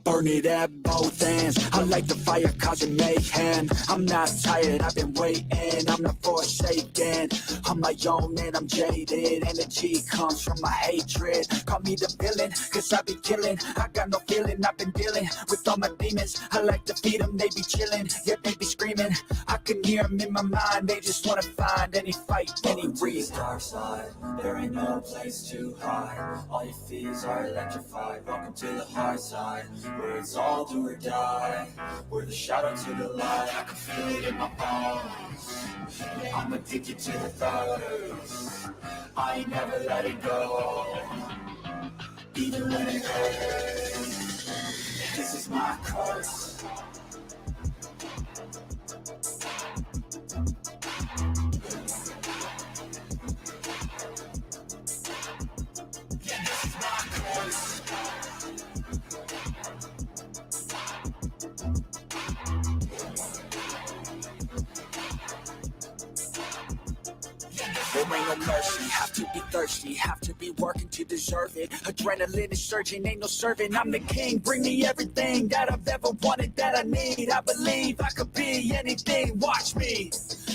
Burn it at both ends. I like the fire causing mayhem. I'm not tired, I've been waiting. I'm not forsaken. I'm my own and I'm jaded. Energy comes from my hatred. Call me the villain, cause I be killing. I got no feeling, I've been dealing with all my demons. I like to feed them, they be chilling. Yeah, they be screaming. I can hear them in my mind. They just wanna find any fight, any reason. Dark side, there ain't no place to hide. All your fears are electrified. Welcome to the hard side, where it's all do or die. We're the shadow to the light. I can feel it in my bones. I'm addicted to the thirst. I ain't never let it go, even when it hurts. This is my curse. Yeah, this is my curse. There ain't no mercy, have to be thirsty, have to be working to deserve it. Adrenaline is surging, ain't no serving. I'm the king, bring me everything that I've ever wanted, that I need. I believe I could be anything, watch me.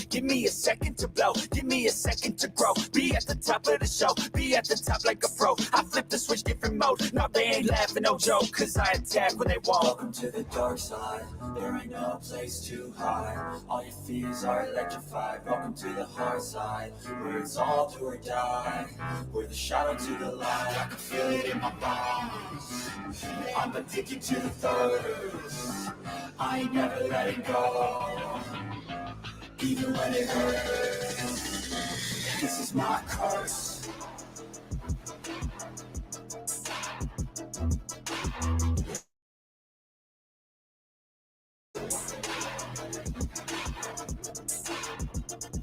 Give me a second to blow, give me a second to grow. Be at the top of the show, be at the top like a pro. I flip the switch, different mode. No, they ain't laughing, no joke, cause I attack when they won't. Welcome to the dark side, there ain't no place to hide. All your fears are electrified. Welcome to the hard side, where it's all do or die. We're the shadow to the light. I can feel it in my bones. I'm addicted to the thirst. I ain't never letting go, even when it hurts. This is my curse.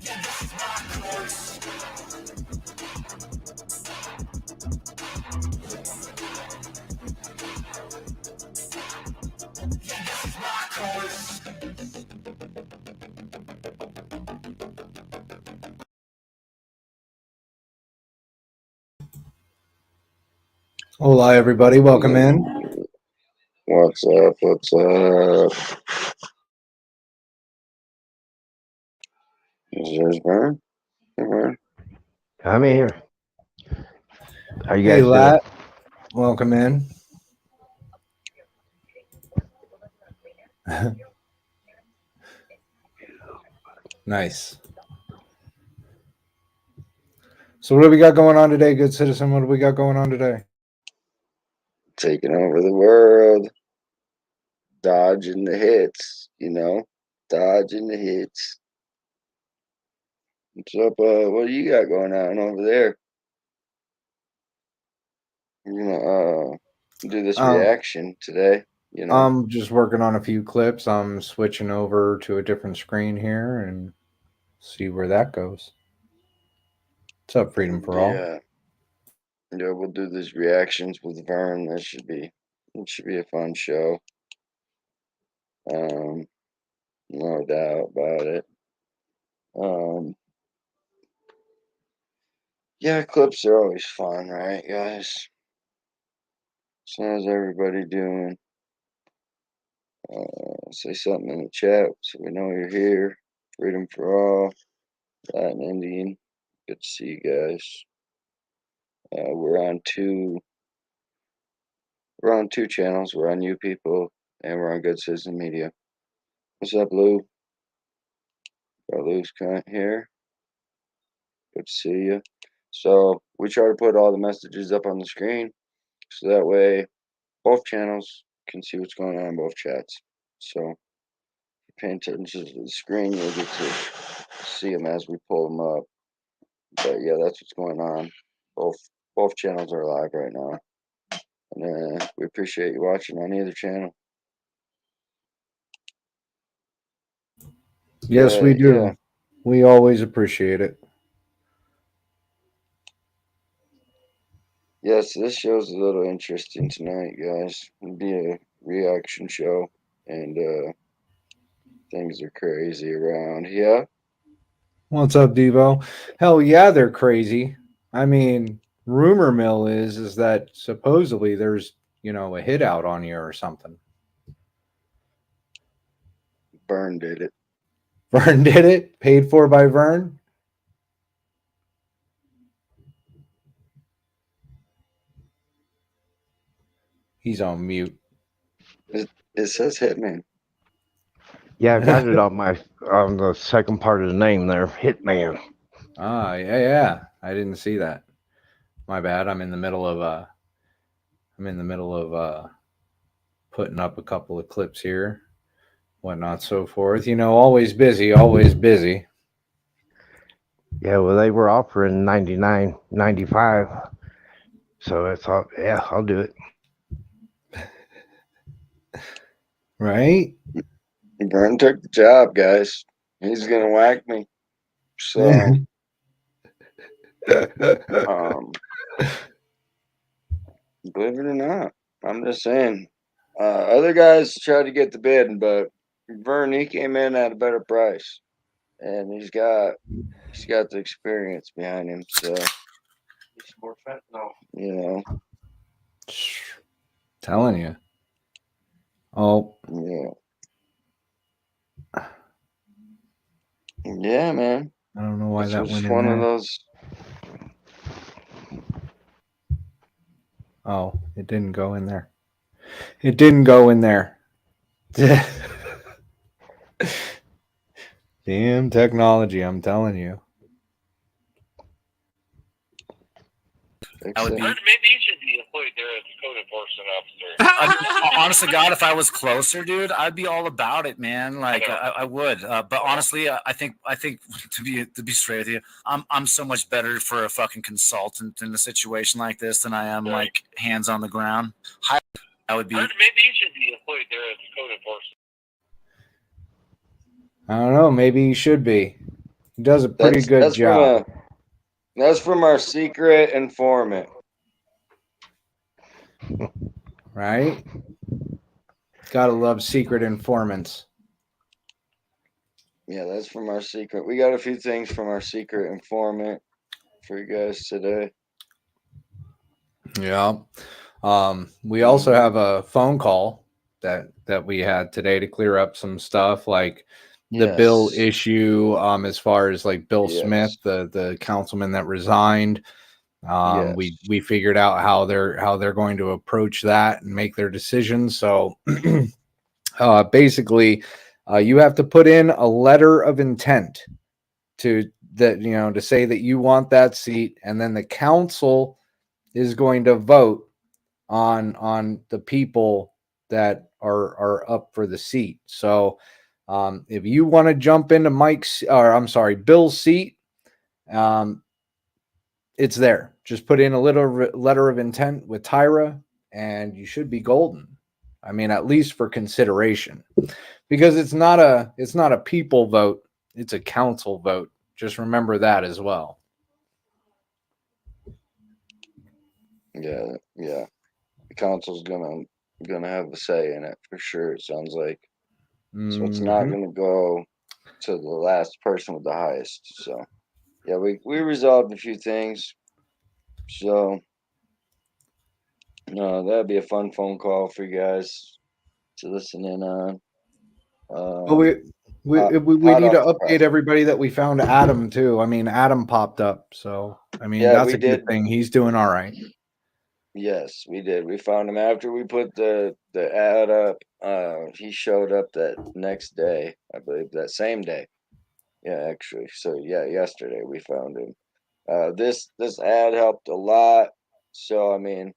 Yeah, this is my curse. Yeah, this is my curse. Hola, everybody. Welcome in. What's up? What's up? Is yours burn? I'm here. How you Hey, guys doing? Lat. Welcome in. Nice. So what do we got going on today, good citizen? What do we got going on today? Taking over the world. Dodging the hits, Dodging the hits. What's up? What do you got going on over there? You're gonna do this reaction today, I'm just working on a few clips. I'm switching over to a different screen here and see where that goes. What's up, Freedom for All? Yeah, we'll do these reactions with Vern. It should be a fun show. No doubt about it. Yeah, clips are always fun, right, guys? So how's everybody doing? Say something in the chat so we know you're here. Freedom for all, Latin Indian. Good to see you guys. We're on two channels. We're on You People and we're on Good Citizen Media. What's up, Lou? Got Lou's cunt here. Good to see you. So we try to put all the messages up on the screen so that way both channels can see what's going on in both chats. So paying attention to the screen, you'll get to see them as we pull them up. But yeah, that's what's going on. Both channels are live right now, and we appreciate you watching on either channel. Yes, we do. Yeah. We always appreciate it. Yes, this show's a little interesting tonight, guys. It'll be a reaction show, and things are crazy around. Yeah. What's up, Devo? Hell yeah, they're crazy. I mean, rumor mill is that supposedly there's, a hit out on you or something. Vern did it. Vern did it? Paid for by Vern? He's on mute. It says Hitman. Yeah, I got it on the second part of the name there, Hitman. Ah, yeah. I didn't see that. My bad. I'm in the middle of putting up a couple of clips here, whatnot, so forth. Always busy, always busy. Yeah, well, they were offering 99.95, so I thought, yeah, I'll do it. Right? Vern took the job, guys. He's gonna whack me. So, believe it or not, I'm just saying. Other guys tried to get the bid, but Vern, he came in at a better price, and he's got the experience behind him. So, you know, Telling you. Oh, yeah, man. I don't know why This that was went in one of there. those. Oh, it didn't go in there. It didn't go in there. Damn technology, I'm telling you. I would be. Maybe you should be employed there as a code enforcement officer. Honest to God, if I was closer, dude, I'd be all about it, man. Like I would. But honestly, I think to be straight with you, I'm so much better for a fucking consultant in a situation like this than I am like hands on the ground. I would be. Maybe you should be employed there as a code enforcement. I don't know. Maybe he should be. He does a pretty good job. That's from our secret informant. Right? Gotta love secret informants. Yeah, that's from our secret. We got a few things from our secret informant for you guys today. Yeah. We also have a phone call that we had today to clear up some stuff like the bill issue, as far as like Bill Smith, the councilman that resigned. We figured out how they're going to approach that and make their decisions. So basically, you have to put in a letter of intent to say that you want that seat, and then the council is going to vote on the people that are up for the seat. So if you want to jump into Bill's seat, it's there. Just put in a little letter of intent with Tyra, and you should be golden. I mean, at least for consideration, because it's not a people vote; it's a council vote. Just remember that as well. Yeah. The council's gonna have a say in it for sure. It sounds like. So it's not gonna go to the last person with the highest. So yeah, we resolved a few things. So that'd be a fun phone call for you guys to listen in on. Well, we need to update everybody that we found Adam too. I mean, Adam popped up, so I mean that's a good thing. He's doing all right. Yes, we did. We found him after we put the ad up. He showed up that next day, I believe, that same day. Yeah, actually. So yeah, yesterday we found him. This ad helped a lot. So I mean,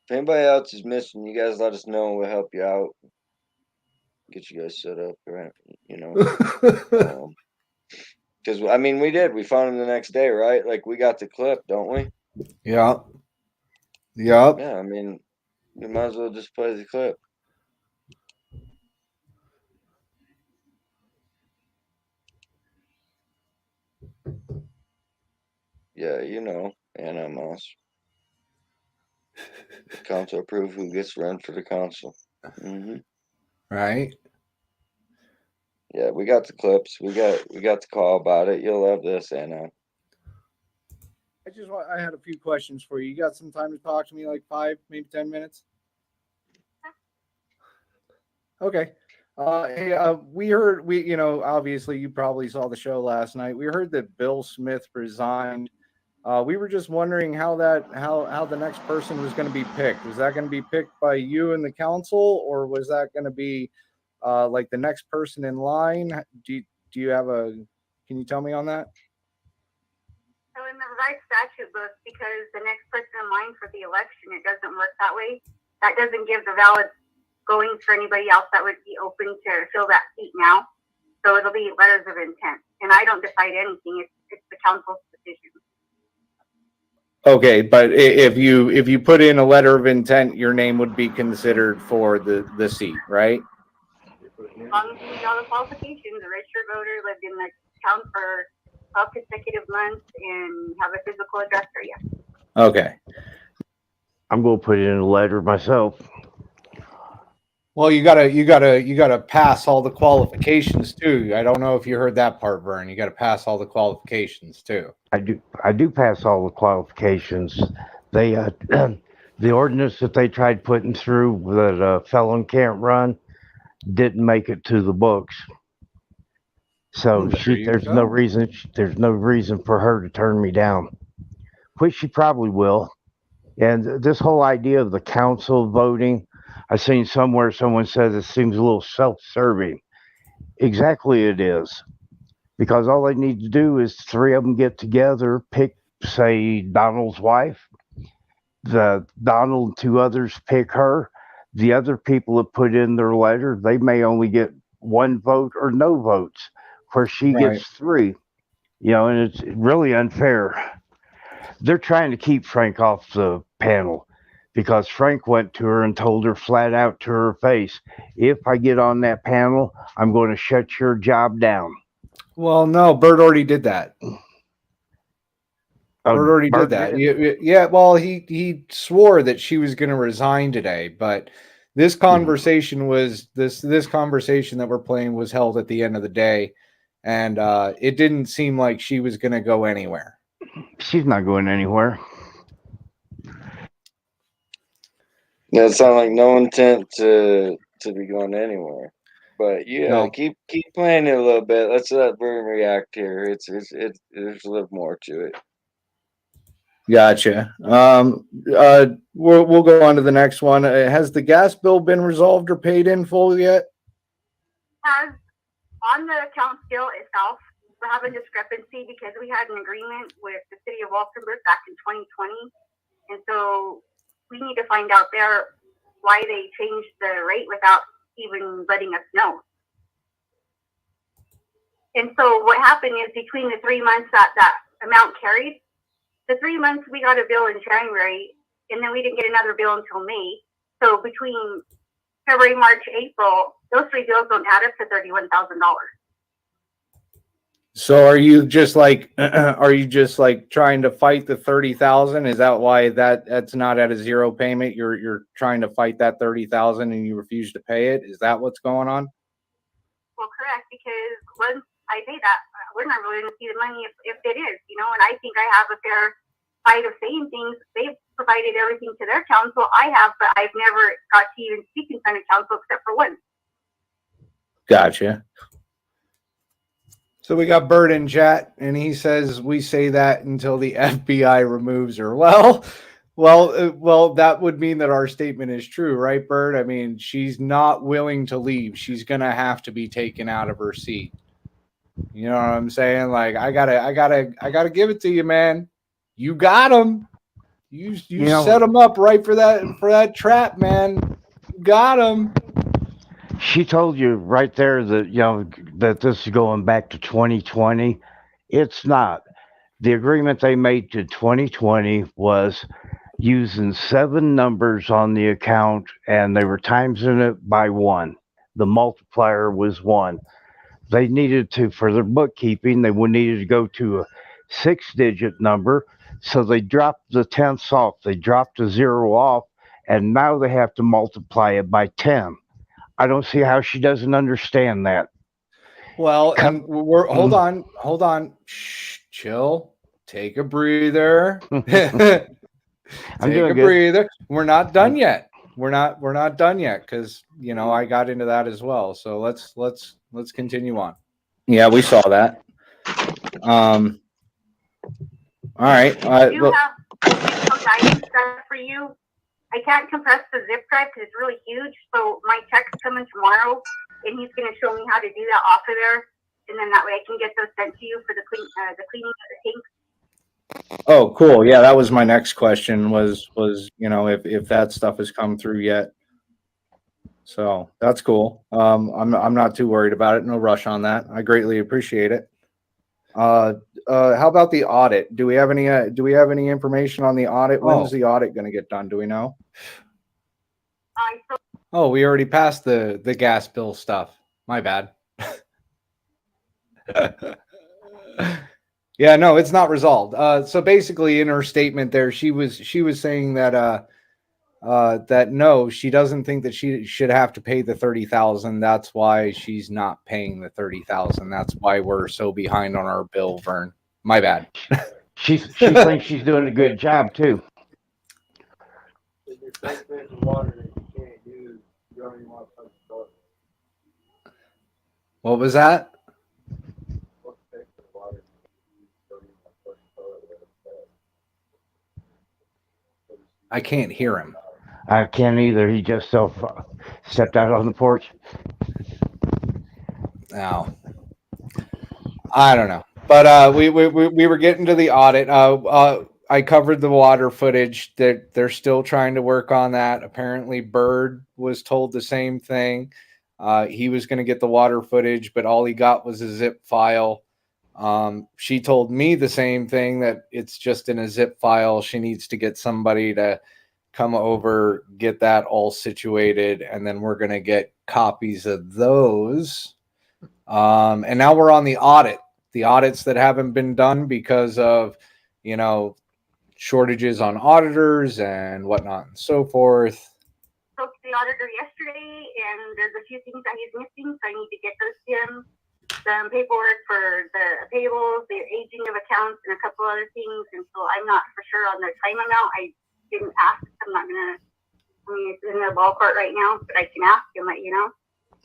if anybody else is missing, you guys let us know and we'll help you out. Get you guys set up, right? Because I mean, we did. We found him the next day, right? Like we got the clip, don't we? Yeah. Yeah. I mean, we might as well just play the clip. Yeah, Anna Moss. Council approve who gets run for the council. Right. Yeah, we got the clips. We got the call about it. You'll love this, Anna. I had a few questions for you. You got some time to talk to me, like 5, maybe 10 minutes? Okay. Hey, obviously you probably saw the show last night. We heard that Bill Smith resigned. We were just wondering how the next person was going to be picked. Was that going to be picked by you and the council, or was that going to be like the next person in line? Do you have can you tell me on that? So in the revised statute book, because the next person in line for the election, it doesn't work that way. That doesn't give the valid going for anybody else that would be open to fill that seat now. So it'll be letters of intent. And I don't decide anything. It's the council's decision. Okay, but if you put in a letter of intent, your name would be considered for the seat, right? As long as you meet all the qualifications, a registered voter, lived in the town for 12 consecutive months, and have a physical address there, yes. Okay. I'm going to put it in a letter myself. Well, you gotta pass all the qualifications too. I don't know if you heard that part, Vern. You gotta pass all the qualifications too. I do pass all the qualifications. They the ordinance that they tried putting through that a felon can't run didn't make it to the books. So there's no reason for her to turn me down, which she probably will. And this whole idea of the council voting, I seen somewhere someone says it seems a little self-serving. Exactly, it is. Because all they need to do is 3 of them get together, pick, say, Donald's wife. Donald and 2 others pick her. The other people that put in their letter, they may only get 1 vote or no votes, where she gets 3. And it's really unfair. They're trying to keep Frank off the panel because Frank went to her and told her flat out to her face, if I get on that panel, I'm going to shut your job down. Well, no, Bert already did that. Bert already did that. Yeah, well, he swore that she was going to resign today, but this conversation was this conversation that we're playing was held at the end of the day, and it didn't seem like she was going to go anywhere. She's not going anywhere. Yeah, it sounds like no intent to be going anywhere. But keep playing it a little bit. Let's let Vern react here. There's a little more to it. Gotcha. We'll go on to the next one. Has the gas bill been resolved or paid in full yet? Has on the account scale itself, we have a discrepancy because we had an agreement with the city of Walsenburg back in 2020, and so we need to find out there why they changed the rate without even letting us know. And so what happened is between the 3 months that amount carried, the 3 months we got a bill in January, and then we didn't get another bill until May. So between February, March, April, those 3 bills don't add up to $31,000. So are you just like trying to fight the 30,000? Is that why that's not at a zero payment? You're trying to fight that 30,000 and you refuse to pay it? Is that what's going on? Well, correct, because once I pay that, we're not really going to see the money if it is, and I think I have a fair fight of saying things. They've provided everything to their council. I have, but I've never got to even speak in front of council except for once. Gotcha. So we got Bert in chat, and he says we say that until the FBI removes her. Well, that would mean that our statement is true, right, Bert? I mean, she's not willing to leave. She's gonna have to be taken out of her seat. You know what I'm saying? Like, I gotta give it to you, man. You got him. You set him up right for that trap, man. You got him. She told you right there that that this is going back to 2020. It's not. The agreement they made to 2020 was using 7 numbers on the account, and they were timesing it by 1. The multiplier was 1. They needed to, for their bookkeeping, they needed to go to a 6-digit number, so they dropped the tenths off. They dropped a 0 off, and now they have to multiply it by 10. I don't see how she doesn't understand that. Well, and hold on. Shh, chill. take a breather. I'm Take doing a good. breather. We're not done yet. We're not done yet because I got into that as well. So let's continue on. Yeah, we saw that. All right. I do have additional guidance stuff for you. I can't compress the zip drive because it's really huge. So my tech's coming tomorrow, and he's going to show me how to do that off of there, and then that way I can get those sent to you for the cleaning of the tank. Oh, cool. Yeah, that was my next question. Was if that stuff has come through yet? So that's cool. I'm not too worried about it. No rush on that. I greatly appreciate it. How about the audit? Do we have any information on the audit? When's the audit going to get done? Do we know? Oh, we already passed the gas bill stuff. My bad. Yeah, no, it's not resolved. So basically, in her statement there, she was saying that that no, she doesn't think that she should have to pay the 30,000. That's why she's not paying the 30,000. That's why we're so behind on our bill, Vern. My bad. She thinks she's doing a good job too. What was that? I can't hear him. I can't either. He just stepped out on the porch. No, I don't know. But we were getting to the audit. I covered the water footage. That they're still trying to work on that. Apparently, Bird was told the same thing. He was going to get the water footage, but all he got was a zip file. She told me the same thing, that it's just in a zip file. She needs to get somebody to come over, get that all situated, and then we're going to get copies of those. And now we're on the audits that haven't been done because of, shortages on auditors and whatnot and so forth. Spoke to the auditor yesterday, and there's a few things that he's missing, so I need to get those to him. Some paperwork for the payables, the aging of accounts, and a couple other things. And so I'm not for sure on the time amount. I didn't ask. I'm not gonna. I mean, it's in the ballpark right now, but I can ask and let you know.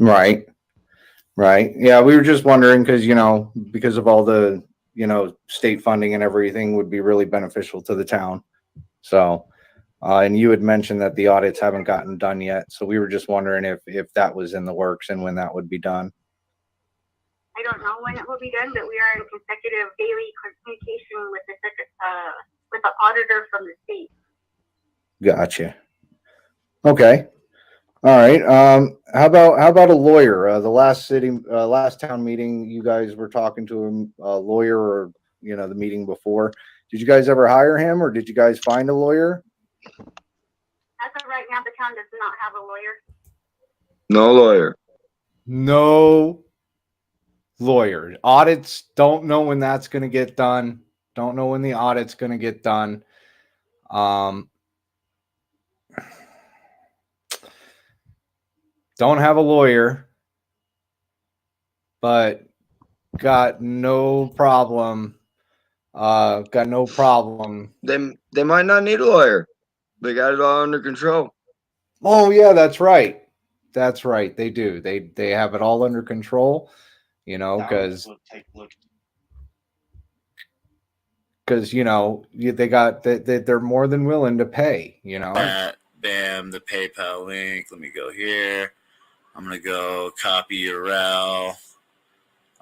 Right. Yeah, we were just wondering because of all the state funding and everything would be really beneficial to the town. So, and you had mentioned that the audits haven't gotten done yet, so we were just wondering if that was in the works and when that would be done. I don't know when it will be done, but we are in consecutive daily communication with the auditor from the state. Gotcha. Okay. All right. How about a lawyer? The last town meeting, you guys were talking to a lawyer, or the meeting before. Did you guys ever hire him, or did you guys find a lawyer? As of right now, the town does not have a lawyer. No lawyer. No lawyer. Audits, don't know when that's going to get done. Don't know when the audit's going to get done. Don't have a lawyer, but got no problem. They might not need a lawyer. They got it all under control. Oh yeah, that's right. That's right. They do. They have it all under control. Because they're more than willing to pay. Bam, the PayPal link. Let me go here. I'm gonna go copy URL.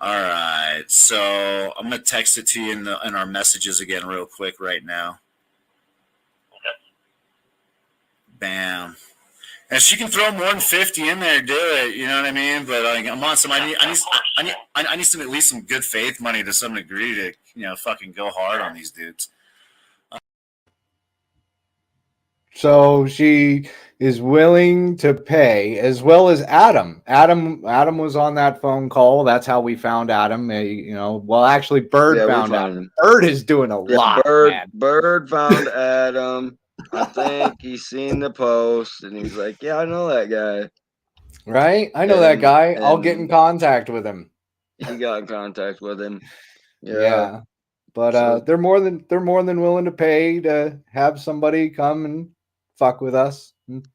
All right, so I'm gonna text it to you in our messages again real quick right now. Okay. Bam. And she can throw more than 50 in there, do it. You know what I mean? But I'm on some. I need some, at least some good faith money to some degree to fucking go hard on these dudes. So she is willing to pay, as well as Adam. Adam was on that phone call. That's how we found Adam. Well, actually, Bird found Adam. Bird is doing a lot. Man. Bird found Adam. I think he's seen the post, and he's like, "Yeah, I know that guy." Right? I know that guy. I'll get in contact with him. He got in contact with him. Yeah. But So- they're more than willing to pay to have somebody come and fuck with us, and,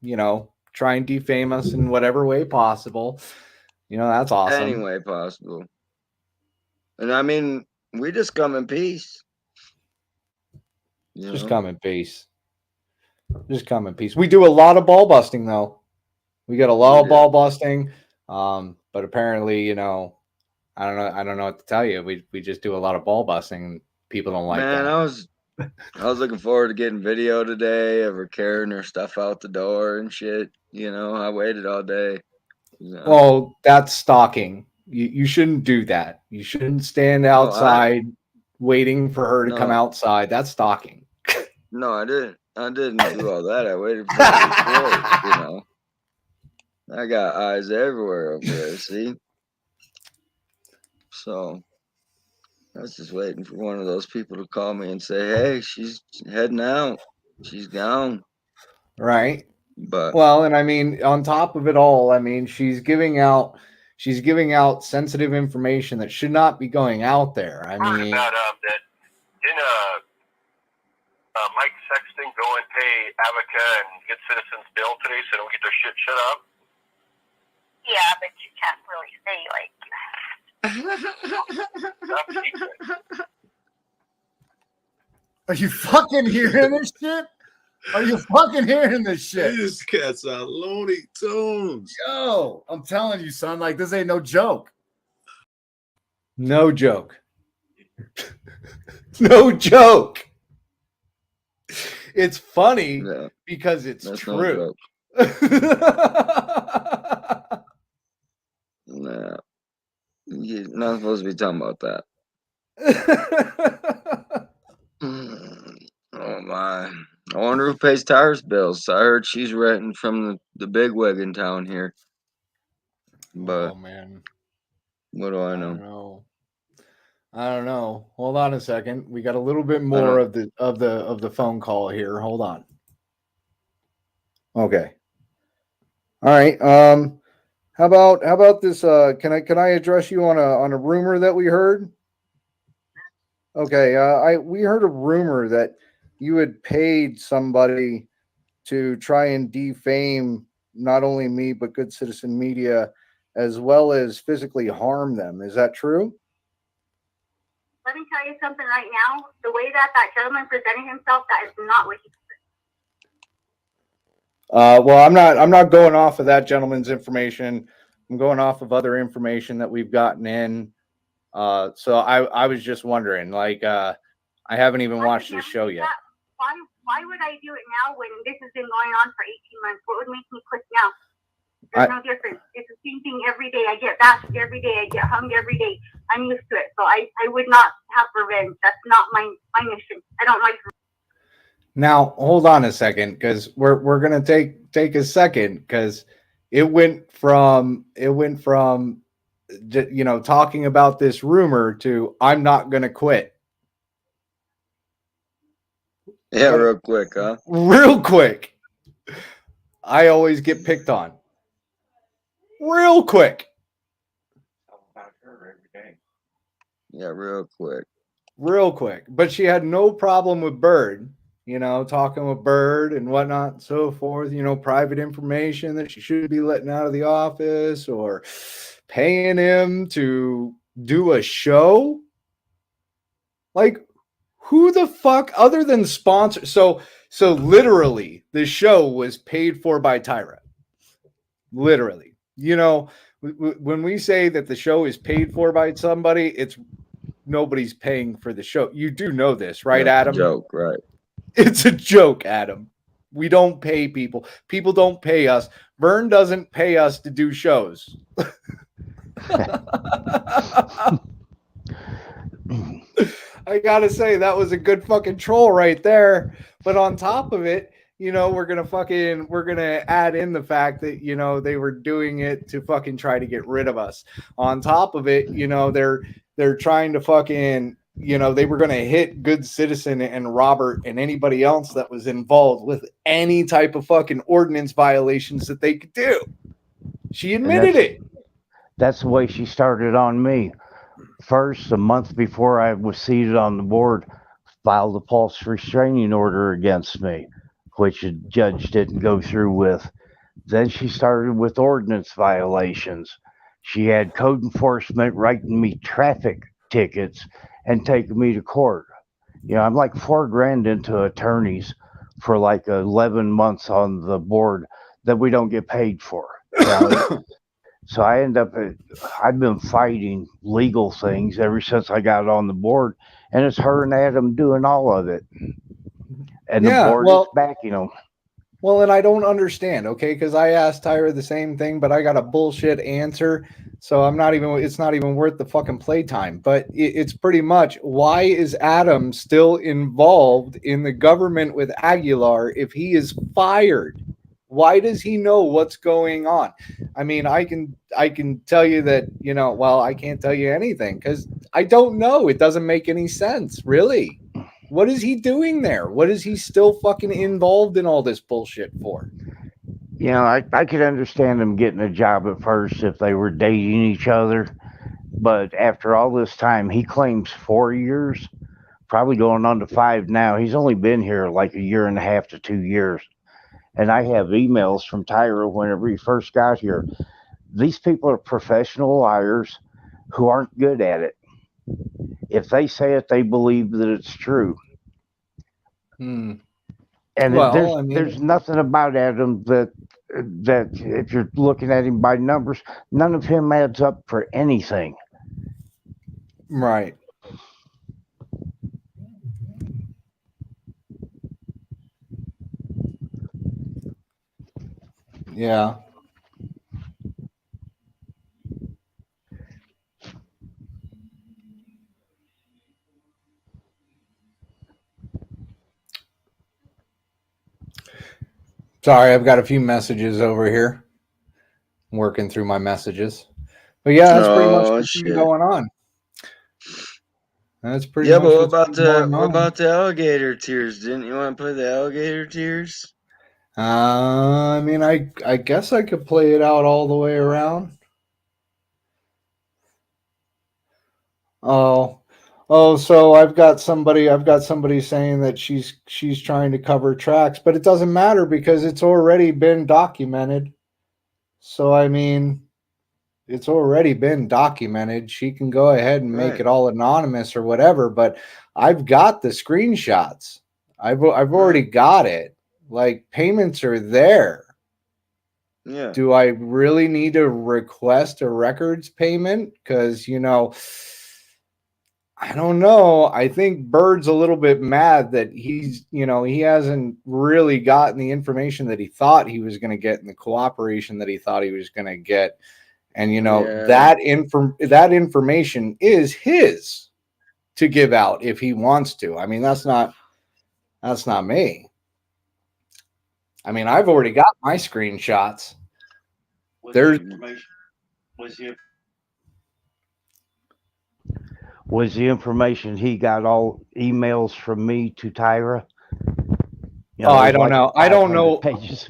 you know, try and defame us in whatever way possible. You know, that's awesome. Any way possible. And I mean, we just come in peace. You Just know? come in peace. Just come in peace. We do a lot of ball busting though. We got a lot We of do. ball busting. But apparently, you know, I don't know what to tell you. We just do a lot of ball busting. People don't like Man, that. I was looking forward to getting video today of her carrying her stuff out the door and shit. You know, I waited all day. You know? Well, that's stalking. You shouldn't do that. You shouldn't stand outside waiting for her to come No. outside. That's stalking. No, I didn't. I didn't do all that. I waited for her to record, you know. I got eyes everywhere over there, see? So I was just waiting for one of those people to call me and say, hey, she's heading out. She's gone. Right. But Well, and I mean, on top of it all, I mean, she's giving out sensitive information that should not be going out there. I Heard mean, about that. Didn't Mike Sexton go and pay Abaca and Good Citizens bill today so they don't get their shit shut up? Yeah, but you can't really say like. Top secret. Are you fucking hearing this shit? Are you fucking hearing this shit? These cats are Looney Tunes. Yo, I'm telling you, son, like this ain't no joke. no joke. No joke. It's funny yeah, because it's that's no true. joke. Nah. You're not supposed to be talking about that. Oh my. I wonder who pays Tyra's bills. I heard she's renting from the big wig in town here. But Oh man. what do I I know? don't know. I don't know. Hold on a second. We got a little bit more of the phone call here. Hold on. Okay. All right. How about this? Can I address you on a rumor that we heard? Okay. We heard a rumor that you had paid somebody to try and defame not only me but Good Citizen Media, as well as physically harm them. Is that true? Let me tell you something right now. The way that gentleman presented himself, that is not what he. Well, I'm not going off of that gentleman's information. I'm going off of other information that we've gotten in. So I was just wondering, like, I haven't even watched this show yet. Why would I do it now when this has been going on for 18 months? What would make me quit now? There's no difference. It's the same thing every day. I get bashed every day. I get hung every day. I'm used to it. So I would not have revenge. That's not my mission. I don't like. Now, hold on a second, because we're gonna take a second, because it went from talking about this rumor to I'm not gonna quit. Yeah, real quick, huh? Real quick. I always get picked on. Real quick. Yeah, real quick. Real quick. But she had no problem with Bird, talking with Bird and whatnot and so forth, private information that she should be letting out of the office or paying him to do a show. Like, who the fuck other than sponsor? So literally the show was paid for by Tyra. Literally. When we say that the show is paid for by somebody, it's nobody's paying for the show. You do know this, right, That's Adam? a joke, right? It's a joke, Adam. We don't pay people. People don't pay us. Vern doesn't pay us to do shows. I gotta say, that was a good fucking troll right there. But on top of it, we're gonna add in the fact that they were doing it to fucking try to get rid of us. On top of it, they're trying to fucking, they were gonna hit Good Citizen and Robert and anybody else that was involved with any type of fucking ordinance violations that they could do. She admitted it. That's the way she started on me. First, a month before I was seated on the board, filed a false restraining order against me, which a judge didn't go through with. Then she started with ordinance violations. She had code enforcement writing me traffic tickets and taking me to court. I'm like 4 grand into attorneys for like 11 months on the board that we don't get paid for. So I end up, I've been fighting legal things ever since I got on the board, and it's her and Adam doing all of it. And the board is backing them. Well, and I don't understand, okay? Because I asked Tyra the same thing, but I got a bullshit answer. So it's not even worth the fucking playtime. But it's pretty much, why is Adam still involved in the government with Aguilar if he is fired? Why does he know what's going on? I mean, I can tell you that, I can't tell you anything because I don't know. It doesn't make any sense, really. What is he doing there? What is he still fucking involved in all this bullshit for? I could understand them getting a job at first if they were dating each other. But after all this time, he claims 4 years, probably going on to 5 now. He's only been here like a year and a half to 2 years. And I have emails from Tyra whenever he first got here. These people are professional liars who aren't good at it. If they say it, they believe that it's true. And there's nothing about Adam that if you're looking at him by numbers, none of him adds up for anything. Right. Yeah. Sorry, I've got a few messages over here. I'm working through my messages. But yeah, that's pretty much what's been going on. That's pretty much but what about the alligator tears? Didn't you want to play the alligator tears? I mean, I guess I could play it out all the way around. So I've got somebody saying that she's trying to cover tracks, but it doesn't matter because it's already been documented. So I mean, it's already been documented. She can go ahead and make it all anonymous or whatever, but I've got the screenshots. I've already got it. Like, payments are there. Yeah. Do I really need to request a records payment? Because, I don't know. I think Bird's a little bit mad that he hasn't really gotten the information that he thought he was going to get and the cooperation that he thought he was going to get. And, that information is his to give out if he wants to. I mean, that's not me. I mean, I've already got my screenshots. Was the information he got all emails from me to Tyra? I don't know. I don't know. Pages.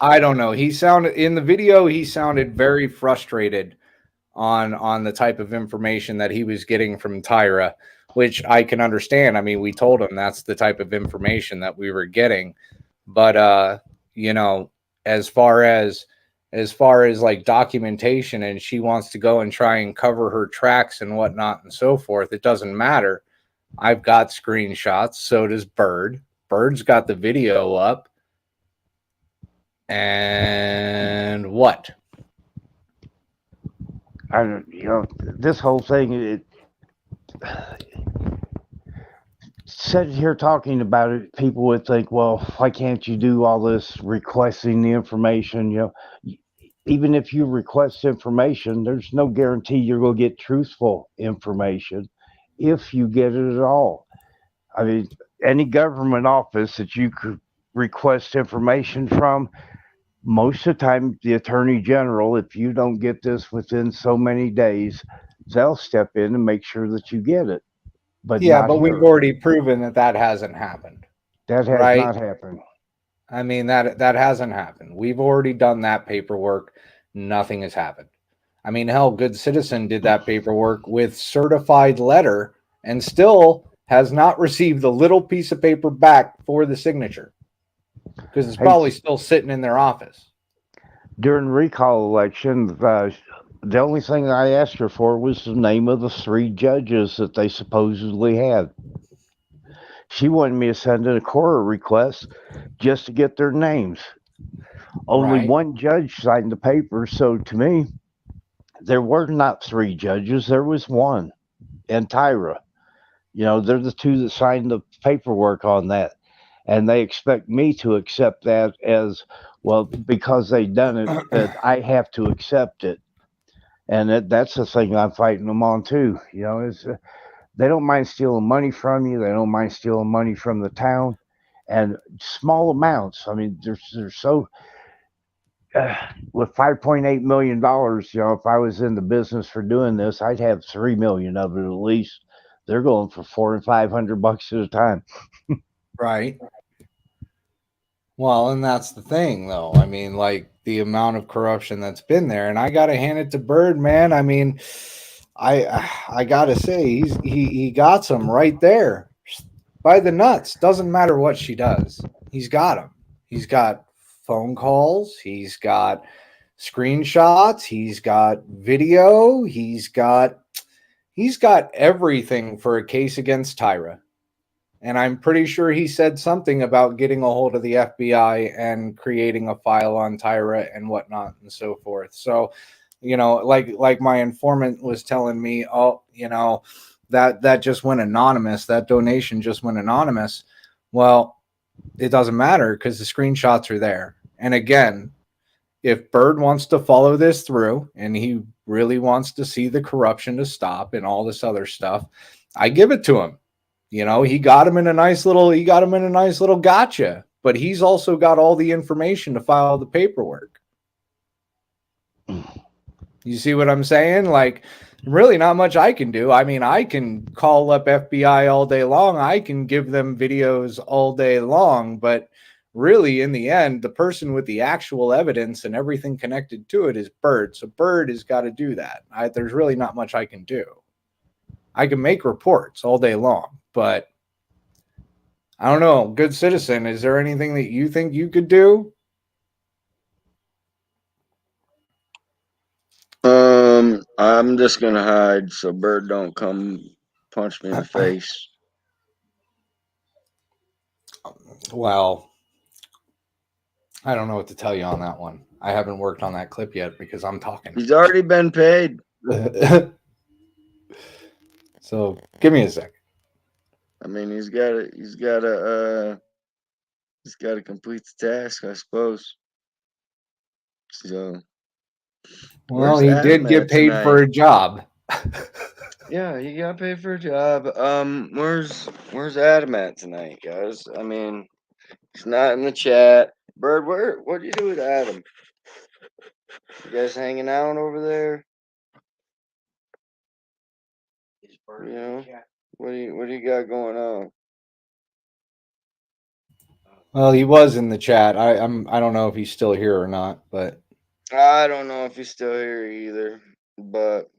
I don't know. He sounded in the video. He sounded very frustrated on the type of information that he was getting from Tyra, which I can understand. I mean, we told him that's the type of information that we were getting, but as far as like documentation, and she wants to go and try and cover her tracks and whatnot and so forth, it doesn't matter. I've got screenshots. So does Bird. Bird's got the video up. And what? This whole thing, sitting here talking about it, people would think, well, why can't you do all this requesting the information? Even if you request information, there's no guarantee you're going to get truthful information if you get it at all. I mean, any government office that you could request information from, most of the time, the Attorney General, if you don't get this within so many days, they'll step in and make sure that you get it. But we've already proven that hasn't happened. That has not happened. I mean, that hasn't happened. We've already done that paperwork. Nothing has happened. I mean, hell, Good Citizen did that paperwork with certified letter and still has not received the little piece of paper back for the signature because it's Hey, probably still sitting in their office. during recall election, the only thing I asked her for was the name of the 3 judges that they supposedly had. She wanted me to send in a court request just to get their names. Only Right. one judge signed the paper, so to me, there were not 3 judges, there was one, and Tyra. You know, they're the 2 that signed the paperwork on that. And they expect me to accept that as, well, because they done it, that I have to accept it. And that's the thing I'm fighting them on too. You know, is they don't mind stealing money from you. They don't mind stealing money from the town, and small amounts. I mean, they're so with $5.8 million. You know, if I was in the business for doing this, I'd have 3 million of it at least. They're going for $400 and $500 at a time. Right. Well, and that's the thing, though. I mean, like the amount of corruption that's been there, and I gotta hand it to Bird, man. I mean, I gotta say he got some right there by the nuts. Doesn't matter what she does, he's got them. He's got phone calls. He's got screenshots. He's got video. He's got everything for a case against Tyra. And I'm pretty sure he said something about getting a hold of the FBI and creating a file on Tyra and whatnot and so forth. So, you know, like my informant was telling me, oh, you know, that just went anonymous. That donation just went anonymous. Well, it doesn't matter because the screenshots are there. And again, if Bird wants to follow this through and he really wants to see the corruption to stop and all this other stuff, I give it to him. You know, he got him in a nice little gotcha, but he's also got all the information to file the paperwork. You see what I'm saying? Like, really not much I can do. I mean, I can call up FBI all day long. I can give them videos all day long, but really in the end, the person with the actual evidence and everything connected to it is Bird. So Bird has got to do that. There's really not much I can do. I can make reports all day long, but I don't know. Good Citizen, is there anything that you think you could do? I'm just gonna hide so Bird don't come punch me in the face. Well, I don't know what to tell you on that one. I haven't worked on that clip yet because I'm talking. He's already been paid. So give me a second. I mean, he's got to complete the task, I suppose. So, Well, where's he Adam did get at paid tonight? for a job. Yeah, he got paid for a job. Where's Adam at tonight, guys? I mean, he's not in the chat. Bird, what do you do with Adam? You guys hanging out over there? You know, what do you got going on? Well, he was in the chat. I don't know if he's still here or not, but I don't know if he's still here either, but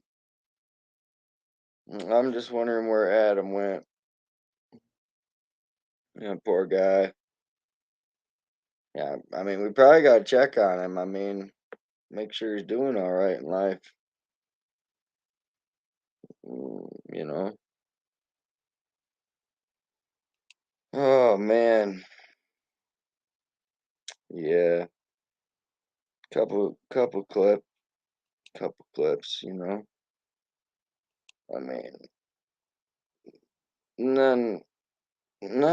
I'm just wondering where Adam went. Yeah, poor guy. Yeah, I mean, we probably got to check on him. I mean, make sure he's doing all right in life. You know. Oh man. Yeah. Couple clips, you know. I mean, none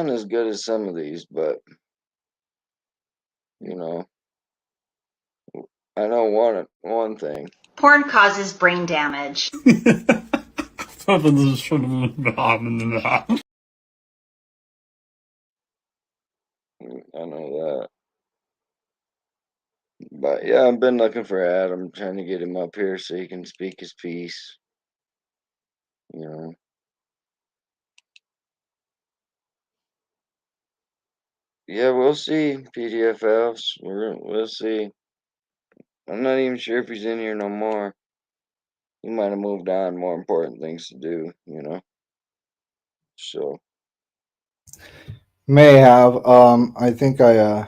as good as some of these, but you know, I know one thing. Porn causes brain damage. I know that. But yeah, I've been looking for Adam, trying to get him up here so he can speak his piece. You know. Yeah, we'll see, PDFs. We'll see. I'm not even sure if he's in here no more. he might have moved on, more important things to do, you know. So May have. I think I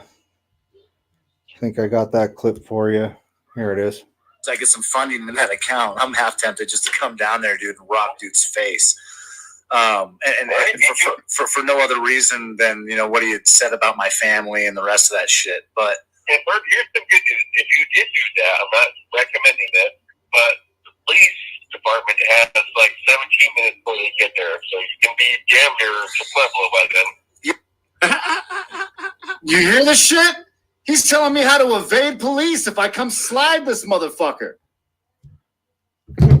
got that clip for you. Here it is. I get some funding in that account, I'm half tempted just to come down there, dude, and rock dude's face. And for no other reason than, you know, what he had said about my family and the rest of that shit. But And Bert, here's some good news. If you did do that, I'm not recommending that, but the police department has like 17 minutes before they get there, so you can be damn near to Pueblo by then. You hear this shit? He's telling me how to evade police if I come slide this motherfucker.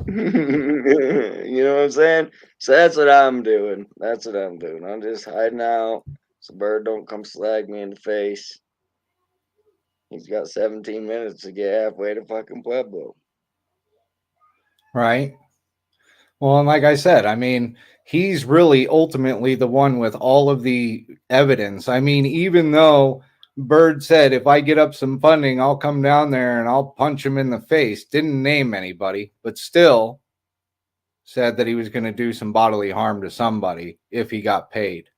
you know what I'm saying? So that's what I'm doing. That's what I'm doing. I'm just hiding out so Bird don't come slag me in the face. He's got 17 minutes to get halfway to fucking Pueblo. Right. Well, and like I said, I mean, he's really ultimately the one with all of the evidence. I mean, even though Bird said, if I get up some funding, I'll come down there and I'll punch him in the face, didn't name anybody, but still said that he was going to do some bodily harm to somebody if he got paid.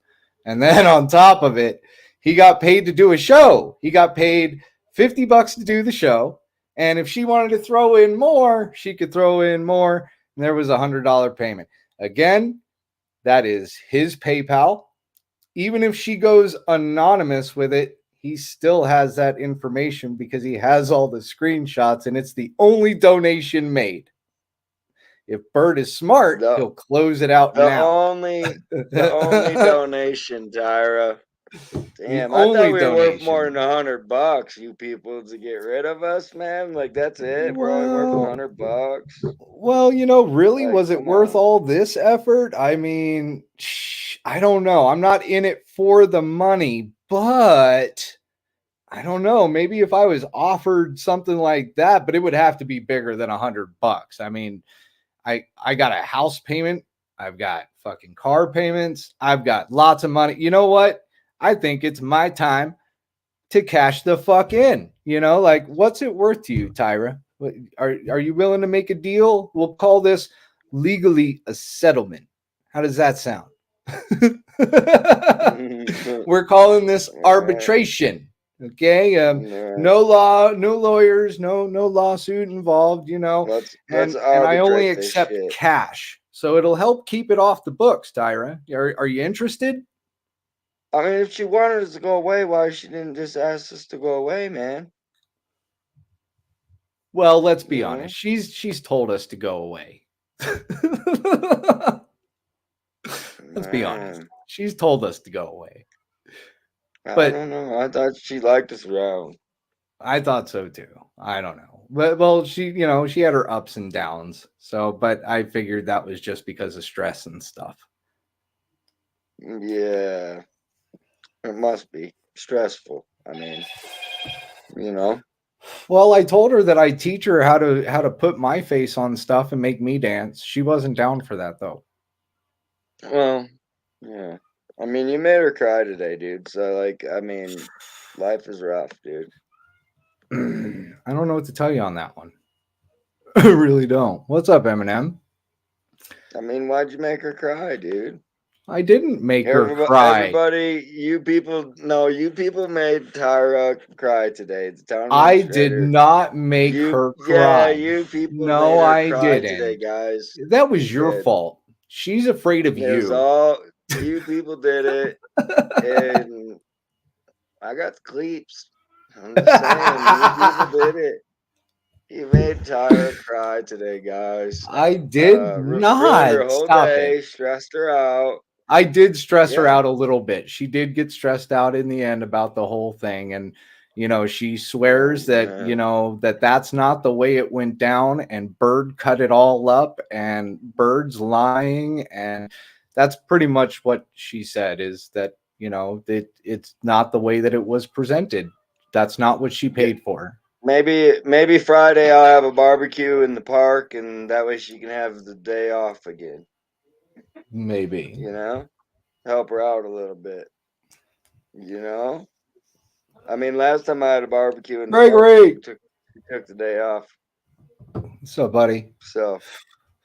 And then on top of it, he got paid to do a show. He got paid $50 to do the show. And if she wanted to throw in more, she could throw in more. And there was a $100 payment. Again, that is his PayPal. Even if she goes anonymous with it, he still has that information because he has all the screenshots and it's the only donation made. If Bird is smart, he'll close it out now. The only donation, Tyra. Damn, I thought we were worth more than $100, you people, to get rid of us, man. Like, that's it, bro. Worth $100. Well, you know, really, like, was it worth all this effort? I mean, I don't know. I'm not in it for the money, but I don't know. Maybe if I was offered something like that, but it would have to be bigger than $100. I mean, I got a house payment. I've got fucking car payments. I've got lots of money. You know what? I think it's my time to cash the fuck in. You know, like, what's it worth to you, Tyra? Are you willing to make a deal? We'll call this legally a settlement. How does that sound? We're calling this arbitration. Okay, no law, no lawyers, no lawsuit involved. You know, let's and I only arbitrate this accept shit. cash, so it'll help keep it off the books. Tyra, are you interested? I mean, if she wanted us to go away, why she didn't just ask us to go away, man? Well, let's be honest. She's told us to go away. Let's be honest. She's told us to go away. I don't know. I thought she liked us around. I thought so too. I don't know. But well, she had her ups and downs. So, but I figured that was just because of stress and stuff. Yeah. It must be stressful. I mean, you know. Well, I told her that I teach her how to put my face on stuff and make me dance. She wasn't down for that though. Well, yeah. I mean, you made her cry today, dude. So, like, I mean, life is rough, dude. I don't know what to tell you on that one. I really don't. What's up, Eminem? I mean, why'd you make her cry, dude? I didn't make her cry. Everybody, you people made Tyra cry today. I did not make her cry. Yeah, you people no, made her I cry didn't. today, guys. That was your fault. She's afraid of you. It was all you people did it, and I got the cleats. I'm just saying, you people did it. You made Tyra cry today, guys. I did not. Ruined her whole Stop day, it. stressed her out. I did stress her out a little bit. She did get stressed out in the end about the whole thing. And, you know, she swears that, you know, that's not the way it went down and Bird cut it all up and Bird's lying. And that's pretty much what she said is that, you know, that it's not the way that it was presented. That's not what she paid for. Maybe Friday I'll have a barbecue in the park and that way she can have the day off again. Maybe. You know? Help her out a little bit. You know? I mean, last time I had a barbecue in the park, she took the day off. So, buddy. So,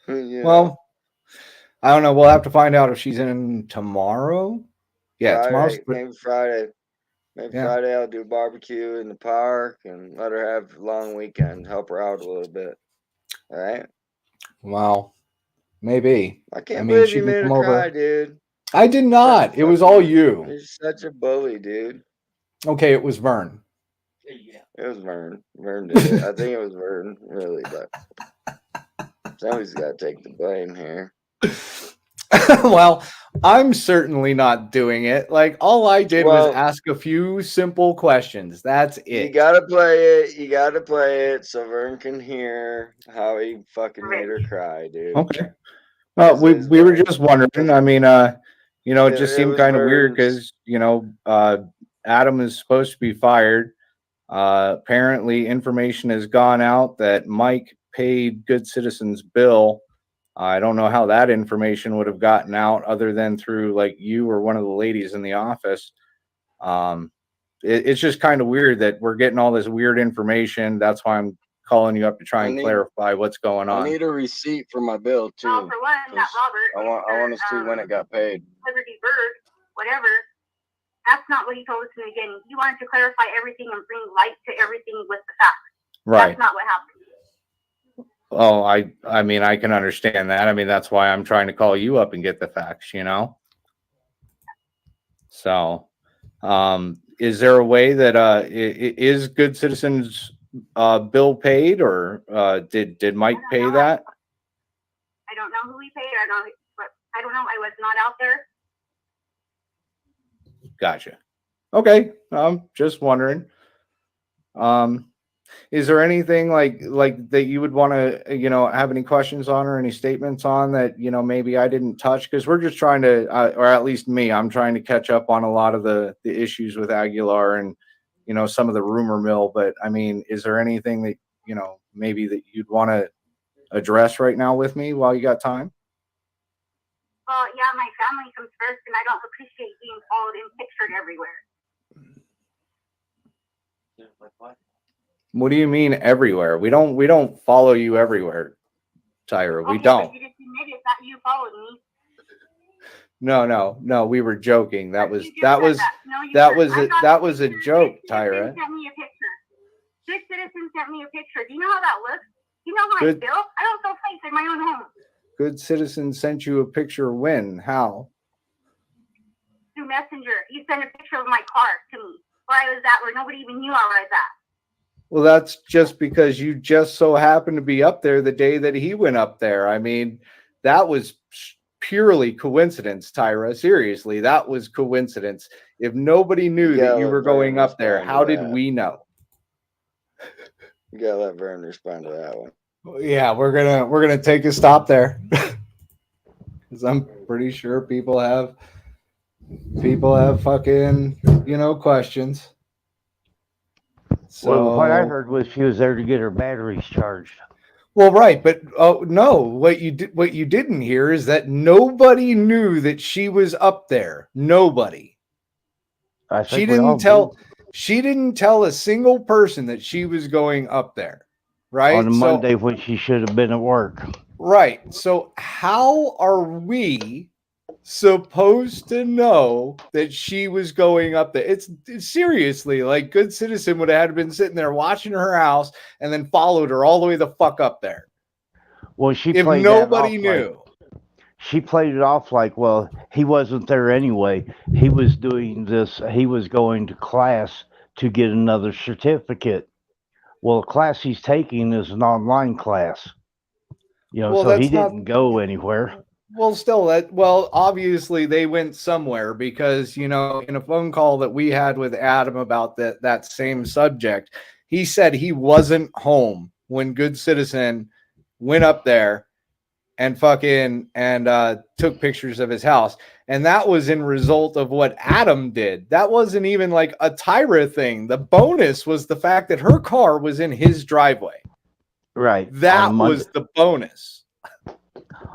you know, Well, I don't know. We'll have to find out if she's in tomorrow. Yeah, tomorrow's. Maybe Friday. Maybe Yeah. Friday I'll do barbecue in the park and let her have a long weekend. Help her out a little bit. All right. Wow. Maybe. I can't mean, believe she you can made her come over. cry, dude. I did not. It was all you. You're such a bully, dude. Okay, it was Vern. It was Vern. Vern did it. I think it was Vern, really, but somebody's got to take the blame here. Well, I'm certainly not doing it. Like, all I did was ask a few simple questions. That's it. You gotta play it. You gotta play it so Vern can hear how he fucking made her cry, dude. Okay. Well, we were just wondering. I mean, you know, it just seemed kind of weird because, you know, Adam is supposed to be fired. Apparently, information has gone out that Mike paid Good Citizen's bill. I don't know how that information would have gotten out other than through like you or one of the ladies in the office. It's just kind of weird that we're getting all this weird information. That's why I'm calling you up to try and clarify what's going on. I need a receipt for my bill too. Well, for one, that Robert. I want to see when it got paid. Liberty Bird, whatever. That's not what he told us in the beginning. He wanted to clarify everything and bring light to everything with the facts. Right. That's not what happened. Oh, I mean, I can understand that. I mean, that's why I'm trying to call you up and get the facts, you know? So, is there a way that, is Good Citizens, bill paid, or, did Mike pay that? I don't know who he paid. I don't know. I was not out there. Gotcha. Okay. Just wondering. Is there anything like that you would want to, you know, have any questions on or any statements on that, you know, maybe I didn't touch? Because we're just trying to, or at least me, I'm trying to catch up on a lot of the issues with Aguilar and, you know, some of the rumor mill. But I mean, is there anything that, you know, maybe that you'd want to address right now with me while you got time? Well, yeah, my family comes first, and I don't appreciate being followed and pictured everywhere. What do you mean everywhere? We don't follow you everywhere, Tyra. We don't. You just admitted that you followed me. No. We were joking. That was a joke, Tyra. Sent me a picture. Good Citizen sent me a picture. Do you know how that looks? Do you know how I feel? I don't feel safe in my own home. Good Citizen sent you a picture when? How? Through Messenger. You sent a picture of my car to me. Where I was at, where nobody even knew I was at. Well, that's just because you just so happened to be up there the day that he went up there. I mean, that was purely coincidence, Tyra. Seriously, that was coincidence. If nobody knew that you were going up there, how did we know? You gotta let Vern respond to that one. Yeah, we're gonna take a stop there because I'm pretty sure people have fucking, you know, questions. So, well, what I heard was she was there to get her batteries charged. Well, right, but no, what you didn't hear is that nobody knew that she was up there. Nobody. She didn't tell a single person that she was going up there. Right? On a Monday when she should have been at work. Right. So how are we supposed to know that she was going up there? It's seriously like Good Citizen would have been sitting there watching her house and then followed her all the way the fuck up there. Well, if nobody knew. She played it off like, well, he wasn't there anyway. He was doing this. He was going to class to get another certificate. Well, the class he's taking is an online class, you know, so he didn't go anywhere. Well, still, obviously they went somewhere because, you know, in a phone call that we had with Adam about that same subject, he said he wasn't home when Good Citizen went up there and took pictures of his house. And that was in result of what Adam did. That wasn't even like a Tyra thing. The bonus was the fact that her car was in his driveway. Right. That was the bonus.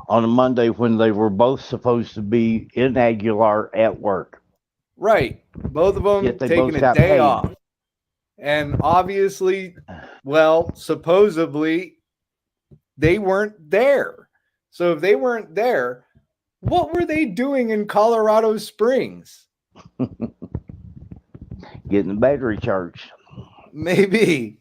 On a Monday when they were both supposed to be in Aguilar at work. Right. Both of them taking a day off. And obviously, well, supposedly, they weren't there. So if they weren't there, what were they doing in Colorado Springs? Getting the battery charged. Maybe.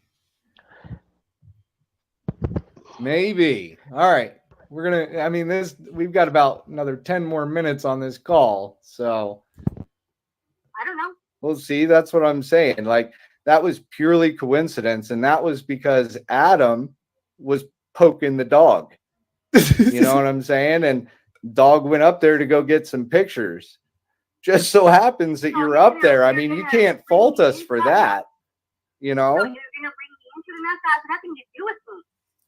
All right. I mean, we've got about another 10 more minutes on this call. So I don't know. we'll see. That's what I'm saying. Like, that was purely coincidence. And that was because Adam was poking the dog. You know what I'm saying? And dog went up there to go get some pictures. Just so happens that you're up there. I mean, you can't fault us for that. You know? No, you're going to bring me into the mess. That has nothing to do with me.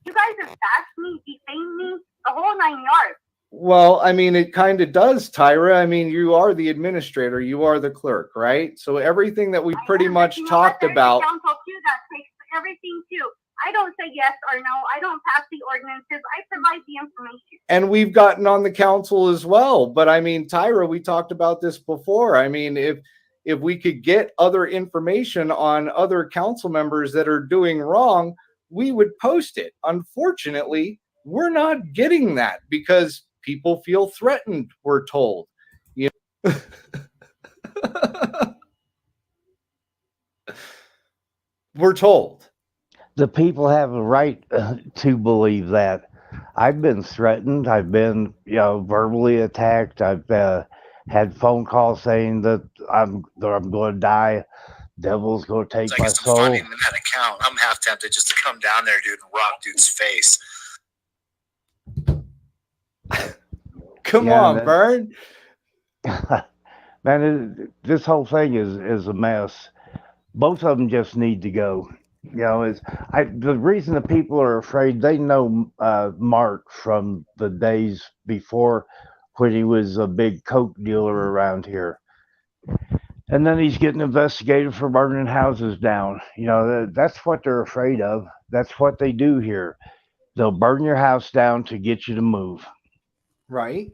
You guys have bashed me, defamed me, the whole 9 yards. Well, I mean, it kind of does, Tyra. I mean, you are the administrator. You are the clerk, right? So everything that we pretty much talked about. Council too, that takes everything too. I don't say yes or no. I don't pass the ordinances. I provide the information. And we've gotten on the council as well. But I mean, Tyra, we talked about this before. I mean, if we could get other information on other council members that are doing wrong, we would post it. Unfortunately, we're not getting that because people feel threatened, we're told. You know? We're told. The people have a right to believe that. I've been threatened. I've been, verbally attacked. I've had phone calls saying that I'm going to die. Devil's going to take my soul. Funding in that account. I'm half tempted just to come down there, dude, and rock dude's face. Come on, Vern. Man, this whole thing is a mess. Both of them just need to go. The reason the people are afraid, they know Mark from the days before when he was a big coke dealer around here. And then he's getting investigated for burning houses down. That's what they're afraid of. That's what they do here. They'll burn your house down to get you to move. Right.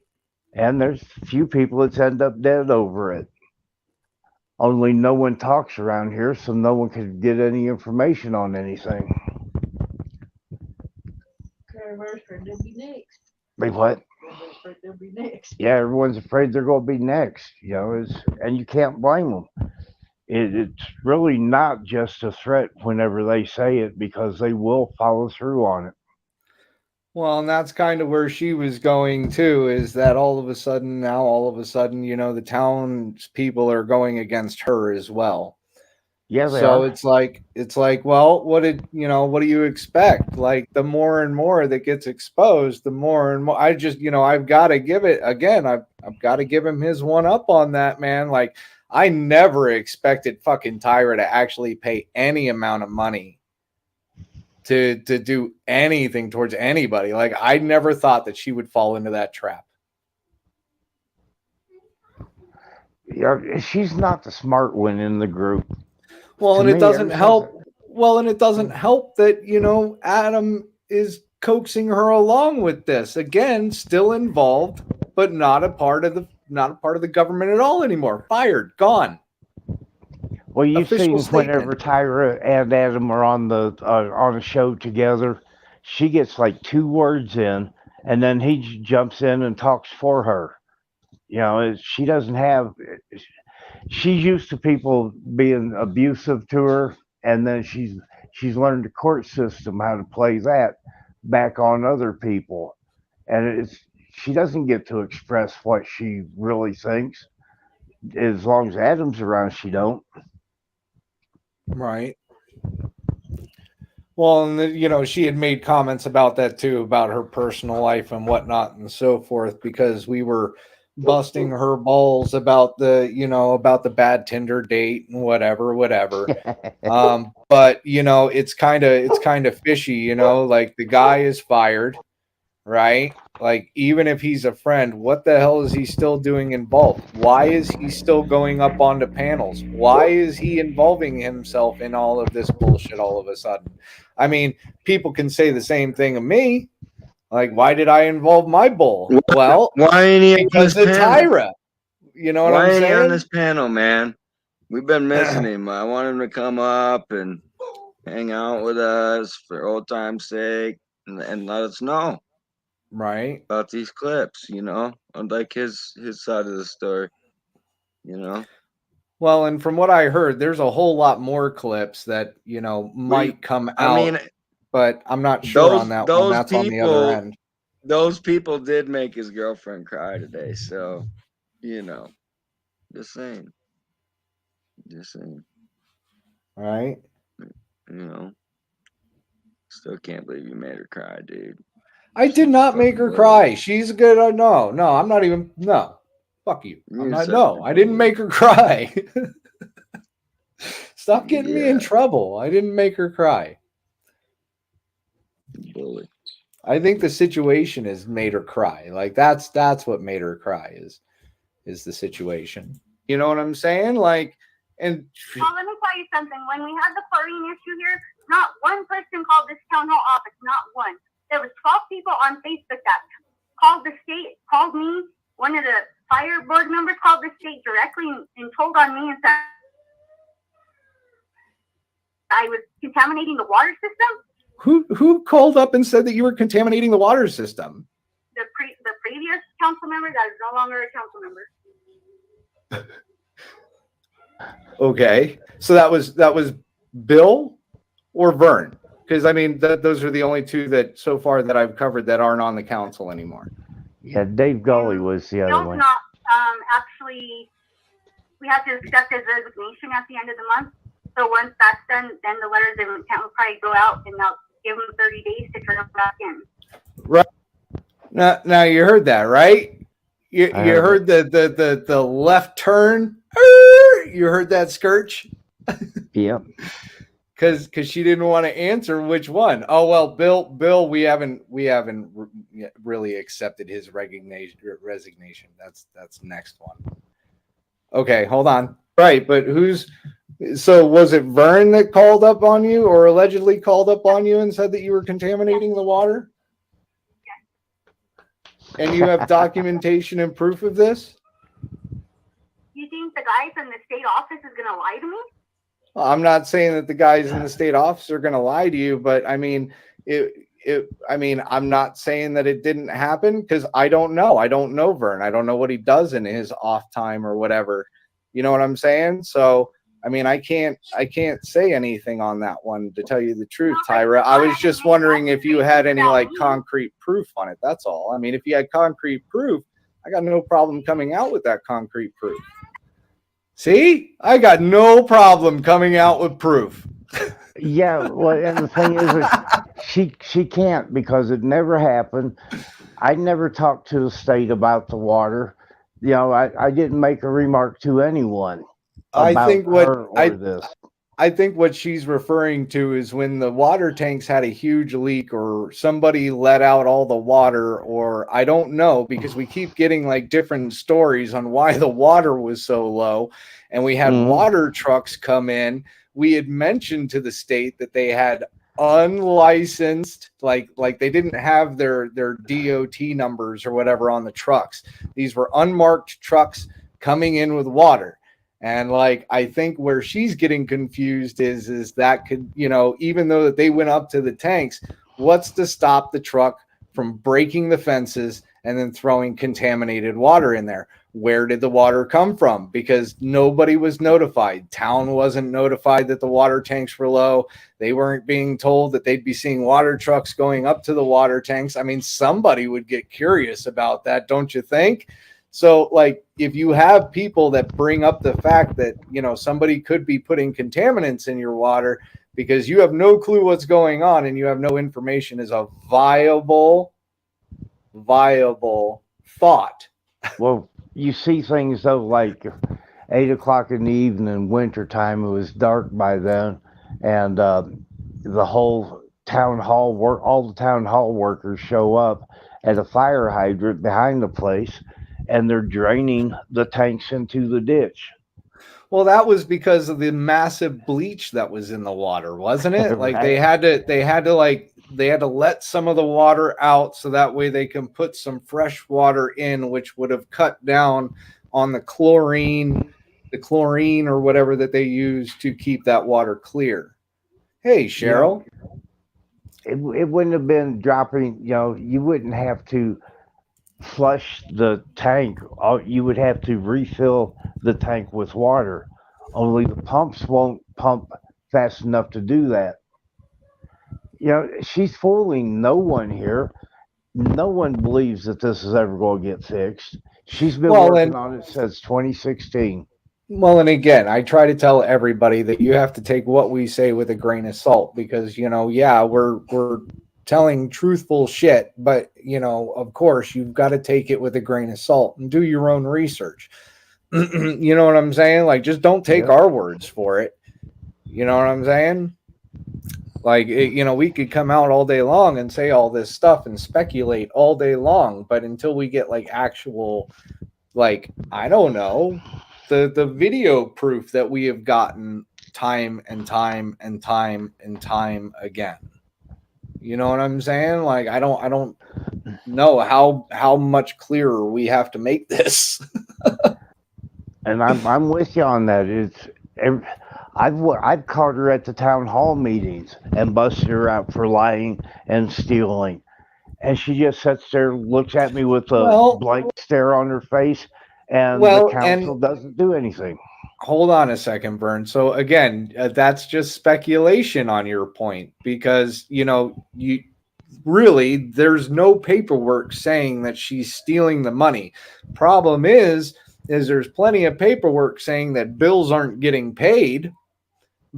And there's a few people that end up dead over it. Only no one talks around here, so no one can get any information on anything. Everybody's afraid they'll be next. Wait, what? Everybody's afraid they'll be next. Yeah, everyone's afraid they're going to be next. And you can't blame them. It's really not just a threat whenever they say it, because they will follow through on it. Well, and that's kind of where she was going too, is that all of a sudden, the townspeople are going against her as well. Yeah, they so are. it's like, well, what do you expect? Like, the more and more that gets exposed, the more and more I've got to give it again. I've got to give him his one up on that, man. Like, I never expected fucking Tyra to actually pay any amount of money to do anything towards anybody. Like, I never thought that she would fall into that trap. Yeah, she's not the smart one in the group. Well, and it doesn't help. Well, and it doesn't help that, Adam is coaxing her along with this. Again, still involved, but not a part of the government at all anymore. Fired, gone. Well, you've seen whenever Tyra and Adam are on a show together, she gets like 2 words in, and then he jumps in and talks for her. She doesn't have. She's used to people being abusive to her, and then she's learned the court system, how to play that back on other people, and she doesn't get to express what she really thinks. As long as Adam's around, she don't. Right. Well, and she had made comments about that too, about her personal life and whatnot and so forth, because we were busting her balls about the bad Tinder date and whatever. But it's kind of fishy, like, the guy is fired, right? Like, even if he's a friend, what the hell is he still doing involved? Why is he still going up onto panels? Why is he involving himself in all of this bullshit all of a sudden? I mean, people can say the same thing of me. Like, why did I involve my bull? Well, why ain't he because of Tyra. You know what I'm saying? Why ain't he on this panel, man? We've been missing him. I want him to come up and hang out with us for old time's sake. and let us know right? about these clips. You know, unlike his side of the story. You know, Well, and from what I heard, there's a whole lot more clips that might come I mean, out, but I'm not sure on that one. That's on the other end. those people did make his girlfriend cry today. So, just saying, just saying. All right. You know, still can't believe you made her cry, dude. I did She's not make fucking her bully. cry. She's good. No, I'm not even. No, fuck you. I'm You're not. such No, a I didn't bully. make her cry. Stop getting me in Yeah, trouble. I didn't make her cry. bully. I think the situation has made her cry. Like that's what made her cry is the situation. You know what I'm saying? Like, and Well, let me tell you something. When we had the chlorine issue here, not one person called this town hall office. Not one. There was 12 people on Facebook that called the state, called me. One of the fire board members called the state directly and told on me and said I was contaminating the water system. who called up and said that you were contaminating the water system? The previous council member that is no longer a council member. Okay, so that was Bill or Vern, because I mean those are the only two that so far that I've covered that aren't on the council anymore. Yeah, Dave Gully was the other Bill's one. not actually. We have to accept his resignation at the end of the month. So once that's done, then the letters of intent will probably go out, and they'll give him 30 days to turn them back in. Right. Now you heard that, right? You heard the left turn. You heard that, Skirch? Yep. Because she didn't want to answer which one. Oh well, Bill, we haven't really accepted his resignation. That's next one. Okay, hold on. Right, but so was it Vern that called up on you or allegedly called up on you and said that you were contaminating the water? And you have documentation and proof of this? You think the guy from the state office is going to lie to me? Well, I'm not saying that the guys in the state office are going to lie to you, but I mean, I'm not saying that it didn't happen because I don't know. I don't know Vern. I don't know what he does in his off time or whatever. You know what I'm saying? So, I mean, I can't say anything on that one, to tell you the truth, Tyra. I was just wondering if you had any like concrete proof on it. That's all. I mean, if you had concrete proof, I got no problem coming out with that concrete proof. See, I got no problem coming out with proof. Yeah, well, and the thing is, she can't because it never happened. I never talked to the state about the water. You know, I didn't make a remark to anyone about her or this. I think what she's referring to is when the water tanks had a huge leak or somebody let out all the water, or I don't know, because we keep getting like different stories on why the water was so low. And we had water trucks come in. We had mentioned to the state that they had unlicensed, like they didn't have their DOT numbers or whatever on the trucks. These were unmarked trucks coming in with water. And like, I think where she's getting confused is that could, even though that they went up to the tanks, what's to stop the truck from breaking the fences and then throwing contaminated water in there? Where did the water come from? Because nobody was notified. Town wasn't notified that the water tanks were low. They weren't being told that they'd be seeing water trucks going up to the water tanks. I mean, somebody would get curious about that, don't you think? So, like, if you have people that bring up the fact that, somebody could be putting contaminants in your water because you have no clue what's going on and you have no information, is a viable thought. Well, you see things though, like 8 o'clock in the evening, winter time. It was dark by then, and the whole town hall all the town hall workers show up at a fire hydrant behind the place, and they're draining the tanks into the ditch. Well, that was because of the massive bleach that was in the water, wasn't it? Like Right. they had to let some of the water out so that way they can put some fresh water in, which would have cut down on the chlorine or whatever that they use to keep that water clear. Hey, Cheryl. it wouldn't have been dropping. You wouldn't have to flush the tank. You would have to refill the tank with water. Only the pumps won't pump fast enough to do that. She's fooling no one here. No one believes that this is ever going to get fixed. She's been Well, working and on it since 2016. Well, and again, I try to tell everybody that you have to take what we say with a grain of salt because, yeah, we're telling truthful shit, but of course, you've got to take it with a grain of salt and do your own research. You know what I'm saying? Like, just don't take Yep. our words for it. You know what I'm saying? Like, we could come out all day long and say all this stuff and speculate all day long, but until we get like actual, like, I don't know, the video proof that we have gotten time and time and time and time again. You know what I'm saying? Like, I don't know how much clearer we have to make this. And I'm with you on that. I've caught her at the town hall meetings and busted her out for lying and stealing, and she just sits there, looks at me with a Well, blank stare on her face, and the well, council and doesn't do anything. hold on a second, Vern. So again, that's just speculation on your point because you really there's no paperwork saying that she's stealing the money. Problem is there's plenty of paperwork saying that bills aren't getting paid.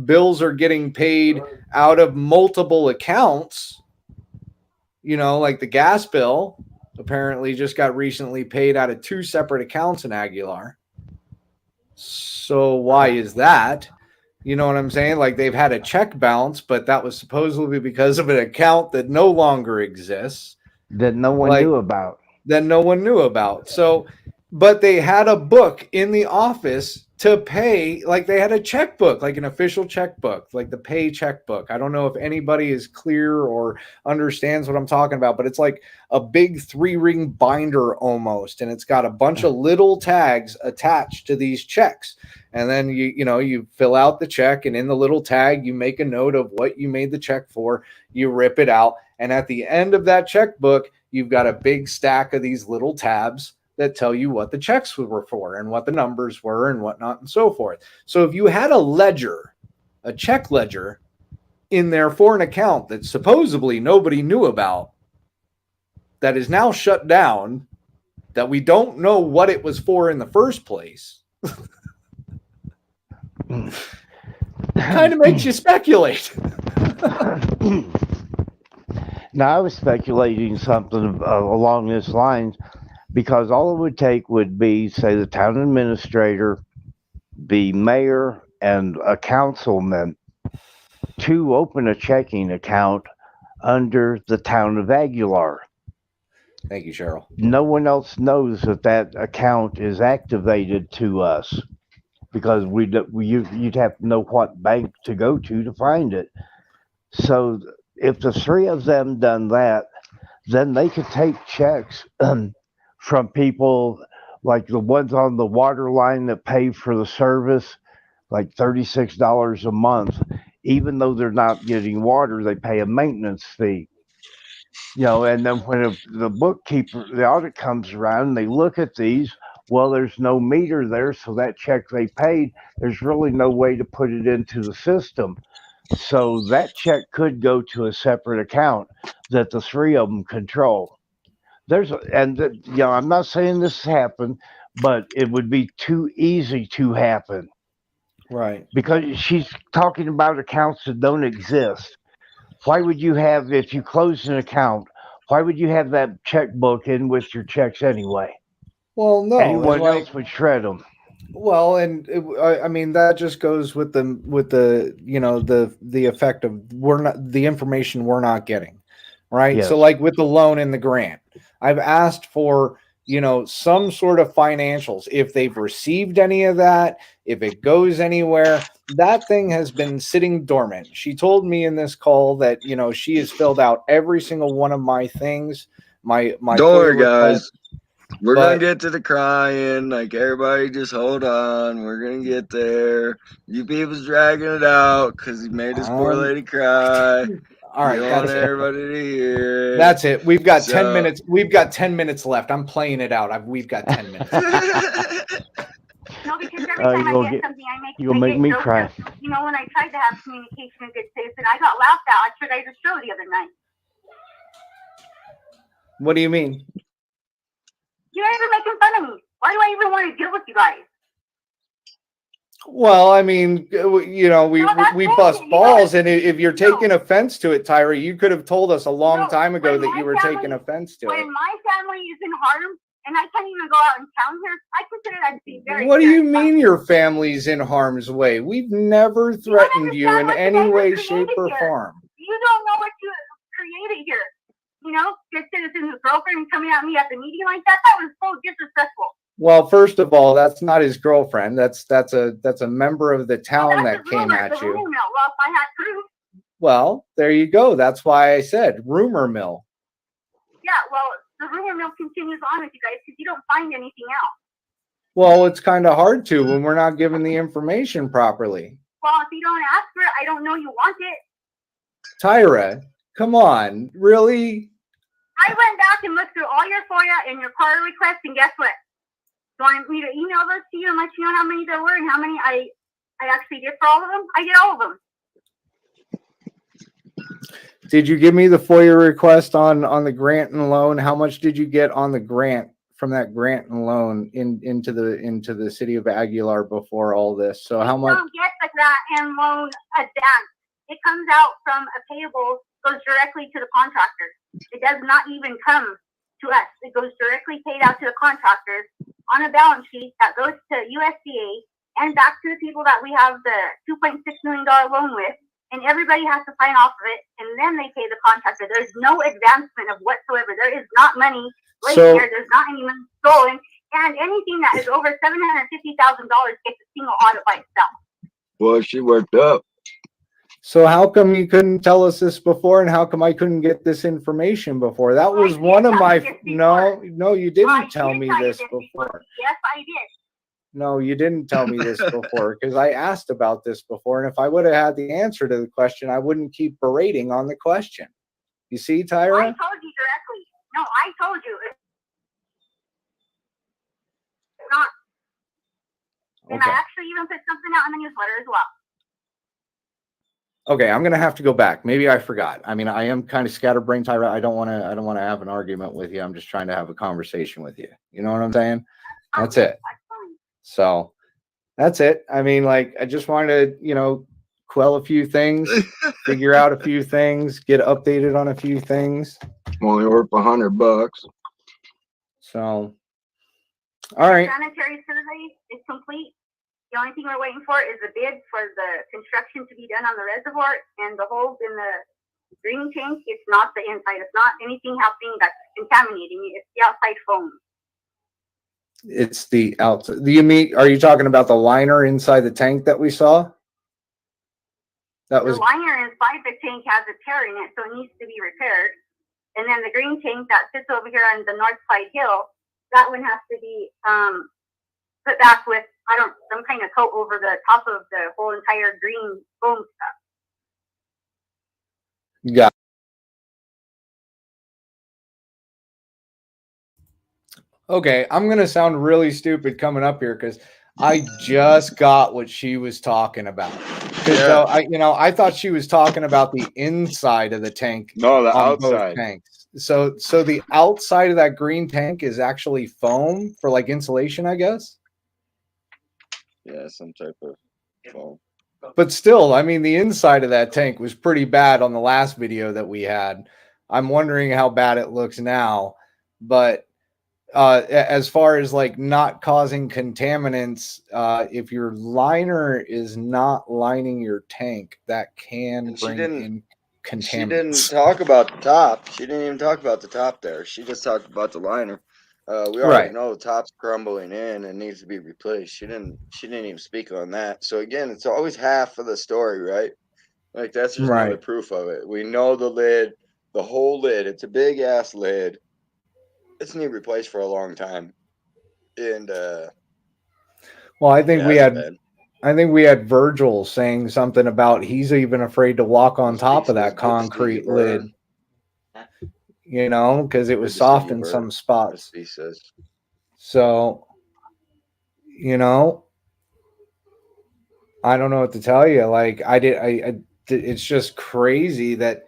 Bills are getting paid out of multiple accounts. Like the gas bill apparently just got recently paid out of 2 separate accounts in Aguilar. So why is that? You know what I'm saying? Like, they've had a check bounce, but that was supposedly because of an account that no longer exists. That no one knew about. So, but they had a book in the office to pay. Like, they had a checkbook, like an official checkbook, like the pay checkbook. I don't know if anybody is clear or understands what I'm talking about, but it's like a big 3-ring binder almost, and it's got a bunch of little tags attached to these checks. And then you fill out the check, and in the little tag you make a note of what you made the check for. You rip it out, and at the end of that checkbook you've got a big stack of these little tabs that tell you what the checks were for and what the numbers were and whatnot and so forth. So if you had a check ledger in there for an account that supposedly nobody knew about, that is now shut down, that we don't know what it was for in the first place, kind of makes you speculate. Now, I was speculating something along this lines because all it would take would be, say, the town administrator, the mayor, and a councilman to open a checking account under the town of Aguilar. Thank you, Cheryl. No one else knows that account is activated to us because you'd have to know what bank to go to find it. So if the 3 of them done that, then they could take checks from people like the ones on the water line that pay for the service, like $36 a month. Even though they're not getting water, they pay a maintenance fee. And then when the bookkeeper, the audit comes around, they look at these. Well, there's no meter there, so that check they paid, there's really no way to put it into the system. So that check could go to a separate account that the 3 of them control. I'm not saying this happened, but it would be too easy to happen. Right. Because she's talking about accounts that don't exist. Why would you have, if you close an account, why would you have that checkbook in with your checks anyway? Well, no. Anyone else would shred them. Well, and I mean that just goes with the the effect of the information we're not getting, right? Yes. So like with the loan and the grant, I've asked for some sort of financials, if they've received any of that, if it goes anywhere. That thing has been sitting dormant. She told me in this call that she has filled out every single one of my things. My Don't worry, guys. We're But- gonna get to the crying. Like, everybody, just hold on. We're gonna get there. You people's dragging it out because he made his poor lady cry. All right, You want that's it. everybody to hear. That's it. We've got 10 So- minutes. We've got 10 minutes left. I'm playing it out. We've got 10 minutes. No, because every time I get something, you'll make me jokes cry. at. You know, when I tried to have communication with good citizen, I got laughed at at your guys' show the other night. What do you mean? You guys are making fun of me. Why do I even want to deal with you guys? Well, I mean, you know, we bust balls, and if you're taking offense to it, Tyra, you could have told us a long time ago that you were taking offense to it. When my family is in harm and I can't even go out in town here, I consider that to be very. What do you mean your family's in harm's way? We've never threatened you in any way, shape, or form. You don't know what you created here. You know, good citizen's girlfriend coming at me at the meeting like that. That was so disrespectful. Well, first of all, that's not his girlfriend. That's a member of the town that came at you. Well, if I had proof. Well, there you go. That's why I said rumor mill. Yeah, well, the rumor mill continues on with you guys because you don't find anything else. Well, it's kind of hard to when we're not given the information properly. Well, if you don't ask for it, I don't know you want it. Tyra, come on, really? I went back and looked through all your FOIA and your card requests, and guess what? You want me to email those to you and let you know how many there were and how many I actually did for all of them? I did all of them. Did you give me the FOIA request on the grant and loan? How much did you get on the grant from that grant and loan into the city of Aguilar before all this? So how much? You don't get the grant and loan advance. It comes out from a payable, goes directly to the contractor. It does not even come to us. It goes directly paid out to the contractors on a balance sheet that goes to USDA and back to the people that we have the $2.6 million loan with, and everybody has to sign off of it, and then they pay the contractor. There's no advancement of whatsoever. There is not money here. There's not any money stolen, and anything that is over $750,000 gets a single audit by itself. Well, she worked up. So how come you couldn't tell us this before, and how come I couldn't get this information before? That was one of my no, you didn't tell me this before. Yes, I did. No, you didn't tell me this before because I asked about this before, and if I would have had the answer to the question, I wouldn't keep berating on the question. You see, Tyra? I told you directly. No, I told you. It's not. And I actually even put something out in the newsletter as well. Okay, I'm gonna have to go back. Maybe I forgot. I mean, I am kind of scatterbrained, Tyra. I don't want to have an argument with you. I'm just trying to have a conversation with you. You know what I'm saying? That's it. So that's it. I mean, like, I just wanted to, quell a few things, figure out a few things, get updated on a few things. Only worth $100. So, all right. The sanitary survey is complete. The only thing we're waiting for is the bid for the construction to be done on the reservoir and the holes in the green tank. It's not the inside. It's not anything happening that's contaminating it. It's the outside foam. It's the outside. Are you talking about the liner inside the tank that we saw? The liner inside the tank has a tear in it, so it needs to be repaired. And then the green tank that sits over here on the north side hill, that one has to be put back with some kind of coat over the top of the whole entire green foam stuff. Yeah. Okay, I'm gonna sound really stupid coming up here because I just got what she was talking about. So I thought she was talking about the inside of the tank. No, the on outside. Both tanks. So the outside of that green tank is actually foam for like insulation, I guess. Yeah, some type of foam. But still, I mean, the inside of that tank was pretty bad on the last video that we had. I'm wondering how bad it looks now. But as far as like not causing contaminants, if your liner is not lining your tank, that can bring in contaminants. She didn't talk about the top. She didn't even talk about the top there. She just talked about the liner. We already know the top's crumbling in and needs to be replaced. She didn't even speak on that. So again, it's always half of the story, right? Like that's just another proof of it. We know the lid, the whole lid. It's a big ass lid. It's need replaced for a long time. And well, I think I think we had Virgil saying something about he's even afraid to walk on top of that concrete lid. You know, because it was soft in some spots. He says. So, you know, I don't know what to tell you. Like it's just crazy that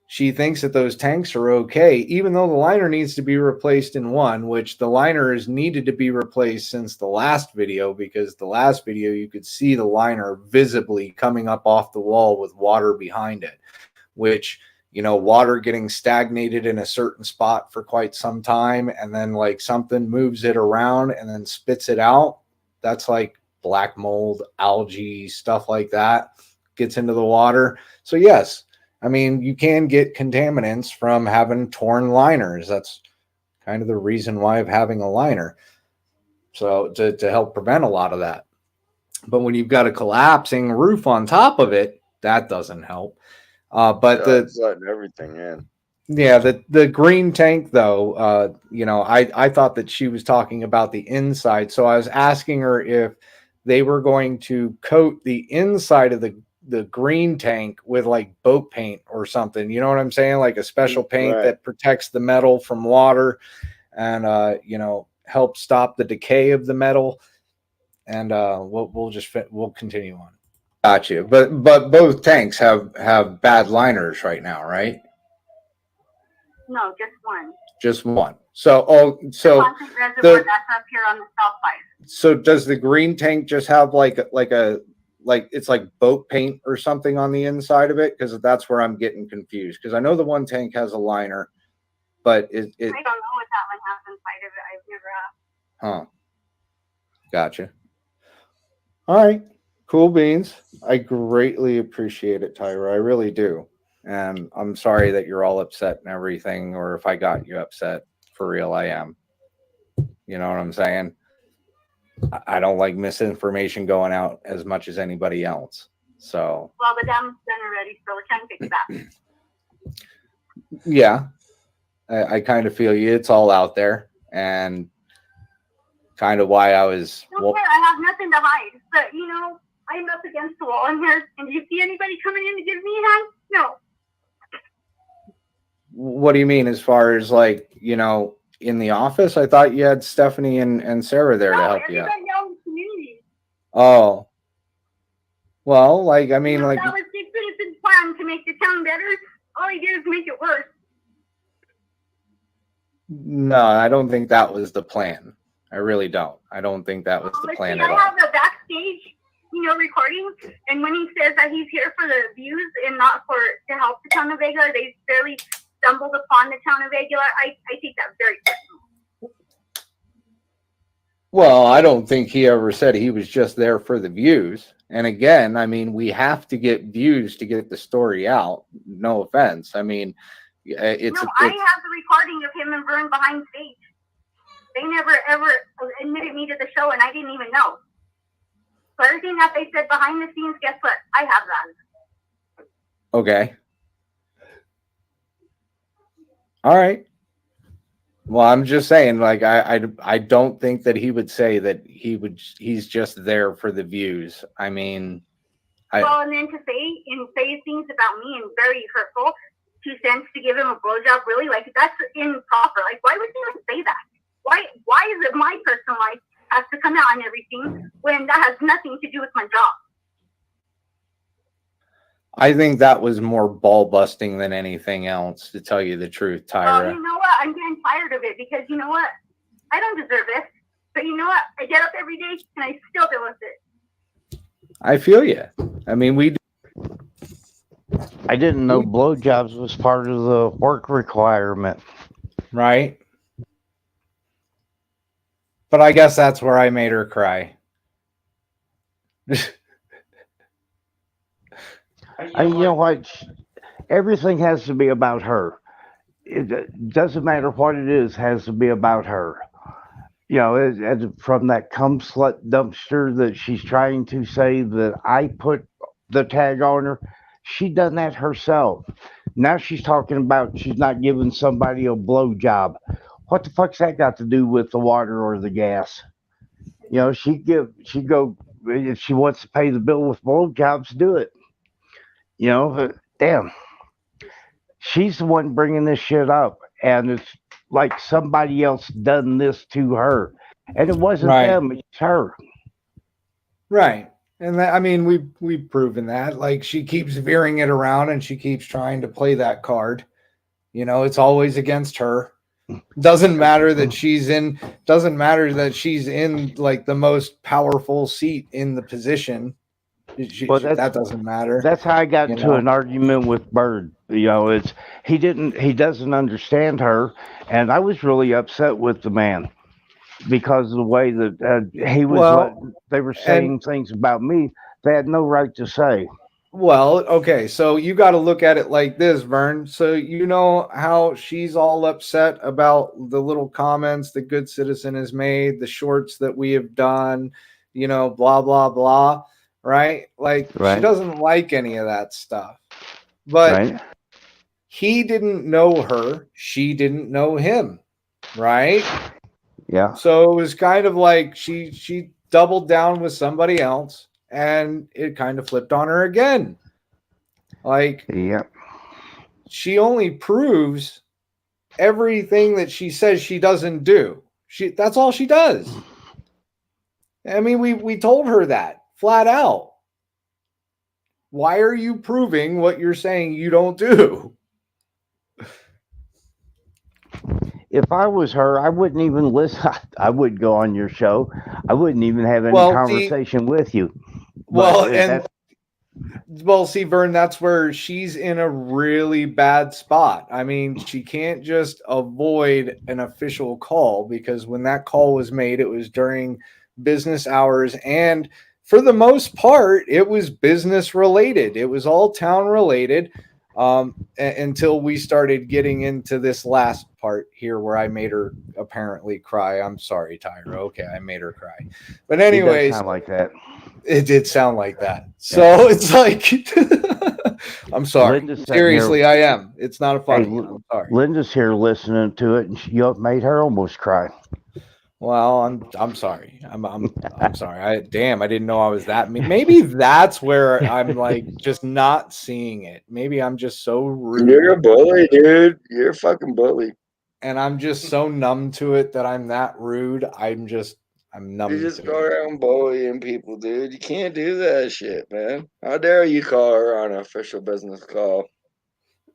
she thinks that those tanks are okay, even though the liner needs to be replaced in one, which the liner is needed to be replaced since the last video, because the last video you could see the liner visibly coming up off the wall with water behind it, which, you know, water getting stagnated in a certain spot for quite some time, and then like something moves it around and then spits it out. That's like black mold, algae, stuff like that gets into the water. So yes, I mean, you can get contaminants from having torn liners. That's kind of the reason why of having a liner. So to help prevent a lot of that. But when you've got a collapsing roof on top of it, that doesn't help. But it's letting everything in. Yeah, the green tank though, you know, I thought that she was talking about the inside. So I was asking her if they were going to coat the inside of the green tank with like boat paint or something. You know what I'm saying? Like a special paint that protects the metal from water and you know, help stop the decay of the metal. And we'll continue on. Gotcha. But both tanks have bad liners right now, right? No, just one. Just one. So Constant reservoir that's up here on the south side. So does the green tank just have like it's like boat paint or something on the inside of it? Because that's where I'm getting confused. Because I know the one tank has a liner, but it I don't know what that one has inside of it. I've never asked. Huh. Gotcha. All right. Cool beans. I greatly appreciate it, Tyra. I really do. And I'm sorry that you're all upset and everything, or if I got you upset. For real, I am. You know what I'm saying? I don't like misinformation going out as much as anybody else. So. Well, the dam's done already, so we're trying to fix that. Yeah. I kind of feel you. It's all out there. And kind of why I was. Don't care. I have nothing to hide. But, you know, I'm up against the wall in here. And do you see anybody coming in to give me a hand? No. What do you mean as far as like, you know, in the office? I thought you had Stephanie and Sarah there to help you out. Out in the community. Oh. Well, like, I mean, like. That was the citizen's plan to make the town better. All he did is make it worse. No, I don't think that was the plan. I really don't. I don't think that was the plan at all. I have a backstage, you know, recording, and when he says that he's here for the views and not to help the town of Vega, they barely stumbled upon the town of Vega. I take that very personal. Well, I don't think he ever said he was just there for the views. And again, I mean, we have to get views to get the story out. No offense. I mean, I have the recording of him and Vern behind stage. They never ever admitted me to the show, and I didn't even know. So everything that they said behind the scenes, guess what? I have that. Okay. All right. Well, I'm just saying, like, I don't think that he would say that he's just there for the views. I mean, well, and then to say things about me and very hurtful, 2 cents to give him a blowjob, really, like, that's improper. Like, why would you even say that? Why is it my personal life has to come out on everything when that has nothing to do with my job? I think that was more ball busting than anything else, to tell you the truth, Tyra. Well, you know what? I'm getting tired of it because you know what? I don't deserve it. But you know what? I get up every day and I still deal with it. I feel you. I mean, we. I didn't know blowjobs was part of the work requirement. Right. But I guess that's where I made her cry. You know what? Everything has to be about her. It doesn't matter what it is, has to be about her. You know, from that cum slut dumpster that she's trying to say that I put the tag on her, she done that herself. Now she's talking about she's not giving somebody a blowjob. What the fuck's that got to do with the water or the gas? You know, she'd go if she wants to pay the bill with blowjobs, do it. You know, damn. She's the one bringing this shit up, and it's like somebody else done this to her, and it wasn't Right. them; it's her. Right. And that, I mean, we've proven that. Like, she keeps veering it around and she keeps trying to play that card. You know, it's always against her. Doesn't matter that she's in like the most powerful seat in the position. Well, That doesn't matter. That's how I got You into know? an argument with Bird. You know, it's he doesn't understand her, and I was really upset with the man because of the way that he was. Well, they were and saying things about me they had no right to say. well, okay, so you got to look at it like this, Vern. So you know how she's all upset about the little comments that Good Citizen has made, the shorts that we have done, you know, blah blah blah, right? Like, she Right. doesn't like any of that stuff. But Right. he didn't know her, she didn't know him, right? Yeah. So it was kind of like she doubled down with somebody else and it kind of flipped on her again. Like, Yeah. she only proves everything that she says she doesn't do. That's all she does. I mean, we told her that flat out. Why are you proving what you're saying you don't do? If I was her, I wouldn't even listen. I wouldn't go on your show. I wouldn't even have any conversation with you. See, Vern, that's where she's in a really bad spot. I mean, she can't just avoid an official call because when that call was made, it was during business hours. And for the most part, it was business related. It was all town related until we started getting into this last part here where I made her apparently cry. I'm sorry, Tyra. Okay, I made her cry. But anyways, it does sound like that. It did sound like that. So it's like, I'm sorry. Seriously, I am. It's not a funny. I'm sorry. Linda's here listening to it, and you made her almost cry. Well, I'm sorry. I'm sorry. I didn't know I was that mean. Maybe that's where I'm like just not seeing it. Maybe I'm just so rude. You're a bully, dude. You're a fucking bully. And I'm just so numb to it that I'm that rude. I'm numb. You just go around bullying people, dude. You can't do that shit, man. How dare you call her on an official business call?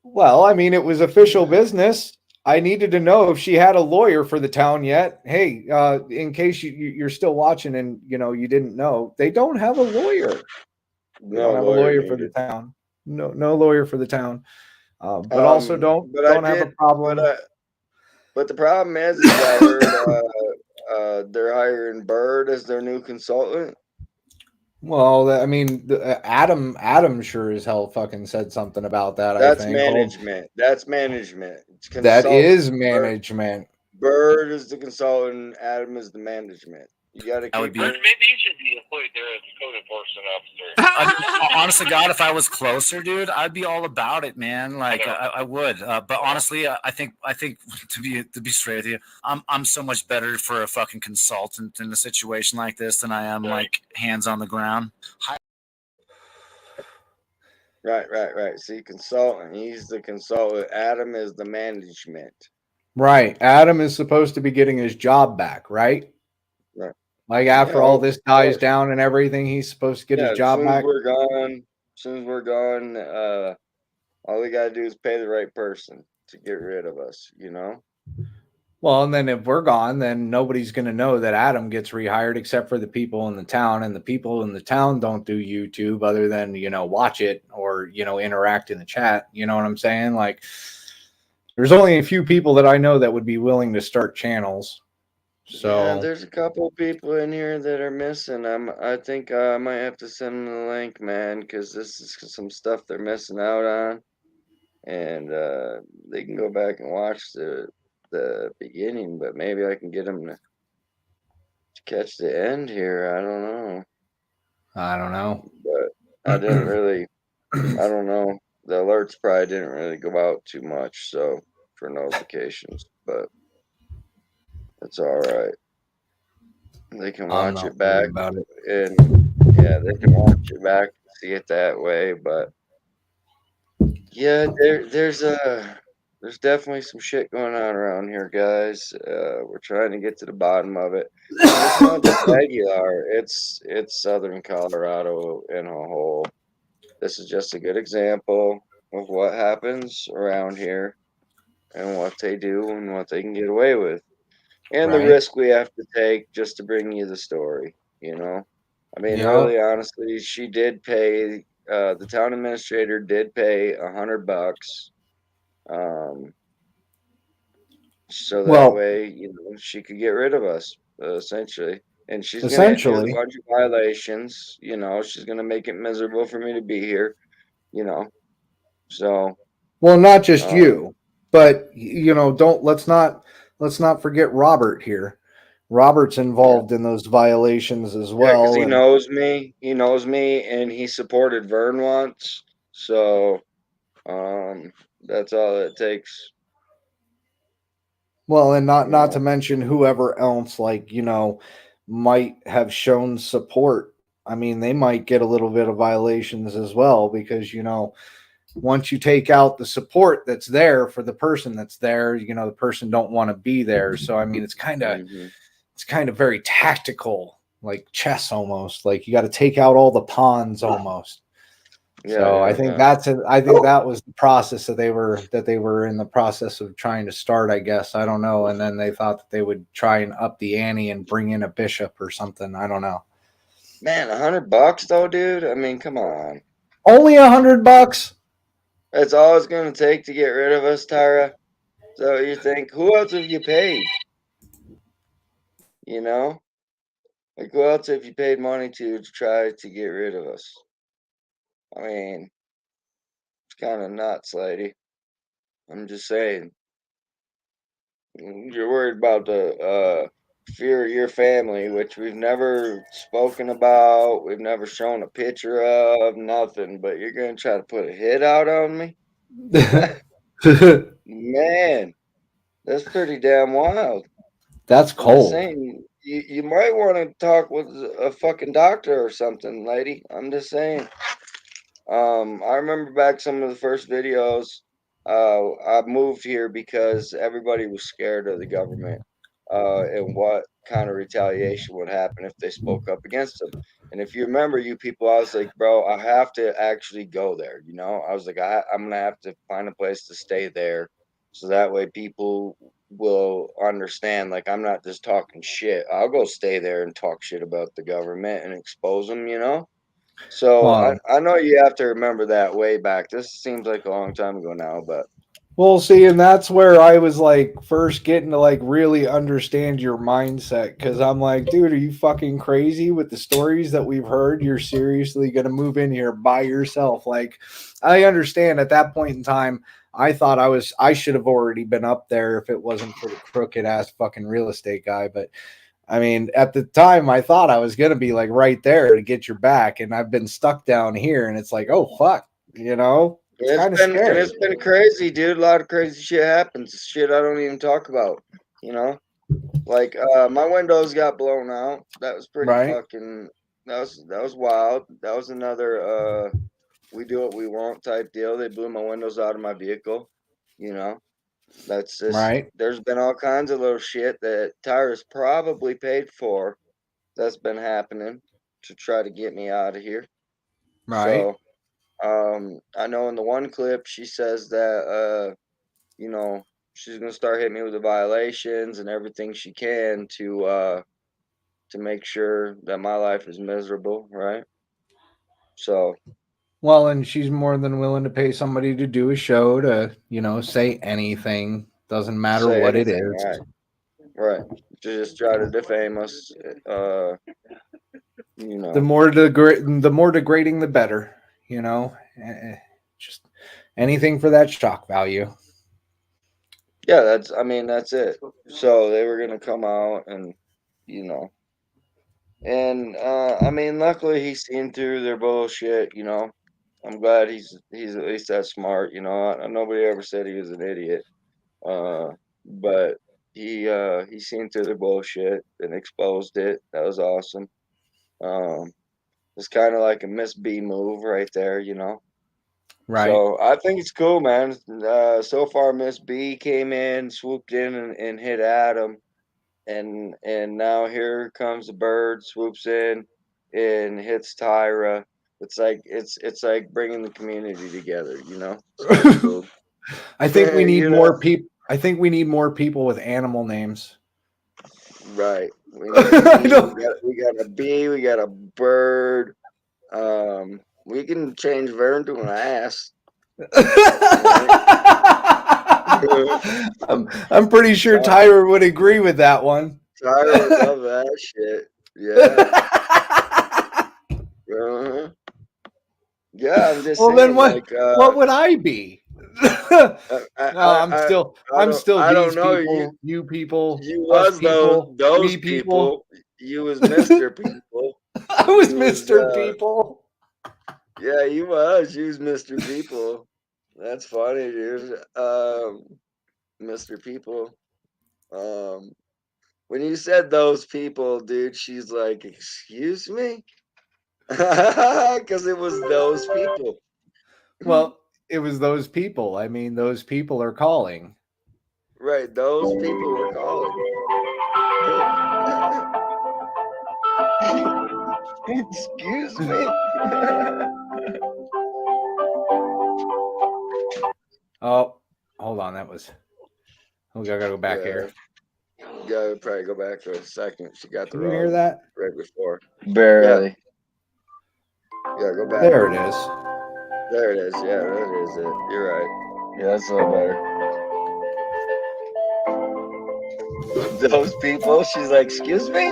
Well, I mean, it was official business. I needed to know if she had a lawyer for the town yet. Hey, in case you're still watching and you didn't know, they don't have a lawyer. They don't have a lawyer for the town. No lawyer for the town. But also don't have a problem. But the problem is I heard they're hiring Bird as their new consultant. Well, I mean, Adam sure as hell fucking said something about that. That's I think management. That's management. That is management. Bird is the consultant. Adam is the management. You got to keep. Maybe you should be employed there as a code enforcement officer. Honestly, God, if I was closer, dude, I'd be all about it, man. Like I would. But honestly, I think to be straight with you, I'm so much better for a fucking consultant in a situation like this than I am like hands on the ground. Right. See, consultant. He's the consultant. Adam is the management. Right. Adam is supposed to be getting his job back, right? Right. Like after all this dies down and everything, he's supposed to get his job back. As soon as we're gone, all we gotta do is pay the right person to get rid of us, Well, and then if we're gone, then nobody's going to know that Adam gets rehired except for the people in the town, and the people in the town don't do YouTube other than watch it or interact in the chat. You know what I'm saying? Like, there's only a few people that I know that would be willing to start channels. So yeah, there's a couple of people in here that are missing. I think I might have to send them the link, man, because this is some stuff they're missing out on, and they can go back and watch the beginning, but maybe I can get them to catch the end here. I don't know, but I didn't really. I don't know. The alerts probably didn't really go out too much, so for notifications, but. It's all right. They can watch it back, and yeah, they can watch it back, see it that way. But yeah, there's definitely some shit going on around here, guys. We're trying to get to the bottom of it, and it's not just Aguilar. It's Southern Colorado in a whole. This is just a good example of what happens around here and what they do and what they can get away with, and the Right. risk we have to take just to bring you the story. I mean, Yep. really, honestly, she did pay. The town administrator did pay $100, um, so that Well, way, she could get rid of us, essentially. And she's gonna hit me with a essentially, bunch of violations. She's gonna make it miserable for me to be here. You know, so well, not just um, you, but don't let's not forget Robert here. Robert's yeah. involved in those violations as Yeah, because well, he and knows me. He knows me, and he supported Vern once. So, that's all it takes. well, and not You not know. to mention whoever else might have shown support. I mean, they might get a little bit of violations as well because once you take out the support that's there for the person that's there, the person don't want to be there. So I mean, Hmm. it's kind of very tactical, like chess almost. Like you got to take out all the pawns almost. Yeah, So I yeah, think yeah. I think that was the process that they were in the process of trying to start, I guess. I don't know. And then they thought that they would try and up the ante and bring in a bishop or something. I don't know. Man, $100 though, dude. I mean, come on. Only $100. That's all it's gonna take to get rid of us, Tyra. So you think who else have you paid? You know, like who else have you paid money to try to get rid of us? I mean, it's kind of nuts, lady. I'm just saying. You're worried about the fear of your family, which we've never spoken about, we've never shown a picture of, nothing. But you're gonna try to put a hit out on me, man. That's pretty damn wild. That's I'm just cold. saying, you might want to talk with a fucking doctor or something, lady. I'm just saying. I remember back some of the first videos. I moved here because everybody was scared of the government, and what kind of retaliation would happen if they spoke up against them. And if you remember, you people, I was like, bro, I have to actually go there. I was like, I'm gonna have to find a place to stay there, so that way people will understand. Like, I'm not just talking shit. I'll go stay there and talk shit about the government and expose them. So I, Well, I know you have to remember that way back. This seems like a long time ago now, but Well, see, and that's where I was like first getting to like really understand your mindset because I'm like, dude, are you fucking crazy with the stories that we've heard? You're seriously gonna move in here by yourself? Like, I understand at that point in time, I thought I should have already been up there if it wasn't for the crooked ass fucking real estate guy. But I mean, at the time, I thought I was gonna be like right there to get your back, and I've been stuck down here, and it's like, oh fuck, it's it's kind of been and scary, it's been crazy, dude. A lot of crazy shit happens. Shit I don't even talk about. You know, like my windows got blown out. That was pretty right? fucking. That was wild. That was another we do what we want type deal. They blew my windows out of my vehicle. You know, that's just. Right, There's been all kinds of little shit that Tyra's probably paid for. That's been happening to try to get me out of here. right. So, I know in the one clip she says that you know, she's gonna start hitting me with the violations and everything she can to make sure that my life is miserable, right? So Well, and she's more than willing to pay somebody to do a show to, say anything. Doesn't matter say what it anything, is. right? Right. To just try to defame us, you The know. more degrading, the better. Just anything for that shock value. Yeah, that's it. So they were gonna come out and you know luckily he's seen through their bullshit. I'm glad he's at least that smart. Nobody ever said he was an idiot. But he seen through the bullshit and exposed it. That was awesome. Um, It's kind of like a Miss B move right there, you know. Right. So I think it's cool, man. So far, Miss B came in, swooped in, and hit Adam, and now here comes the bird, swoops in, and hits Tyra. It's like bringing the community together, you know. So it's cool. I think we need You more know? people. I think we need more people with animal names. Right. We need a bee. We got a bee. We got a bird. We can change Vern to an ass. I'm pretty sure Tyra would agree with that one. Tyra would love that shit. Yeah. Yeah, I'm just Well, saying. then what would I be? No, I'm still I don't these know. people, you people, You us was people, those we people. You was Mr. People. I was You Mr. People. Yeah, you was. You was Mr. People. That's funny, dude. Mr. People. When you said those people, dude, she's like, "Excuse me," because it was those people. Well, it was those people. I mean, those people are calling. Right, those people were calling. Excuse me. Oh, hold on. That was. Okay, I gotta go back here. Yeah, probably go back for a second. She got the Can you wrong hear that? right before. Barely. Yeah, go back. There it is. There it is. Yeah, that is it. You're right. Yeah, that's a little better. Those people. She's like, "Excuse me."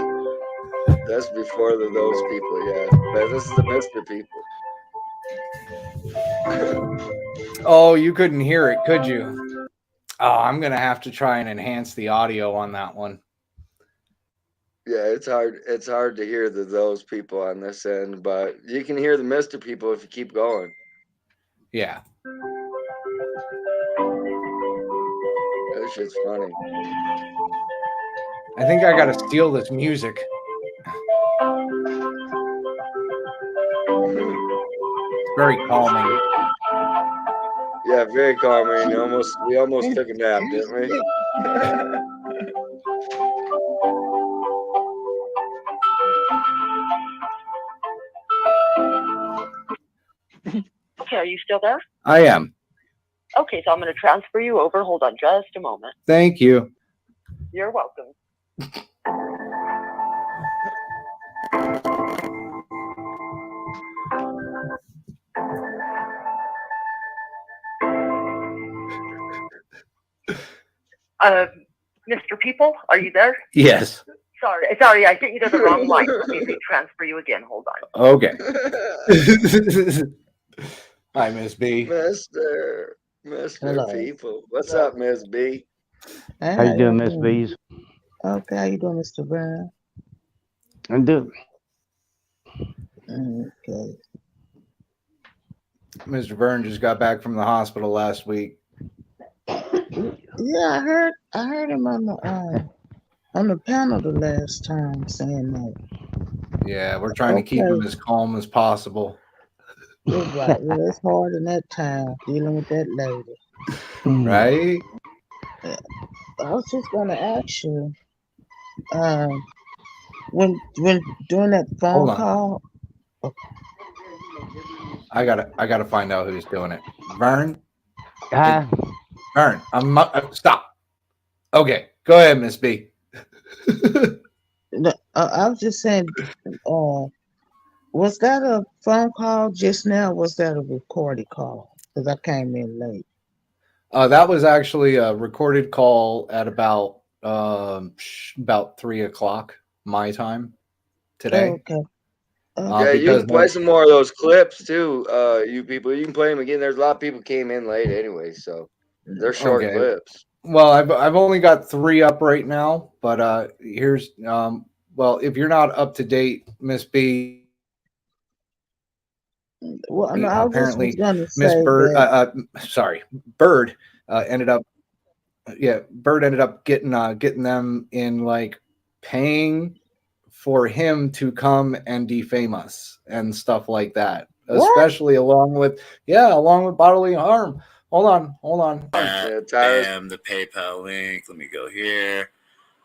That's before those people. Yeah, but this is the Mr. People. Oh, you couldn't hear it, could you? Oh, I'm gonna have to try and enhance the audio on that one. Yeah, it's hard. It's hard to hear those people on this end, but you can hear the Mr. People if you keep going. Yeah. That shit's funny. I think I gotta steal this music. Very calming. Yeah, very calming. We almost took a nap, didn't we? Okay, are you still there? I am. Okay, so I'm going to transfer you over. Hold on just a moment. Thank you. You're welcome. Mr. People, are you there? Yes. Sorry, I sent you to the wrong line. Let me transfer you again. Hold on. Okay. Hi, Miss B. Mr. Hello. People. What's up, Miss B? Hey, How you doing, Miss Bees? Okay, how you doing, Mr. Brown? I'm doing. Okay. Mr. Vern just got back from the hospital last week. Yeah, I heard him on the panel the last time saying that. Yeah, we're trying to keep him as calm as possible. You're right. Well, it's hard in that time dealing with that lady. Right? I was just gonna ask you, when doing that phone Hold on. call. I gotta find out who's doing it. Vern. Vern, stop. Okay, go ahead, Miss B. No, I was just saying, was that a phone call just now? Or was that a recorded call? Because I came in late. That was actually a recorded call at about 3:00 my time today. Okay. Yeah, you can play some more of those clips too. You people, you can play them again. There's a lot of people came in late anyway, so they're short clips. Well, I've only got 3 up right now, but here's well, if you're not up to date, Miss B. Well, no, I was apparently, just gonna Miss say Bird. that. Bird ended up. Yeah, Bird ended up getting them in like paying for him to come and defame us and stuff like that, What? especially along with bodily harm. Hold on. Yeah, Tyra's Bam, the PayPal link. Let me go here.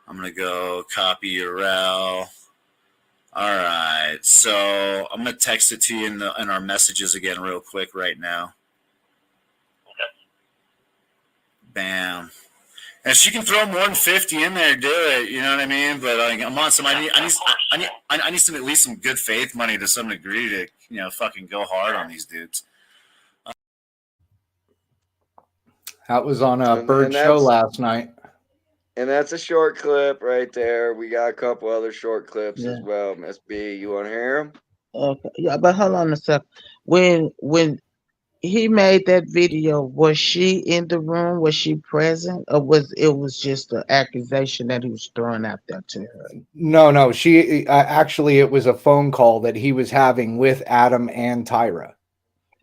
I'm gonna go copy URL. All right, so I'm gonna text it to you in our messages again real quick right now. Bam. And if she can throw more than 50 in there, do it. You know what I mean? But like, I'm on some. I need some, at least some good faith money to some degree to fucking go hard on these dudes. That was on a Bird show last night. And that's a short clip right there. We got a couple other short clips as well. Miss B, you want to hear them? Okay. Yeah, but hold on a second. When he made that video, was she in the room? Was she present, or was it just an accusation that he was throwing out there to her? No. She actually, it was a phone call that he was having with Adam and Tyra.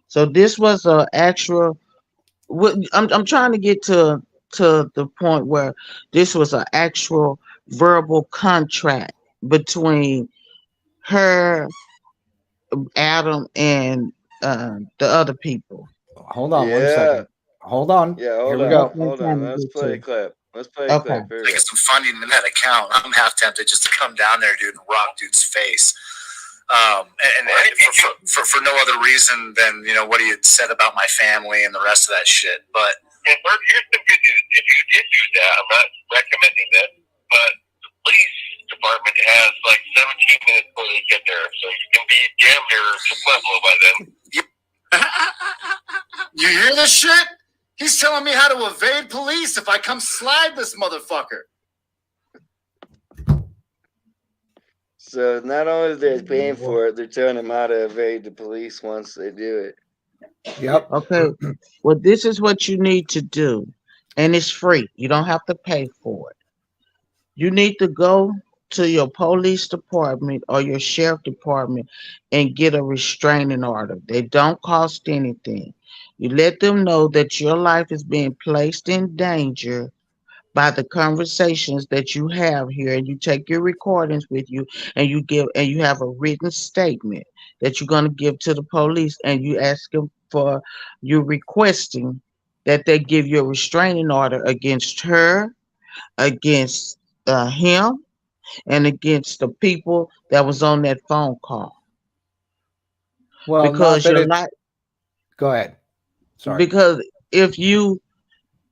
So this was an actual. I'm trying to get to the point where this was an actual verbal contract between her, Adam, and the other people. Hold on 1 second. Hold on. Yeah, Here we go. Hold on. Let's play a clip. Let's play a clip. Here I get some funding in that account. I'm half tempted just to come down there, dude, and rock dude's face. And for no other reason than what he had said about my family and the rest of that shit. But and Bert, here's the good news. If you did do that, I'm not recommending that, but the police department has like 17 minutes before they get there, so you can be damn near to Pueblo by then. You hear this shit? He's telling me how to evade police if I come slide this motherfucker. So not only are they paying for it, they're telling him how to evade the police once they do it. Yep. Okay. Well, this is what you need to do, and it's free. You don't have to pay for it. You need to go to your police department or your sheriff department and get a restraining order. They don't cost anything. You let them know that your life is being placed in danger by the conversations that you have here, and you take your recordings with you, and you have a written statement that you're going to give to the police, and you ask them for, you're requesting that they give you a restraining order against her, against him, and against the people that was on that phone call. Well, because you're not. Go ahead. Sorry. Because if you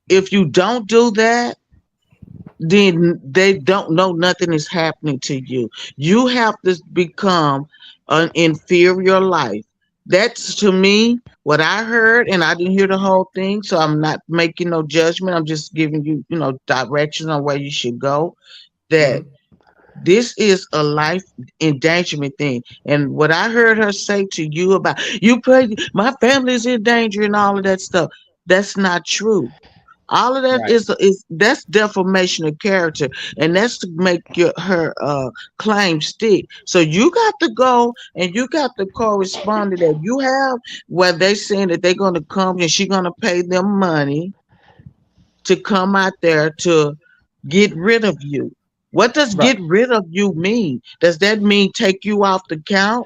don't do that, then they don't know nothing is happening to you. You have to become an inferior life. That's, to me, what I heard, and I didn't hear the whole thing, so I'm not making no judgment. I'm just giving you, directions on where you should go. That this is a life endangerment thing. And what I heard her say to you about, my family's in danger and all of that stuff, that's not true. All of that is that's defamation of character, and that's to make her claim stick. So you got to go and you got to correspond to that. You have where they saying that they're going to come and she's going to pay them money to come out there to get rid of you. What does get rid of you mean? Does that mean take you off the count?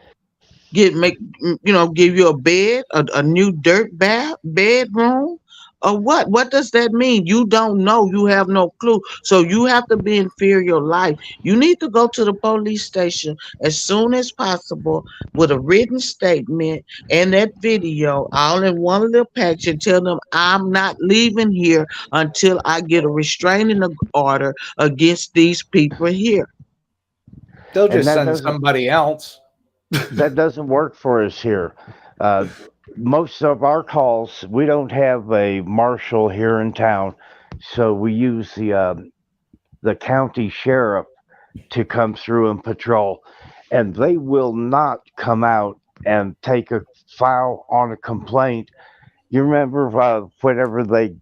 Give you a bed, a new dirt bedroom, or what? What does that mean? You don't know. You have no clue. So you have to be in fear of your life. You need to go to the police station as soon as possible with a written statement and that video all in one little package and tell them, I'm not leaving here until I get a restraining order against these people here. They'll just send somebody else. That doesn't work for us here. Most of our calls, we don't have a marshal here in town, so we use the county sheriff to come through and patrol, and they will not come out and take a file on a complaint. You remember whenever they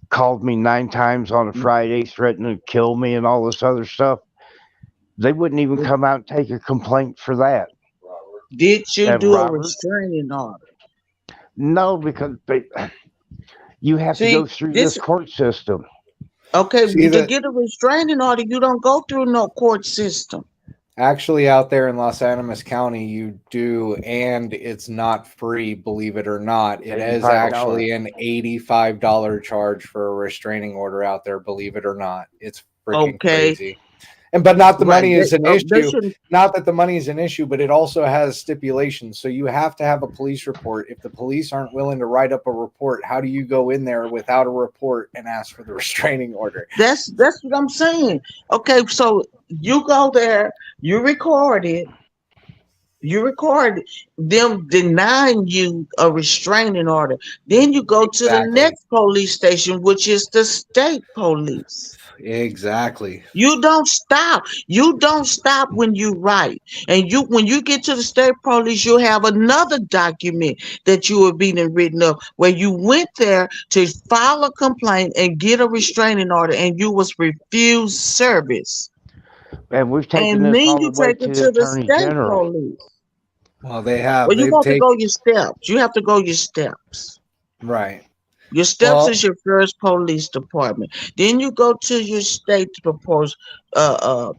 called me 9 times on a Friday threatening to kill me and all this other stuff? They wouldn't even come out and take a complaint for that. Did you do a restraining order? No, because you have to go through this court system. Okay, to get a restraining order, you don't go through no court system. Actually, out there in Los Animas County, you do, and it's not free, believe it or not. It is actually an $85 charge for a restraining order out there, believe it or not. It's freaking crazy. And but not the money is an issue. Not that the money is an issue, but it also has stipulations. So you have to have a police report. If the police aren't willing to write up a report, how do you go in there without a report and ask for the restraining order? That's what I'm saying. Okay, so you go there, you record them denying you a restraining order. Then you go to the next police station, which is the state police. Exactly. You don't stop. You don't stop when you write. And when you get to the state police, you'll have another document that you are being written up where you went there to file a complaint and get a restraining order and you was refused service. And we've taken and this then all you the way take to it the to the Attorney state General. police. Well, they have. Well, you have to go your steps. You have to go your steps. Right. Your steps is your first police department. Then you go to your state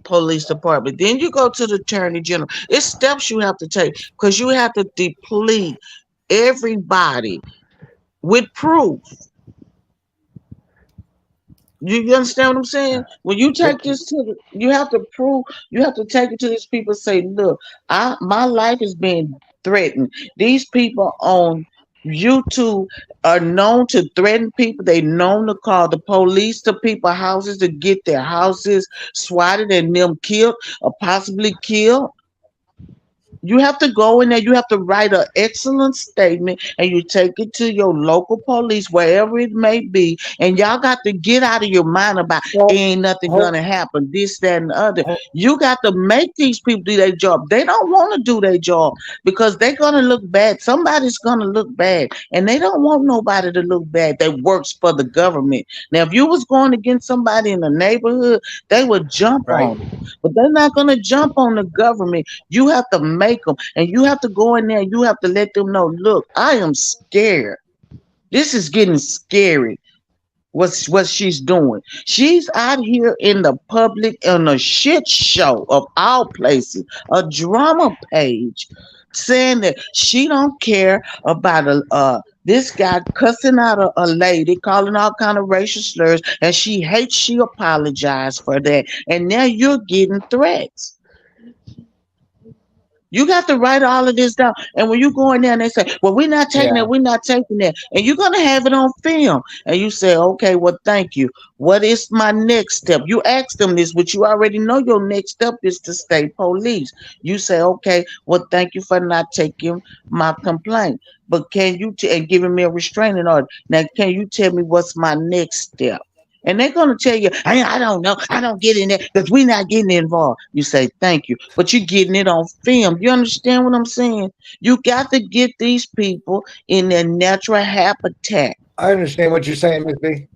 police department. Then you go to the attorney general. It's steps you have to take because you have to deplete everybody with proof. You understand what I'm saying? When you take this you have to prove, you have to take it to these people and say, look, my life is being threatened. These people on YouTube are known to threaten people. They known to call the police to people's houses to get their houses swatted and them killed or possibly killed. You have to go in there, you have to write an excellent statement and you take it to your local police, wherever it may be, and y'all got to get out of your mind about ain't nothing gonna happen, this, that, and the other. You got to make these people do their job. They don't want to do their job because they're gonna look bad. Somebody's gonna look bad, and they don't want nobody to look bad that works for the government. Now, if you was going against somebody in the neighborhood, they would jump on it, but they're not gonna jump on the government. You have to make them, and you have to go in there and you have to let them know, look, I am scared. This is getting scary. What she's doing. She's out here in the public on a shit show of all places, a drama page, saying that she don't care about this guy cussing out a lady, calling all kind of racial slurs, and she hates, she apologized for that. And now you're getting threats. You got to write all of this down. And when you go in there and they say, well, we're not taking that, we're not taking that. And you're going to have it on film. And you say, okay, well, thank you. What is my next step? You ask them this, but you already know your next step is to state police. You say, okay, well, thank you for not taking my complaint. But can you, and giving me a restraining order. Now, can you tell me what's my next step? And they're going to tell you, I don't know. I don't get in there because we're not getting involved. You say, thank you. But you're getting it on film. You understand what I'm saying? You got to get these people in their natural habitat. I understand what you're saying, Ms. B.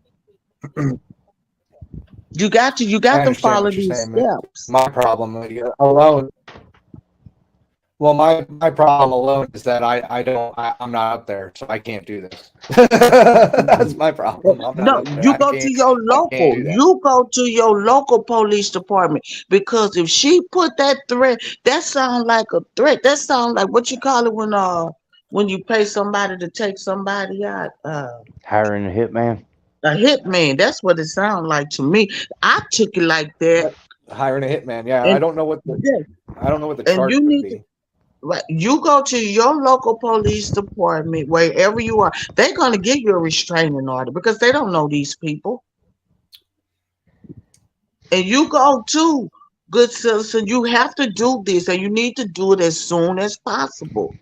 You got to follow these steps. My problem alone. Well, my problem alone is that I'm not up there, so I can't do this. That's my problem. No, you go to your local. You go to your local police department, because if she put that threat, that sounds like a threat. That sounds like what you call it when you pay somebody to take somebody out. Hiring a hitman. A hitman. That's what it sounds like to me. I took it like that. Hiring a hitman. Yeah, I don't know what the charge would be. Right. You go to your local police department, wherever you are, they're going to give you a restraining order because they don't know these people. And you go to, good citizen, you have to do this, and you need to do it as soon as possible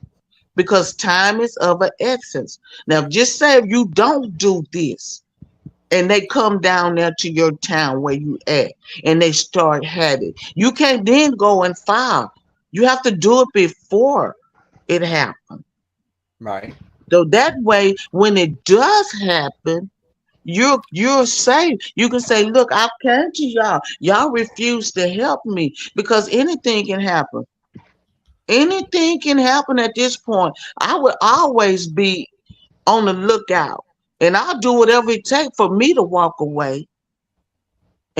because time is of an essence. Now, just say if you don't do this and they come down there to your town where you at and they start having, you can't then go and file. You have to do it before it happens. Right. So that way, when it does happen, you're safe. You can say, look, I came to y'all. Y'all refuse to help me because anything can happen. Anything can happen at this point. I would always be on the lookout. And I'll do whatever it takes for me to walk away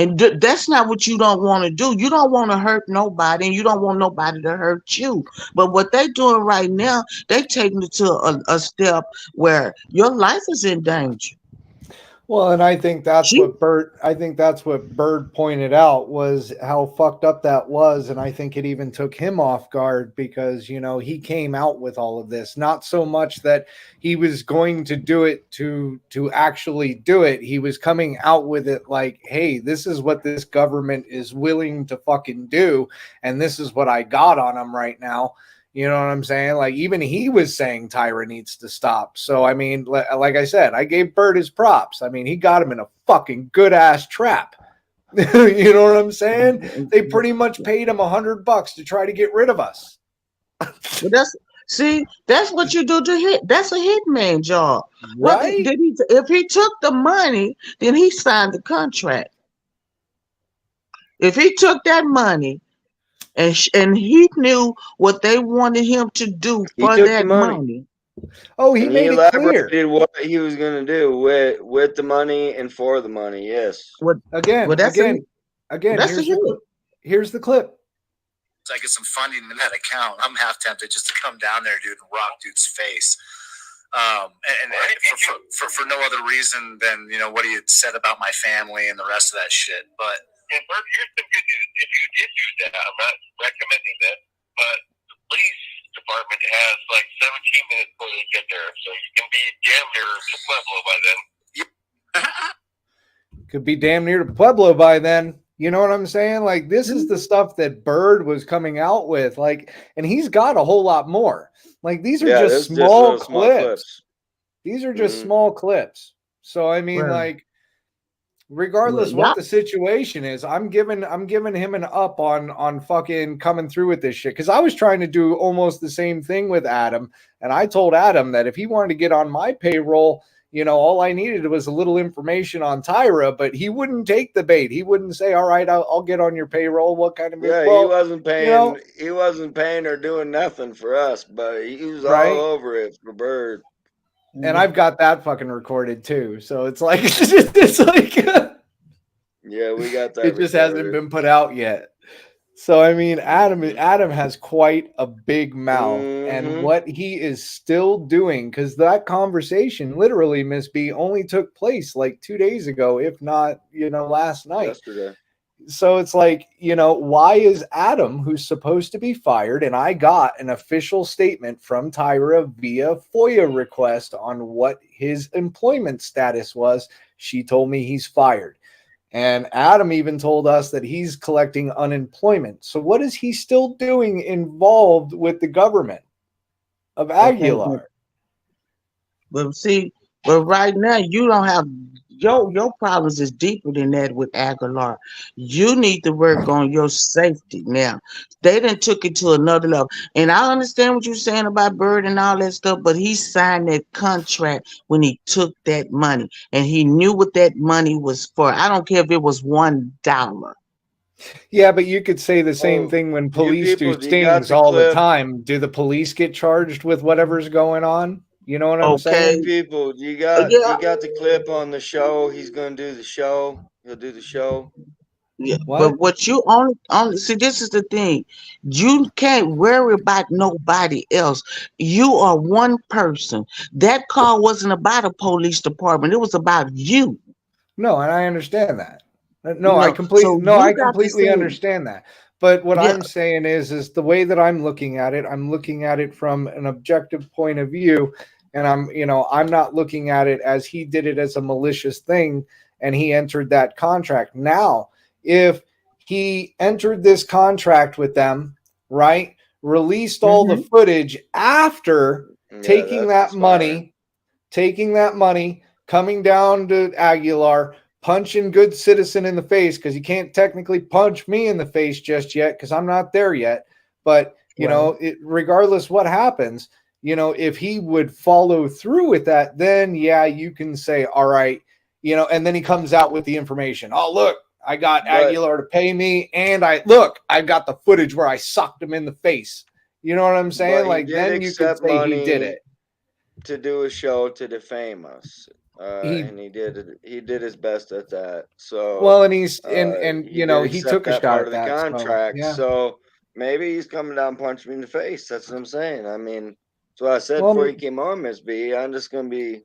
And that's not what you don't want to do. You don't want to hurt nobody, and you don't want nobody to hurt you. But what they doing right now, they taking it to a step where your life is in danger. Well, and I think that's She, what Bird pointed out was how fucked up that was, and I think it even took him off guard because he came out with all of this. Not so much that he was going to do it to actually do it. He was coming out with it like, "Hey, this is what this government is willing to fucking do, and this is what I got on them right now." You know what I'm saying? Like, even he was saying Tyra needs to stop. So, I mean, like I said, I gave Bird his props. I mean, he got him in a fucking good ass trap. You know what I'm saying? They pretty much paid him $100 to try to get rid of us. but that's what you do to hit. That's a hitman job. What Right? did he? If he took the money, then he signed the contract. If he took that money and he knew what they wanted him to do He for took the that money. money. Oh, he And made it clear. elaborated what he was going to do with the money and for the money. Yes. What? Again, Well, that's again, that's a hit. here's the clip. I get some funding in that account. I'm half tempted just to come down there, dude, and rock dude's face. And for no other reason than what he had said about my family and the rest of that shit. But And Bert, here's the good news. If you did do that, I'm not recommending that, but the police department has like 17 minutes before they get there, so you can be damn near to Pueblo by then. Could be damn near to Pueblo by then. You know what I'm saying? Like, this is the stuff that Bird was coming out with. Like, and he's got a whole lot more. Like, these are just small clips. These are just small clips. So I mean, like, regardless what the situation is, I'm giving him an up on fucking coming through with this shit. Because I was trying to do almost the same thing with Adam, and I told Adam that if he wanted to get on my payroll, all I needed was a little information on Tyra, but he wouldn't take the bait. He wouldn't say, "All right, I'll get on your payroll." What kind of he wasn't paying. He wasn't paying or doing nothing for us, but he was all over it for Bird. And I've got that fucking recorded too. So it's like it's like yeah, we got that. It just hasn't been put out yet. So I mean, Adam has quite a big mouth, and what he is still doing, because that conversation literally, Miss B, only took place like 2 days ago, if not, last night. Yesterday. So it's like, why is Adam, who's supposed to be fired, and I got an official statement from Tyra via FOIA request on what his employment status was. She told me he's fired. And Adam even told us that he's collecting unemployment. So what is he still doing involved with the government of Aguilar? But see, right now you don't have your problems is deeper than that with Aguilar. You need to work on your safety now. They done took it to another level. And I understand what you're saying about Bird and all that stuff, but he signed that contract when he took that money. And he knew what that money was for. I don't care if it was $1. Yeah, but you could say the same thing when police do stings all the time. Do the police get charged with whatever's going on? You know what I'm saying? People, you got the clip on the show. He's gonna do the show. He'll do the show. Yeah, but what you only see, this is the thing. You can't worry about nobody else. You are one person. That call wasn't about a police department. It was about you. No, and I understand that. No, I completely understand that. But what I'm saying is the way that I'm looking at it from an objective point of view, and I'm not looking at it as he did it as a malicious thing and he entered that contract. Now, if he entered this contract with them, right, released all the footage after taking that money, coming down to Aguilar, punching Good Citizen in the face, because you can't technically punch me in the face just yet because I'm not there yet. But, regardless what happens, if he would follow through with that, then, yeah, you can say, all right, and then he comes out with the information. Oh, look, I got Aguilar to pay me, and I got the footage where I socked him in the face. You know what I'm saying? Like, then you could say he did it. To do a show to defame us. and he did his best at that. So well, and he's and he you did know, he accept took a that shot part at of the that. So contract. yeah. So maybe he's coming down and punching me in the face. That's what I'm saying. I mean, that's what I said Well, before you came on, Miss B. I'm just be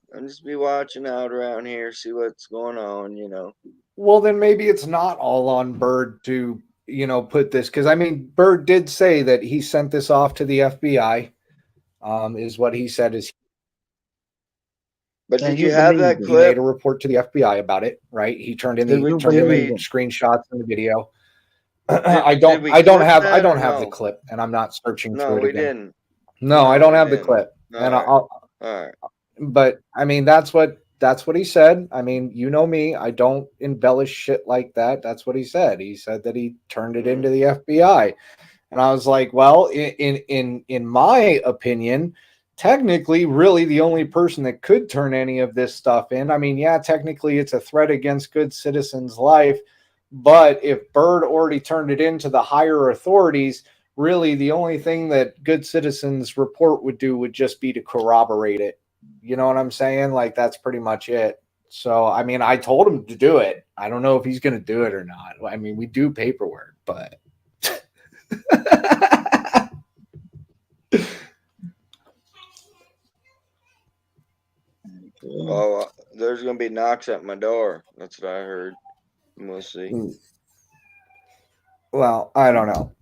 watching out around here, see what's going on. You know. well, then maybe it's not all on Bird to, you know, put this, because I mean, Bird did say that he sent this off to the FBI. Is what he said is But And did you you have believe that it. he made clip? a report to the FBI about it, right? He turned in Did the we? You turned in Did the believe we? it. screenshots and the video. Did we I don't clip have I that or don't have the no? clip, and I'm not searching No, through it we again. didn't. No, I No, don't we have the didn't. clip, All and right. I'll. All right. But I mean, that's what he said. I mean, you know me, I don't embellish shit like that. That's what he said. He said that he turned it into the FBI, and I was like, well, in my opinion, technically, really, the only person that could turn any of this stuff in. I mean, yeah, technically, it's a threat against good citizens' life, but if Bird already turned it into the higher authorities, really the only thing that good citizens report would do would just be to corroborate it. You know what I'm saying? Like, that's pretty much it. So I mean, I told him to do it. I don't know if he's going to do it or not. I mean, we do paperwork, but Oh, there's gonna be knocks at my door. That's what I heard. We'll see. well, I don't know.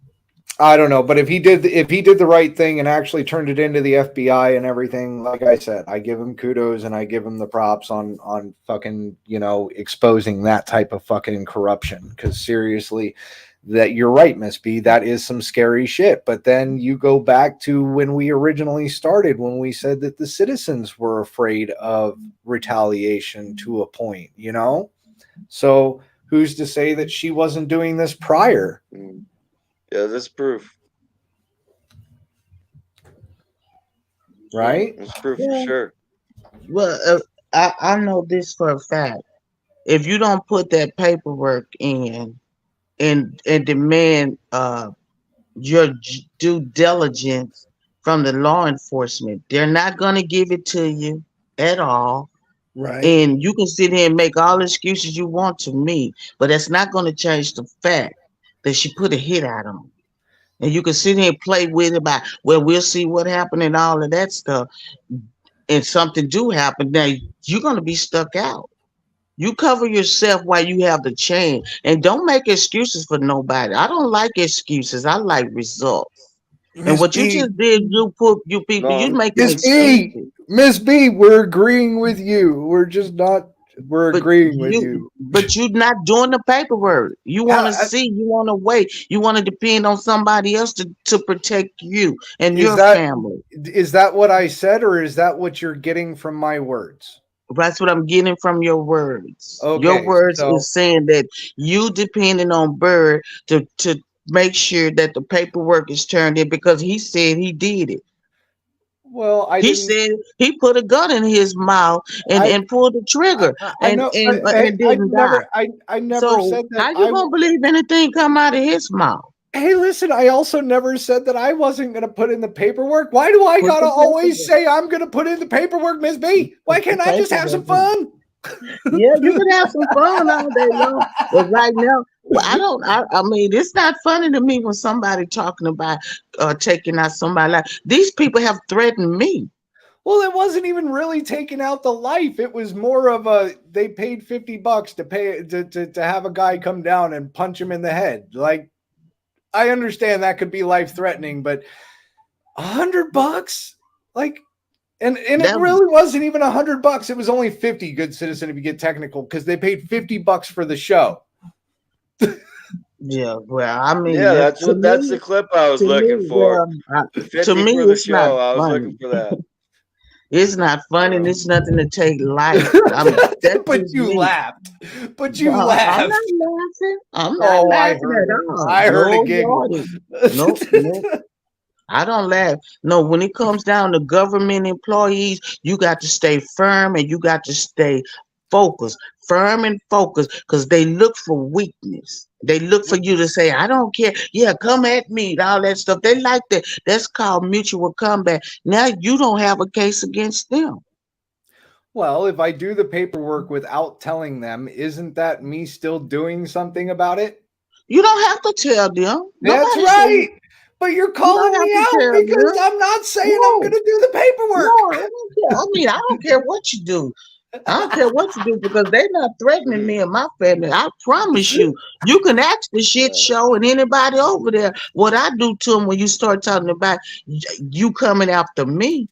I don't know, but if he did the right thing and actually turned it into the FBI and everything, like I said, I give him kudos and I give him the props on fucking, you know, exposing that type of fucking corruption. Because seriously, that you're right, Miss B, that is some scary shit. But then you go back to when we originally started, when we said that the citizens were afraid of retaliation to a point, you know? So who's to say that she wasn't doing this prior? Yeah, this proof. Right? It's proof for Yeah. sure. Well, I know this for a fact. If you don't put that paperwork in and demand your due diligence from the law enforcement, they're not going to give it to you at all. Right. And you can sit here and make all the excuses you want to me, but that's not going to change the fact that she put a hit out on. And you can sit here and play with it about, well, we'll see what happened and all of that stuff. And something do happen, now you're going to be stuck out. You cover yourself while you have the chance, and don't make excuses for nobody. I don't like excuses. I like results. And Miss what you B, just did, you people, you making Miss B, excuses. Miss B, we're agreeing with you. We're just not. We're But agreeing with you. you're not doing the paperwork. You want How, to see, you want to wait, you want to depend on somebody else to protect you and is your that family. is that what I said, or is that what you're getting from my words? That's what I'm getting from your words. Your Okay, words so is saying that you depending on Bird to make sure that the paperwork is turned in because he said he did it. well, I He didn't. said he put a gun in his mouth and pulled the trigger I know, but and didn't die. I never So said that how you gonna believe anything come out of his mouth? Hey, listen, I also never said that I wasn't going to put in the paperwork. Why do I Put got to the always paperwork. say I'm going to put in the paperwork, Miss B? Why Put the can't I just have some paperwork in. fun? Yeah, you can have some fun all day long, but right now, well, I don't. I mean, it's not funny to me when somebody talking about taking out somebody. Like these people have threatened me. Well, it wasn't even really taking out the life. It was more of a they paid $50 to pay to have a guy come down and punch him in the head. Like, I understand that could be life threatening, but $100, like, and it That really wasn't even $100. It was only 50, good citizen, if you get technical, because they paid $50 for the show. yeah. Well, I mean, Yeah, that's that's the clip I was to looking me. for. Well, The to 50 me, for the it's not show. I was funny. looking for that. It's not funny. And it's nothing to take light. That's But just you me. laughed. But you No, I'm laughed. not laughing. I'm not Oh, I laughing heard at it. all. I heard No, a giggle. Lordy. Nope, nope. I don't laugh. No, when it comes down to government employees, you got to stay firm and you got to stay focused, firm and focused, because they look for weakness. They look for you to say, I don't care. Yeah, come at me, all that stuff. They like that. That's called mutual combat. Now you don't have a case against them. Well, if I do the paperwork without telling them, isn't that me still doing something about it? You don't have to tell them. That's Nobody said right. But you're you don't calling have me to out tell because them. I'm not saying I'm going No, to do the paperwork. no, I don't care. I mean, I don't care what you do. I don't care what you do because they're not threatening me and my family. I promise you. You can ask the shit show and anybody over there what I do to them when you start talking about you coming after me.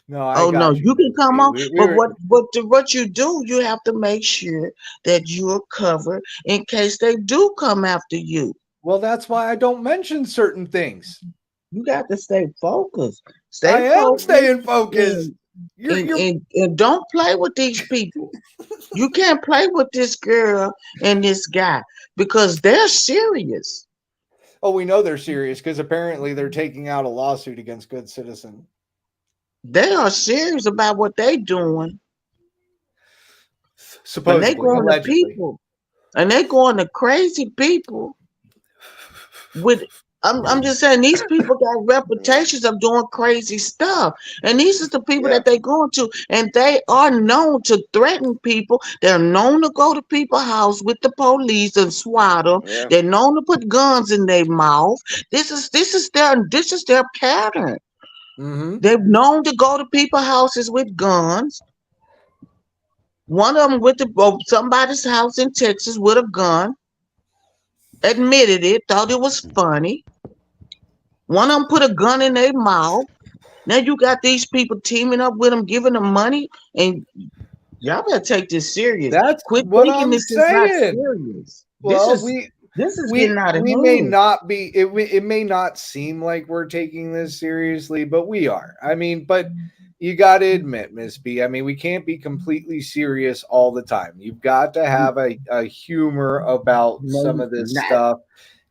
No, I Oh no, got you, you can Miss come B. on, We but were what you do, you have to make sure that you're covered in case they do come after you. well. That's why I don't mention certain things. You got to stay focused. I Stay am focused staying focused. and You're. and don't play with these people. You can't play with this girl and this guy because they're serious. Oh, we know they're serious because apparently they're taking out a lawsuit against Good Citizen. They are serious about what they doing. And they Supposedly, going to allegedly. people. And they going to crazy people with I'm just saying these people got reputations of doing crazy stuff. And these are the people Yeah. that they going to, and they are known to threaten people. They're known to go to people's house with the police and swat them. Yeah. They're known to put guns in their mouth. This is their pattern. Mm-hmm. They're known to go to people's houses with guns. One of them went to somebody's house in Texas with a gun, admitted it, thought it was funny. One of them put a gun in their mouth. Now you got these people teaming up with them, giving them money, and y'all better take this serious. That's Quit what thinking I'm this is not saying. serious. This Well, is getting out of we may hand. not be. It may not seem like we're taking this seriously, but we are. I mean, but you got to admit, Miss B. I mean, we can't be completely serious all the time. You've got to have a humor about some No, of this stuff,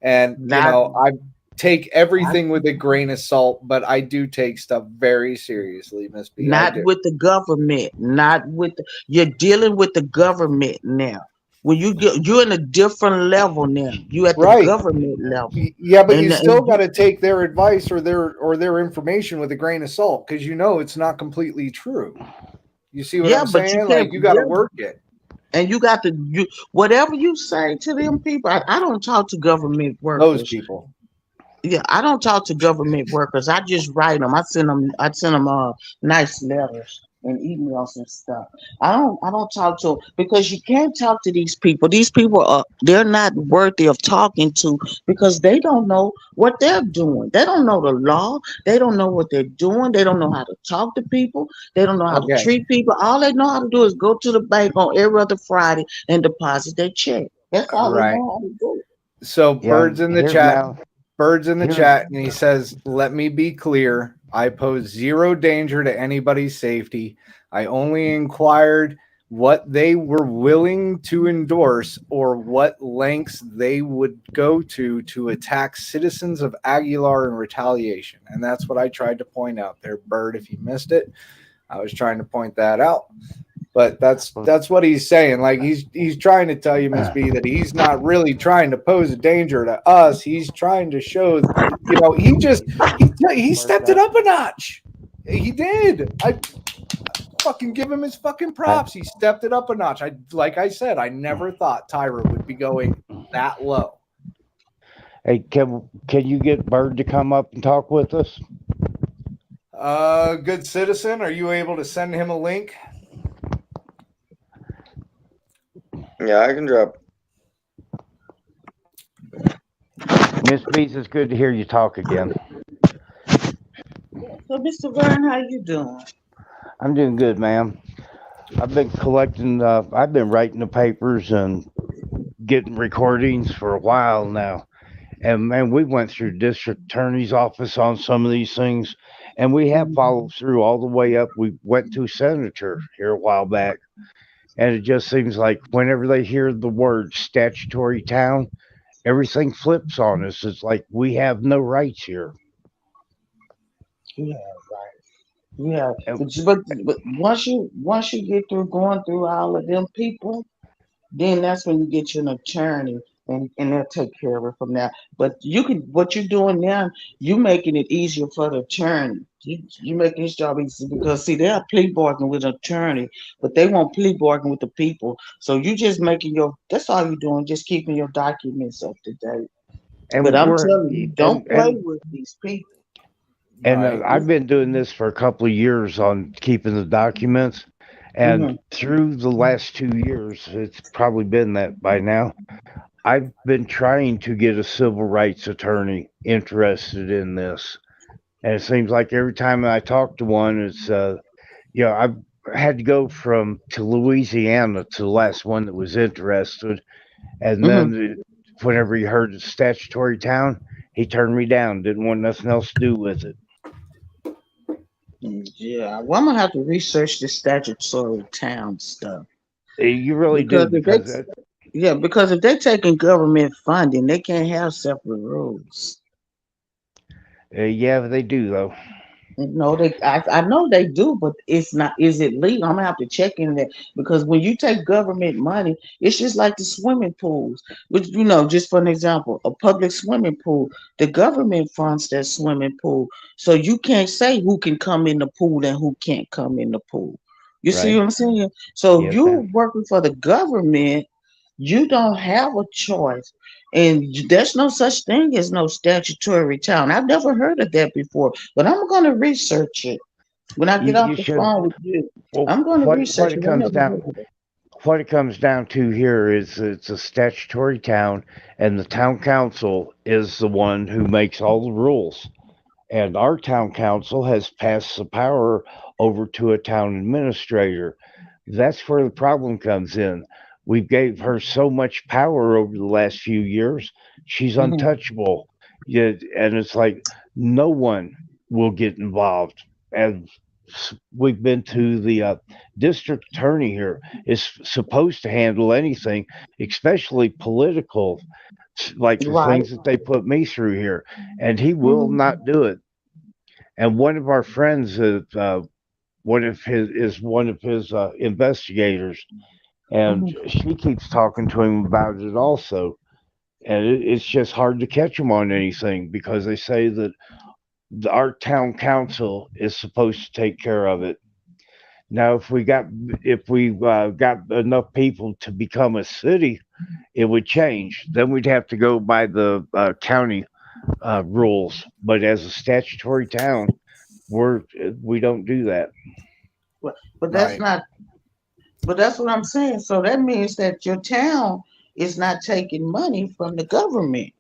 and not, I take not, everything with a grain of salt, but I do take stuff very seriously, Miss B. I not do. with the government. Not with you're dealing with the government now. When you're in a different level now. You at the Right. government level, Yeah, but you still and got to take their advice or their information with a grain of salt because it's not completely true. You see what yeah, I'm but you saying? can't. Like you got to Yeah, work it. and you got to whatever you say to them people. I don't talk to government Those workers. people. Yeah, I don't talk to government workers. I just write them. I send them nice letters and emails and stuff. I don't talk to them because you can't talk to these people. These people they're not worthy of talking to because they don't know what they're doing. They don't know the law. They don't know what they're doing. They don't know how to talk to people. They don't know how to Okay. treat people. All they know how to do is go to the bank on every other Friday and deposit their check. That's all they Right. know how to do. So Yeah, birds in the here chat. now. Birds in the Here's chat, and he says, "Let me be clear. I pose zero danger to anybody's safety. I only inquired what they were willing to endorse or what lengths they would go to attack citizens of Aguilar in retaliation." And that's what I tried to point out there, Bird. If you missed it, I was trying to point that out. But that's what he's saying. Like he's trying to tell you, Miss B, that he's not really trying to pose a danger to us. He's trying to show, he stepped it up a notch. He did. I fucking give him his fucking props. He stepped it up a notch. Like I said, I never thought Tyra would be going that low. Hey, can you get Bird to come up and talk with us? Good citizen, are you able to send him a link? Yeah, I can drop. Miss Beats, it's good to hear you talk again. So, Mr. Vern, how you doing? I'm doing good, ma'am. I've been collecting. I've been writing the papers and getting recordings for a while now. And man, we went through district attorney's office on some of these things, and we have followed through all the way up. We went to senator here a while back, and it just seems like whenever they hear the word statutory town, everything flips on us. It's like we have no rights here. Yeah, right. Yeah, And but once you get through going through all of them people, then that's when you get you an attorney and they'll take care of it from there. But you can, what you're doing now, you making it easier for the attorney. You making his job easy because see, they're plea bargaining with an attorney, but they won't plea bargain with the people. So you just making your, that's all you're doing, just keeping your documents up to date. But And I'm we're telling you, don't play with these people. Right. I've been doing this for a couple of years on keeping the documents, and Hmm. through the last 2 years, it's probably been that by now. I've been trying to get a civil rights attorney interested in this, and it seems like every time I talk to one, it's I've had to go from to Louisiana to the last one that was interested, and Hmm. then whenever he heard the statutory town, he turned me down. Didn't want nothing else to do with it. Yeah, well, I'm gonna have to research the statutory town stuff You really because do if they, because yeah, because if they're taking government funding, they can't have separate rules. yeah, they do though. No, I know they do, but it's not. Is it legal? I'm gonna have to check in there because when you take government money, it's just like the swimming pools. Which just for an example, a public swimming pool, the government funds that swimming pool, so you can't say who can come in the pool and who can't come in the pool. You see Right? what I'm saying? So Yes, you're ma'am. working for the government. You don't have a choice. And there's no such thing as no statutory town. I've never heard of that before, but I'm going to research it when I get off You the should. phone with you. Well, I'm going to what research it it. I comes never down heard of it. what it comes down to here is it's a statutory town, and the town council is the one who makes all the rules. And our town council has passed the power over to a town administrator. That's where the problem comes in. We gave her so much power over the last few years, she's Mhm. untouchable. Yet, and it's like no one will get involved. And we've been to the district attorney here is supposed to handle anything, especially political, like the Right. things that they put me through here, and he will Mhm. not do it. And one of our friends one of his investigators, and Mhm. she keeps talking to him about it also. And it's just hard to catch him on anything because they say that our town council is supposed to take care of it. Now, if we got enough people to become a city, it would change. Then we'd have to go by the county rules. But as a statutory town, we don't do that. But that's Right. not. But that's what I'm saying. So that means that your town is not taking money from the government.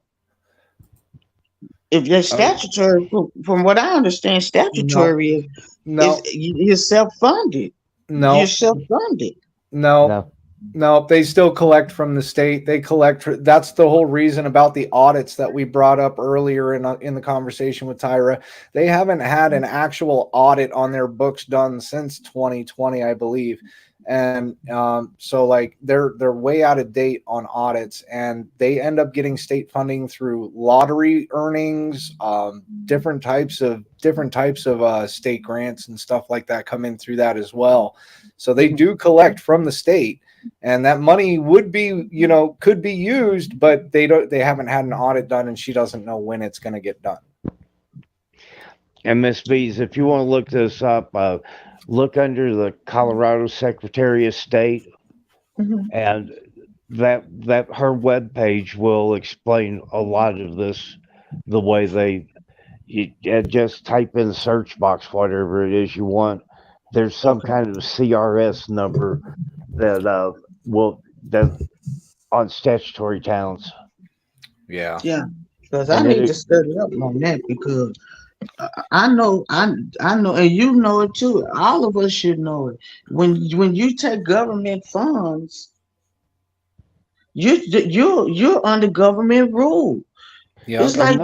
If you're Oh, statutory, from what I understand, no, statutory is no, you're self-funded. You're no, self-funded. no, No, no. They still collect from the state. They collect. That's the whole reason about the audits that we brought up earlier in the conversation with Tyra. They haven't had an actual audit on their books done since 2020, I believe. And so like they're way out of date on audits, and they end up getting state funding through lottery earnings, different types of state grants and stuff like that come in through that as well. So they Mhm. do collect from the state, and that money would be could be used, but they haven't had an audit done, and she doesn't know when it's going to get done. and Miss Bees, if you want to look this up, look under the Colorado Secretary of State, Mhm. and that her web page will explain a lot of this the way just type in the search box whatever it is you want. There's some Okay. kind of CRS number that will that on statutory towns, Yeah. Yeah, because I and need it to study up on that because I know, and you know it too. All of us should know it. When you take government funds, you're under government rule. It's Yep. and like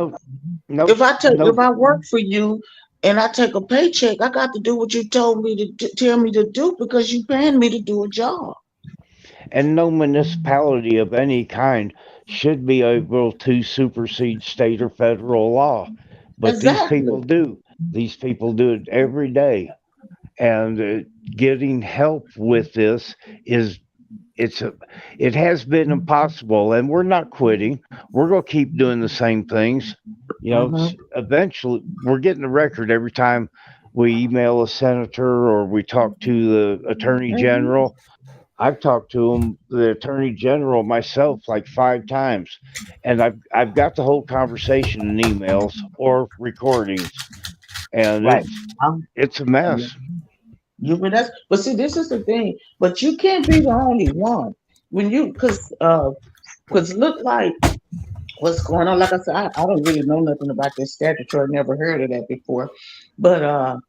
if no I work for you and I take a paycheck, I got to do what you told me to tell me to do because you paying me to do a job. and no municipality of any kind should be able to supersede state or federal law, but these Exactly. people do. These people do it every day, and getting help with this is it has been impossible, and we're not quitting. We're going to keep doing the same things. Eventually, we're getting a record every time we email a senator or we talk to the attorney general. I've talked to him, the attorney general, myself, like 5 times, and I've got the whole conversation in emails or recordings, and Right. it's a mess. But see, this is the thing. But you can't be the only one when you because look like what's going on. Like I said, I don't really know nothing about this statutory. Never heard of that before. But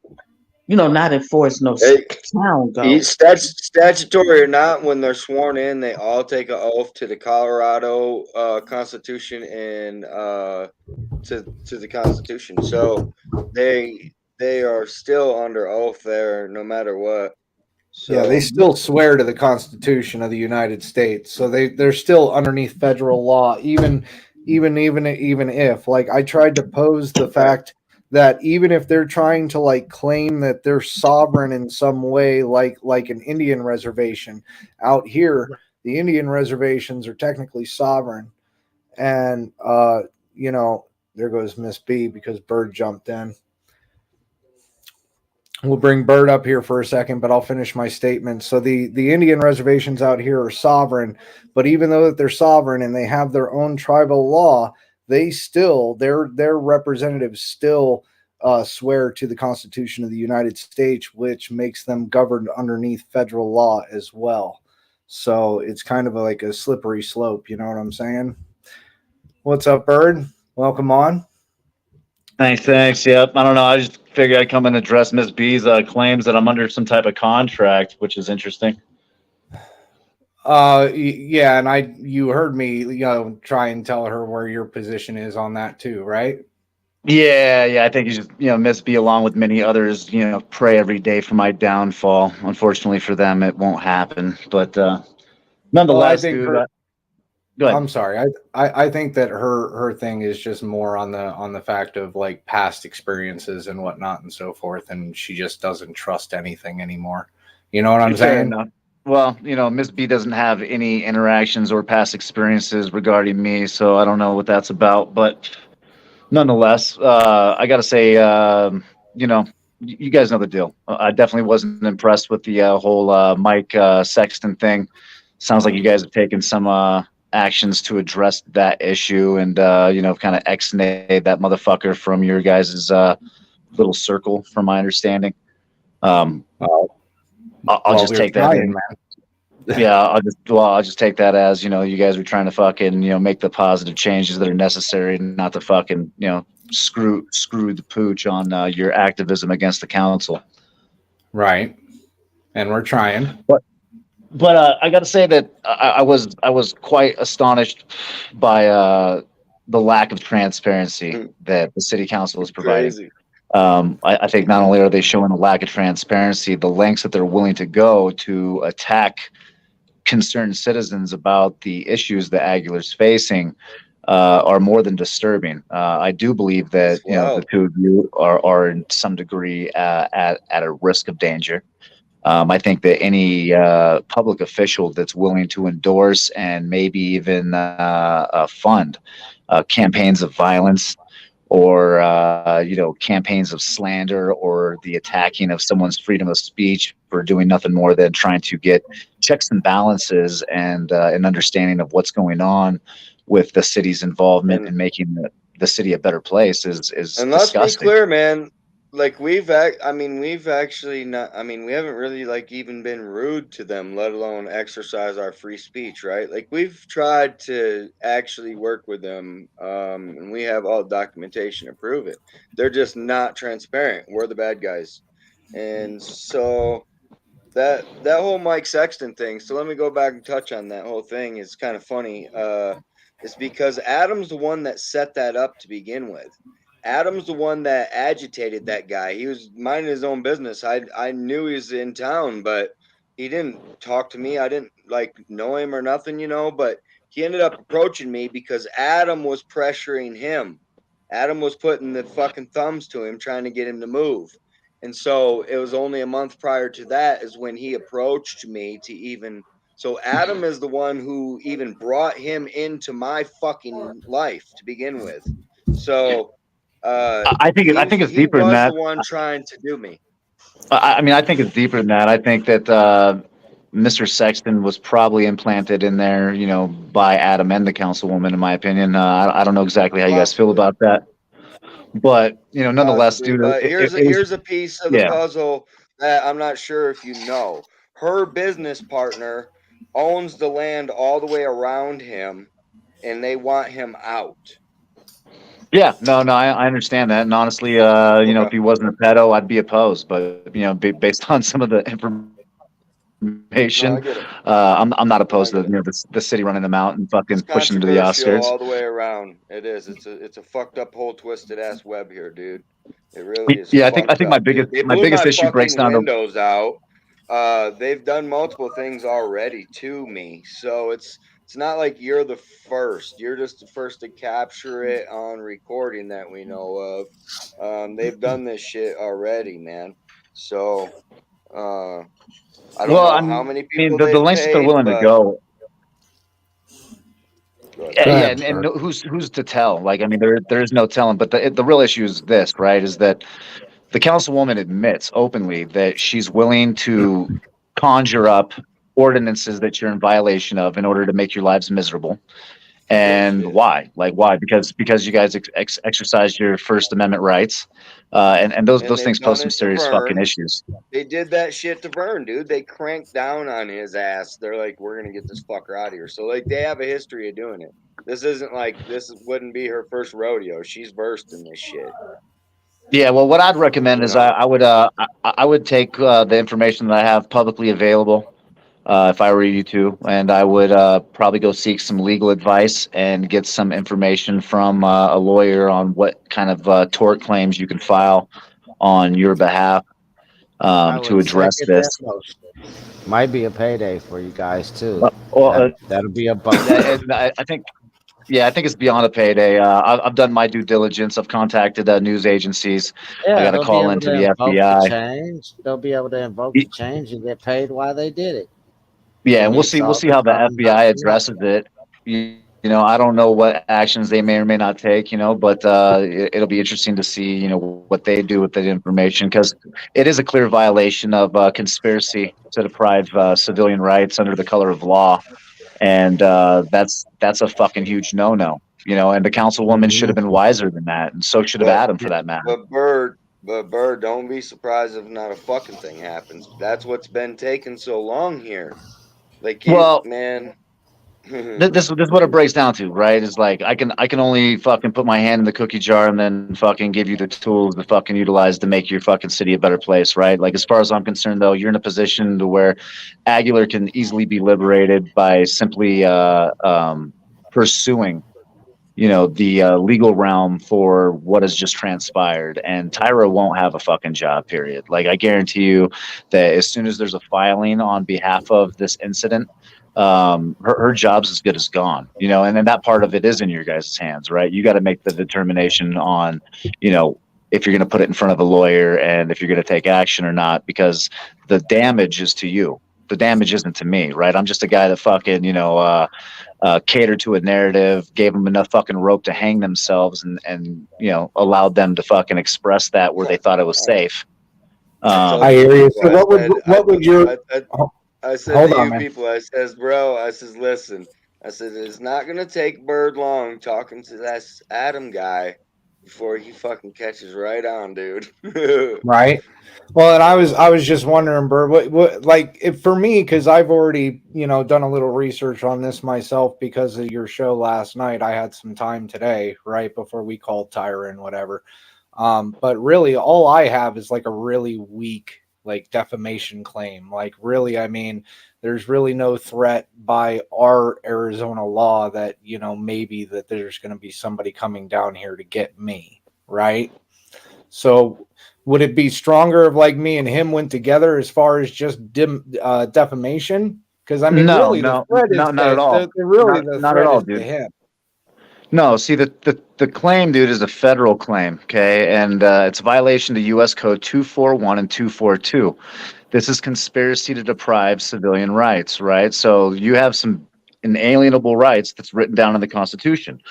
not enforce no Hey, town goes. statutory or not, when they're sworn in, they all take an oath to the Colorado Constitution and to the Constitution. So they are still under oath there, no matter what. Yeah, they So still swear to the Constitution of the United States, so they're still underneath federal law. Even if, like, I tried to pose the fact that even if they're trying to like claim that they're sovereign in some way, like an Indian reservation out here, the Indian reservations are technically sovereign, and there goes Miss B because Bird jumped in. We'll bring Bird up here for a second, but I'll finish my statement. So the Indian reservations out here are sovereign, but even though that they're sovereign and they have their own tribal law, their representatives still swear to the Constitution of the United States, which makes them governed underneath federal law as well. So it's kind of like a slippery slope. You know what I'm saying? What's up, Bird? Welcome on. Thanks. Yep. I don't know. I just figured I'd come and address Miss B's claims that I'm under some type of contract, which is interesting. Yeah, and you heard me, try and tell her where your position is on that too, right? Yeah. I think you just, Miss B, along with many others, pray every day for my downfall. Unfortunately for them, it won't happen. But nonetheless, dude. Go ahead. I'm sorry. I think that her thing is just more on the fact of like past experiences and whatnot and so forth, and she just doesn't trust anything anymore. You know what I'm Fair saying? enough. Well, Miss B doesn't have any interactions or past experiences regarding me, so I don't know what that's about. But nonetheless, I got to say, you guys know the deal. I definitely wasn't impressed with the whole Mike Sexton thing. Sounds like you guys have taken some actions to address that issue and, kind of ex-nay that motherfucker from your guys' little circle, from my understanding. I'll just take that in. Yeah, I'll just take that as, you guys are trying to fucking, make the positive changes that are necessary, not to fucking, screw the pooch on your activism against the council. Right. And we're trying. But I got to say that I was quite astonished by the lack of transparency that the city council is providing. Crazy. I think not only are they showing a lack of transparency, the lengths that they're willing to go to attack concerned citizens about the issues that Aguilar's facing are more than disturbing. I do believe that the two of you are in some degree at a risk of danger. I think that any public official that's willing to endorse and maybe even fund campaigns of violence or campaigns of slander or the attacking of someone's freedom of speech for doing nothing more than trying to get checks and balances and an understanding of what's going on with the city's involvement in making the city a better place is and let's disgusting. be clear, man. Like we've actually not. I mean, we haven't really like even been rude to them, let alone exercise our free speech, right? Like we've tried to actually work with them, and we have all documentation to prove it. They're just not transparent. We're the bad guys, and so that whole Mike Sexton thing. So let me go back and touch on that whole thing. It's kind of funny. It's because Adam's the one that set that up to begin with. Adam's the one that agitated that guy. He was minding his own business. I knew he was in town, but he didn't talk to me. I didn't like know him or nothing, but he ended up approaching me because Adam was pressuring him. Adam was putting the fucking thumbs to him, trying to get him to move. And so it was only a month prior to that is when he approached me to even So Adam is the one who even brought him into my fucking life to begin with. So I think it's he deeper than was that. the one trying to do me. I mean, I think it's deeper than that. I think that Mr. Sexton was probably implanted in there, you know, by Adam and the councilwoman. In my opinion, I don't know exactly how you guys feel about that, but you know, nonetheless, Possibly, dude, but it was here's a piece of the yeah. puzzle that I'm not sure if you know. Her business partner owns the land all the way around him, and they want him out. Yeah, no, I understand that, and honestly, you know, if Okay. he wasn't a pedo, I'd be opposed. But you know, based on some of the No, information, I get it. I'm not No, I opposed to get it. the city running them out and It's fucking pushing them to the controversial Oscars. all the way around. It is. It's a fucked up, whole twisted ass web here, dude. It really is Yeah, I fucked think my up, biggest dude. They blew my issue breaks fucking down to windows out. They've done multiple things already to me, so it's not like you're the first. You're just the first to capture it on recording that we know of. They've done this shit already, man. So I don't well, I know how mean, many people the they've lengths that they're paid, willing to but go. go ahead. Go Yeah, ahead, and sir. who's to tell? Like, I mean, there is no telling. But the real issue is this, right? Is that the councilwoman admits openly that she's willing to conjure up ordinances that you're in violation of in order to make your lives miserable. And Bullshit. why? Like, why? Because you guys exercised your First Amendment rights, and And those they've things pose done some it to serious fucking Vern. issues. They did that shit to Vern, dude. They cranked down on his ass. They're like, we're gonna get this fucker out of here. So like, they have a history of doing it. This isn't like wouldn't be her first rodeo. She's versed in this shit. Yeah, well, what I'd recommend You is know. I would take the information that I have publicly available if I were you to, and I would probably go seek some legal advice and get some information from a lawyer on what kind of tort claims you can file on your behalf I to would address second that this. motion. Might be a payday for you guys too. Well, That'll be a bonus. I think. Yeah, I think it's beyond a payday. I've done my due diligence. I've contacted news agencies. I Yeah, got a they'll be call able into to the invoke the FBI. change. They'll be able to invoke the change and get paid while they did it. Yeah, It and makes we'll all see the how the time FBI not right. addresses it. You know, I don't know what actions they may or may not take. You know, but it'll be interesting to see what they do with that information because it is a clear violation of conspiracy to deprive civilian rights under the color of law, and that's a fucking huge no. You know, and the councilwoman should have been wiser than that, and so should have But Adam for that matter. Bird, don't be surprised if not a fucking thing happens. That's what's been taking so long here. Like Well, man. this is what it breaks down to, right? Is like I can only fucking put my hand in the cookie jar and then fucking give you the tools to fucking utilize to make your fucking city a better place, right? Like as far as I'm concerned, though, you're in a position to where Aguilar can easily be liberated by simply pursuing the legal realm for what has just transpired, and Tyra won't have a fucking job, period. Like I guarantee you that as soon as there's a filing on behalf of this incident, her job's as good as gone, and then that part of it is in your guys' hands, right? You got to make the determination on if you're going to put it in front of a lawyer and if you're going to take action or not, because the damage is to you. The damage isn't to me, right? I'm just a guy that fucking catered to a narrative, gave them enough fucking rope to hang themselves, and allowed them to fucking express that where they thought it was safe. I hear you. So what would your I said hold to on, you man. people, I says, bro, I says, listen, I said, it's not gonna take Bird long talking to that Adam guy before he fucking catches right on, dude. Right. Well, and I was just wondering, Bert, what like if for me, because I've already done a little research on this myself because of your show last night. I had some time today, right before we called Tyra and whatever. But really, all I have is like a really weak like defamation claim. Like really, I mean, there's really no threat by our Arizona law that maybe that there's going to be somebody coming down here to get me, right? So would it be stronger if like me and him went together as far as just defamation? Because I mean, No, really, the no, threat no, is not at all. the really the Not at threat all, is to dude. him. No, see the claim, dude, is a federal claim, okay, and it's a violation to U.S. Code 241 and 242. This is conspiracy to deprive civilian rights, right? So you have some inalienable rights that's written down in the Constitution.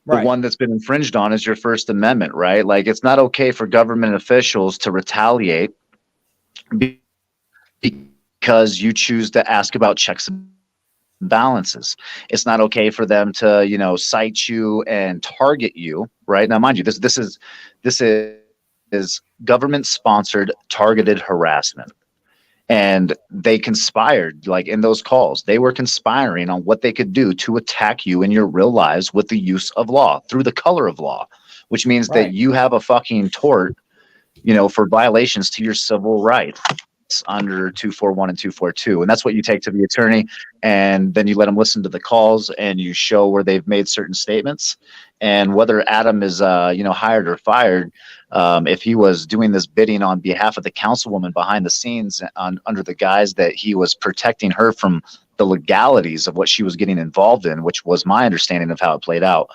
The one that's been infringed on is your First Amendment, right? Like it's not okay for government officials to retaliate because you choose to ask about checks and balances. It's not okay for them to, cite you and target you, right? Now, mind you, this is government sponsored targeted harassment. And they conspired, like in those calls, they were conspiring on what they could do to attack you in your real lives with the use of law through the color of law, which means that you have a fucking tort, for violations to your civil rights under 241 and 242. And that's what you take to the attorney. And then you let them listen to the calls and you show where they've made certain statements and whether Adam is, hired or fired. If he was doing this bidding on behalf of the councilwoman behind the scenes under the guise that he was protecting her from the legalities of what she was getting involved in, which was my understanding of how it played out.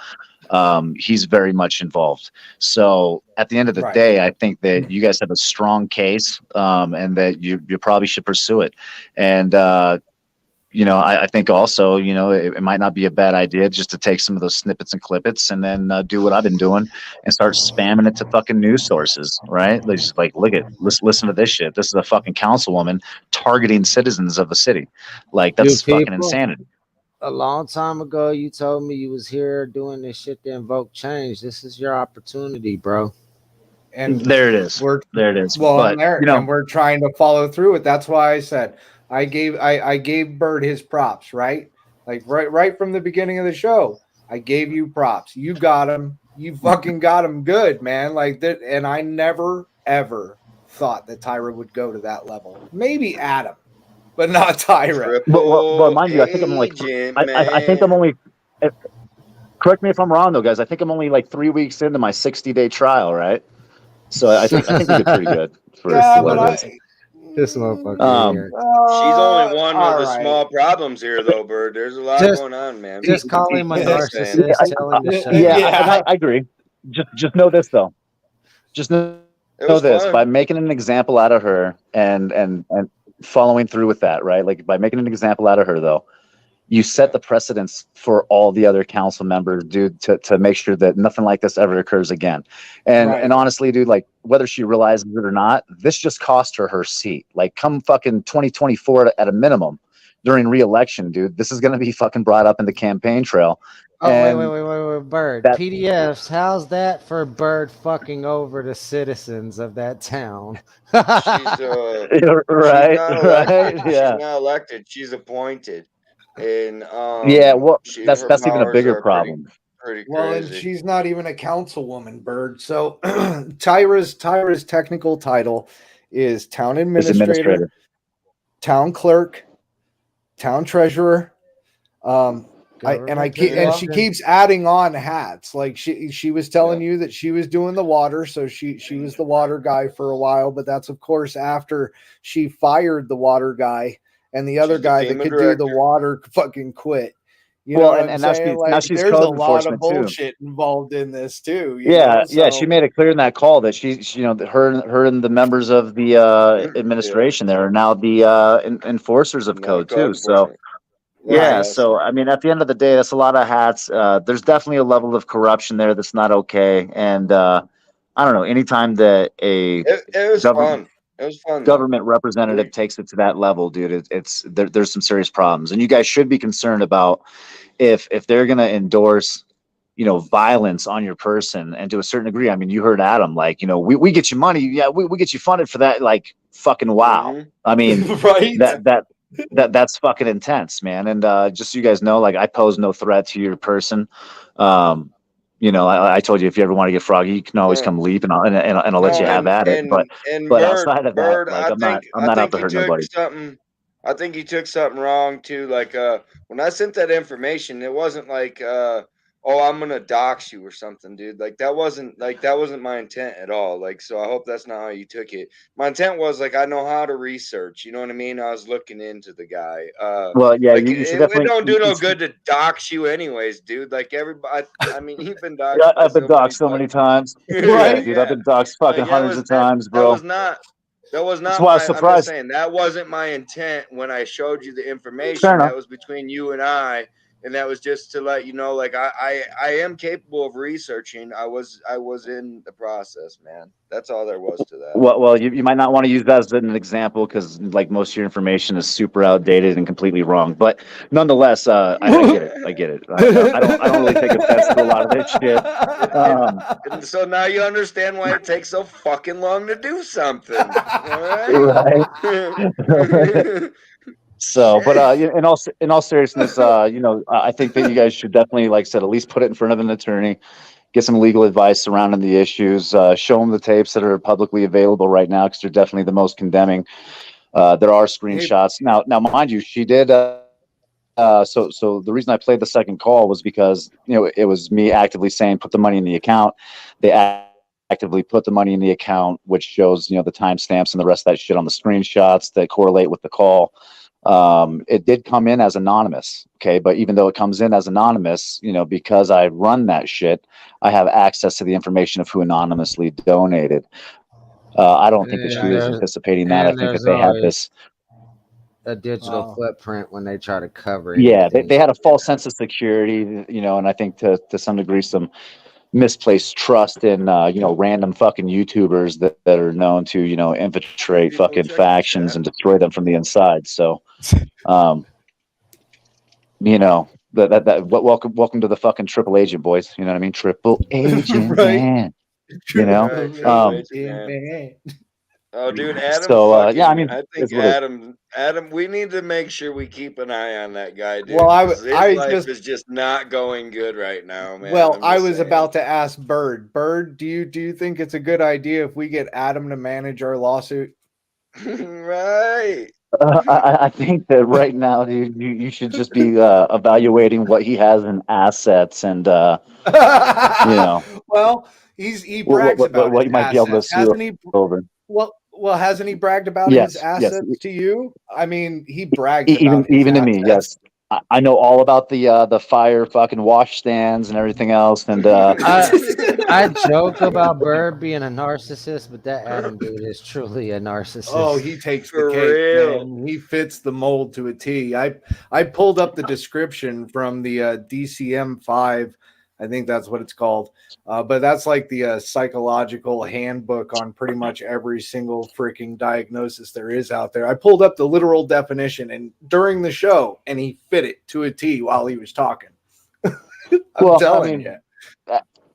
He's very much involved. So at the end of the day, I think that you guys have a strong case, and that you probably should pursue it. And, I think also, it might not be a bad idea just to take some of those snippets and clippets and then do what I've been doing and start spamming it to fucking news sources, right? They just listen to this shit. This is a fucking councilwoman targeting citizens of a city. Like that's fucking insanity. A long time ago, you told me you was here doing this shit to invoke change. This is your opportunity, bro. And there it is. There it is. Well, but, and we're trying to follow through it. That's why I said I gave Bird his props, right? Like right from the beginning of the show, I gave you props. You got him. You fucking got him good, man. Like that. And I never ever thought that Tyra would go to that level. Maybe Adam, but not Tyra. But mind you, I think I'm like, I think I'm only. Correct me if I'm wrong, though, guys. I think I'm only like 3 weeks into my 60-day trial, right? So I think we did pretty good for what it is. This motherfucker here. She's only one of the right. small problems here, though, Bird. There's a lot going on, man. Just call him a narcissist. Tell him to shut up. I agree. Just know this, though. Just know this. By making an example out of her and following through with that, right? Like by making an example out of her, though, you set the precedence for all the other council members, dude, to make sure that nothing like this ever occurs again. And honestly, dude, like whether she realizes it or not, this just cost her seat. Like come fucking 2024 at a minimum during re-election, dude, this is going to be fucking brought up in the campaign trail. Oh, wait, Bird. PDFs, how's that for Bird fucking over the citizens of that town? She's right. She's not elected. She's appointed. And that's even a bigger problem. Pretty well, crazy. And she's not even a councilwoman, Bird. So Tyra's technical title is town administrator, town clerk, town treasurer. She keeps adding on hats. Like she was telling you that she was doing the water, so she was the water guy for a while, but that's of course after she fired the water guy. And the other guy that could do the water fucking quit. You know what I'm saying? Now she's there's code a lot of enforcement bullshit involved in this too. Yeah. She made it clear in that call that she's, her and the members of the administration there are now the enforcers of code too. So so I mean, at the end of the day, that's a lot of hats. There's definitely a level of corruption there that's not okay. And I don't know. Anytime that it was fun. It was fun. Government representative takes it to that level, dude. There's some serious problems, and you guys should be concerned about if they're going to endorse, violence on your person, and to a certain degree. I mean, you heard Adam, like, we get you money, we get you funded for that, like, fucking wow. Mm-hmm. I mean, right? That's fucking intense, man. And just so you guys know, like, I pose no threat to your person. I told you if you ever want to get froggy, you can always come leap, and I'll let you have at it. But Bird, outside of that, like, I'm not out to hurt nobody. I think you took something wrong too. Like when I sent that information, it wasn't like oh, I'm gonna dox you or something, dude. Like that wasn't my intent at all. Like, so I hope that's not how you took it. My intent was like I know how to research. You know what I mean? I was looking into the guy. Well, yeah, Like you should it definitely. don't do no good to dox you, anyways, dude. Like everybody, I mean, you've been doxed Yeah, by I've been so many doxxed so many fucking times. Yeah, right, dude, I've yeah. been doxxed fucking Like that hundreds was of times, that bro. was not that was That's not why I was my. I'm just surprised. saying that wasn't my intent when I showed you the Fair information. enough. That was between you and I, and that was just to let you know, like I am capable of researching. I was in the process, man. That's all there was to that. Well, you might not want to use that as an example because, like, most of your information is super outdated and completely wrong. But nonetheless, I get it. I get it. I don't really take offense to a lot of this shit. And so now you understand why it takes so fucking long to do something. All Right. right. So, but in all seriousness, I think that you guys should definitely, like I said, at least put it in front of an attorney, get some legal advice surrounding the issues, show them the tapes that are publicly available right now because they're definitely the most condemning. There are screenshots now. Mind you, she did. So the reason I played the second call was because it was me actively saying put the money in the account. They actively put the money in the account, which shows the timestamps and the rest of that shit on the screenshots that correlate with the call. It did come in as anonymous, okay, but even though it comes in as anonymous, because I run that shit, I have access to the information of who anonymously donated. I don't think that she was anticipating that. I think that There's they had always this. a digital footprint when they try to cover Yeah, anything. they had a false sense of security, and I think to some degree some misplaced trust in random fucking YouTubers that are known to infiltrate fucking factions and destroy them from the inside. So, welcome to the fucking triple agent, boys. You know what I mean? Triple agent, Right. man. Right, Triple H, man. Oh, dude, Adam So yeah, I mean, I think it's what it is. Adam, we need to make sure we keep an eye on that guy, dude. Well, Because his life is just not going good right now, man. Well, I'm I just was saying. about to ask Bird. Bird, do you think it's a good idea if we get Adam to manage our lawsuit? Right. I think that right now, dude, you should just be evaluating what he has in assets and Well, he brags about what his you might be able to assets, sue hasn't he? over. Well, hasn't he bragged about his Yes, yes. assets to you? I mean, he brags about his Even to me, assets. yes. I know all about the fire fucking wash stands and everything else, and I joke about Bird being a narcissist, but that Adam dude is truly a narcissist. Oh, he takes the For cake, real. man. He fits the mold to a T. I pulled up the description from the DCM-5. I think that's what it's called. But that's like the psychological handbook on pretty much every single freaking diagnosis there is out there. I pulled up the literal definition and during the show, and he fit it to a T while he was talking. I'm telling you.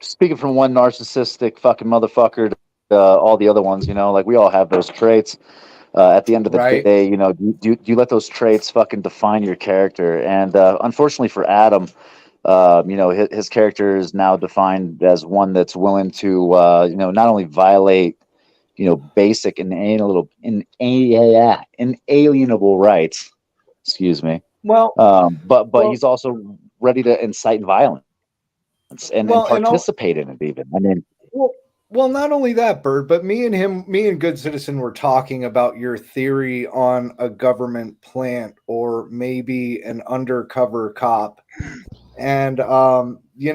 Speaking from one narcissistic fucking motherfucker to all the other ones, like we all have those traits. At the end of the day, do you let those traits fucking define your character? And unfortunately for Adam, his character is now defined as one that's willing to, not only violate, basic and inalienable rights. Excuse me. Well, but he's also ready to incite violence and participate in it. Even I mean. Well, not only that, Bird, but me and Good Citizen were talking about your theory on a government plant or maybe an undercover cop. And he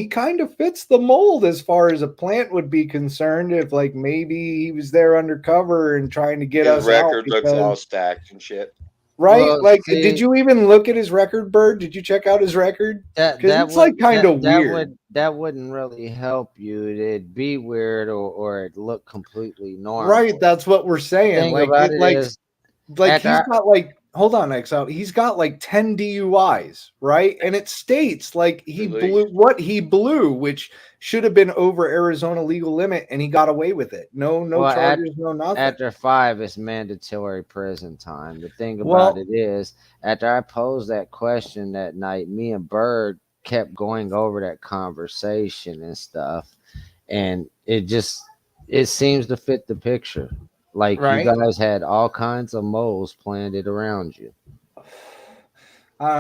kind of fits the mold as far as a plant would be concerned if like maybe he was there undercover and trying to get His us out record looks all stacked and shit. right? Well, like, see- did you even look at his record, Bird? Did you check out his record? Because it's like kind of weird. That wouldn't really help you. It'd be weird or it'd look completely normal. Right, that's what we're saying. Thing Like, about it, it like, is, like he's got like, hold on, XO. He's got like 10 DUIs, right? And it states like he blew what he blew, which should have been over Arizona legal limit, and he got away with it. No charges, no nothing. After 5, it's mandatory prison time. The thing Well- about it is, after I posed that question that night, me and Bird kept going over that conversation and stuff, and it seems to fit the picture. Like Right. you guys had all kinds of moles planted around you.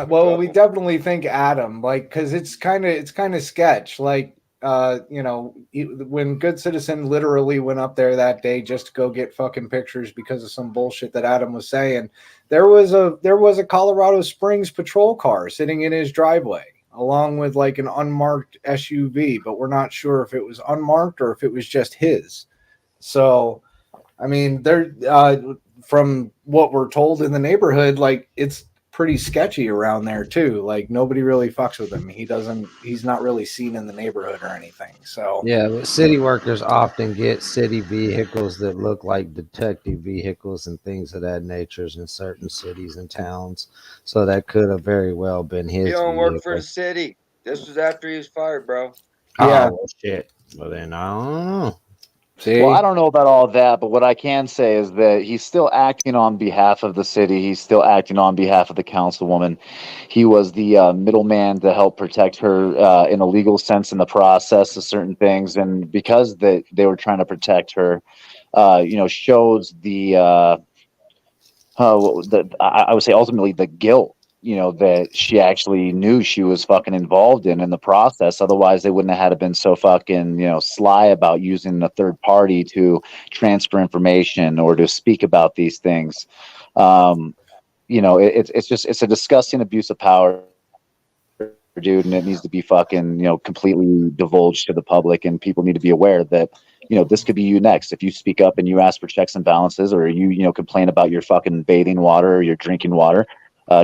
Well, we definitely think Adam, like, because it's kind of sketch. Like, when Good Citizen literally went up there that day just to go get fucking pictures because of some bullshit that Adam was saying, there was a Colorado Springs patrol car sitting in his driveway along with like an unmarked SUV, but we're not sure if it was unmarked or if it was just his. So, I mean, from what we're told in the neighborhood, like it's pretty sketchy around there too. Like nobody really fucks with him. He's not really seen in the neighborhood or anything. So Yeah, but city workers often get city vehicles that look like detective vehicles and things of that nature in certain cities and towns. So that could have very well been his He don't vehicle. work for the city. This was after he was fired, bro. yeah, Oh shit. Well then I don't know. see, Well, I don't know about all that, but what I can say is that he's still acting on behalf of the city. He's still acting on behalf of the councilwoman. He was the middleman to help protect her in a legal sense in the process of certain things, and because they were trying to protect her, shows I would say ultimately the guilt, that she actually knew she was fucking involved in the process. Otherwise, they wouldn't have had to been so fucking, sly about using a third party to transfer information or to speak about these things. It's a disgusting abuse of power, dude, and it needs to be fucking, completely divulged to the public, and people need to be aware that, this could be you next. If you speak up and you ask for checks and balances, or you complain about your fucking bathing water or your drinking water,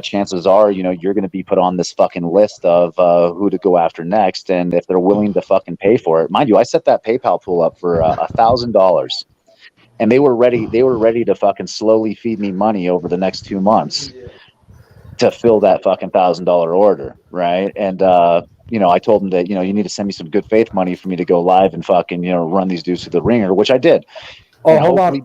chances are, you're going to be put on this fucking list of who to go after next. And if they're willing to fucking pay for it, mind you, I set that PayPal pool up for $1,000, and they were ready to fucking slowly feed me money over the next 2 months to fill that fucking $1,000 order, right? And I told them that, you need to send me some good faith money for me to go live and fucking, run these dudes through the ringer, which I did. Oh, and hold hopefully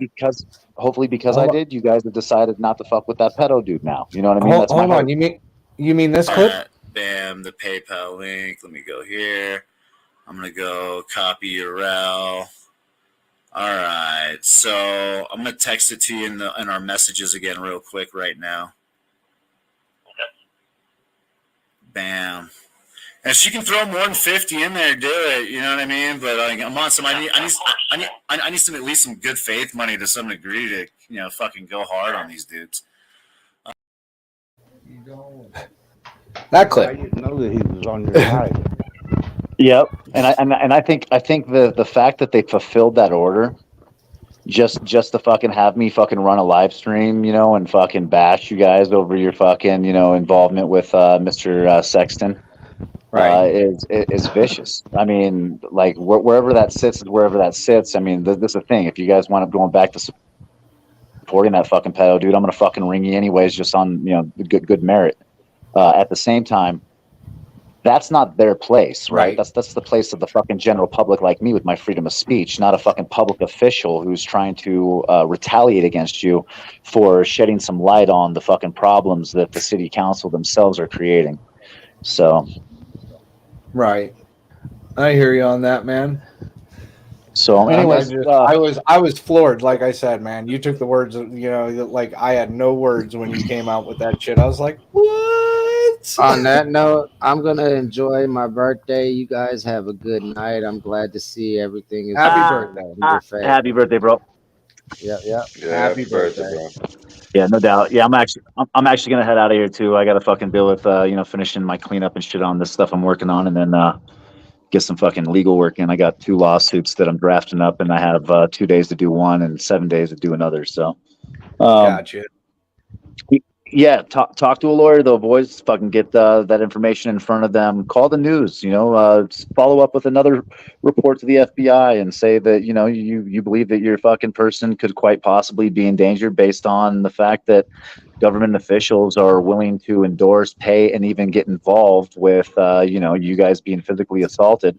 on. because I did, you guys have decided not to fuck with that pedo dude now. You know what I mean? Hold, That's my hold hope. on. You mean this clip? Bam, the PayPal link. Let me go here. I'm gonna go copy URL. All right, so I'm gonna text it to you in our messages again real quick right now. Bam. And she can throw more than 50 in there, do it. You know what I mean? But like, I'm on some. I need some, at least some good faith money to some degree to fucking go hard on these dudes. That clip. I didn't know that he was on your side. Yep, and I think the fact that they fulfilled that order, just to fucking have me fucking run a live stream, and fucking bash you guys over your fucking involvement with Mr. Sexton, Right. is vicious. I mean, like wherever that sits is wherever that sits. I mean, this is the thing. If you guys wind up going back to supporting that fucking pedo dude, I'm gonna fucking ring you anyways, just on good merit. At the same time, that's not their place, right? That's the place of the fucking general public like me with my freedom of speech, not a fucking public official who's trying to retaliate against you for shedding some light on the fucking problems that the city council themselves are creating. So, right. I hear you on that, man. So, anyways, I was floored. Like I said, man, you took the words. Like I had no words when you came out with that shit. I was like, what? On that note, I'm gonna enjoy my birthday. You guys have a good night. I'm glad to see everything is happy birthday, bro. Yep. Yeah, happy birthday, bro. Yeah, no doubt. Yeah, I'm actually gonna head out of here too. I gotta fucking deal with finishing my cleanup and shit on this stuff I'm working on, and then get some fucking legal work in. I got 2 lawsuits that I'm drafting up, and I have 2 days to do one and 7 days to do another. So, gotcha. Yeah, talk to a lawyer though, boys. Fucking get that information in front of them. Call the news. Follow up with another report to the FBI and say that you believe that your fucking person could quite possibly be in danger based on the fact that government officials are willing to endorse, pay, and even get involved with you guys being physically assaulted,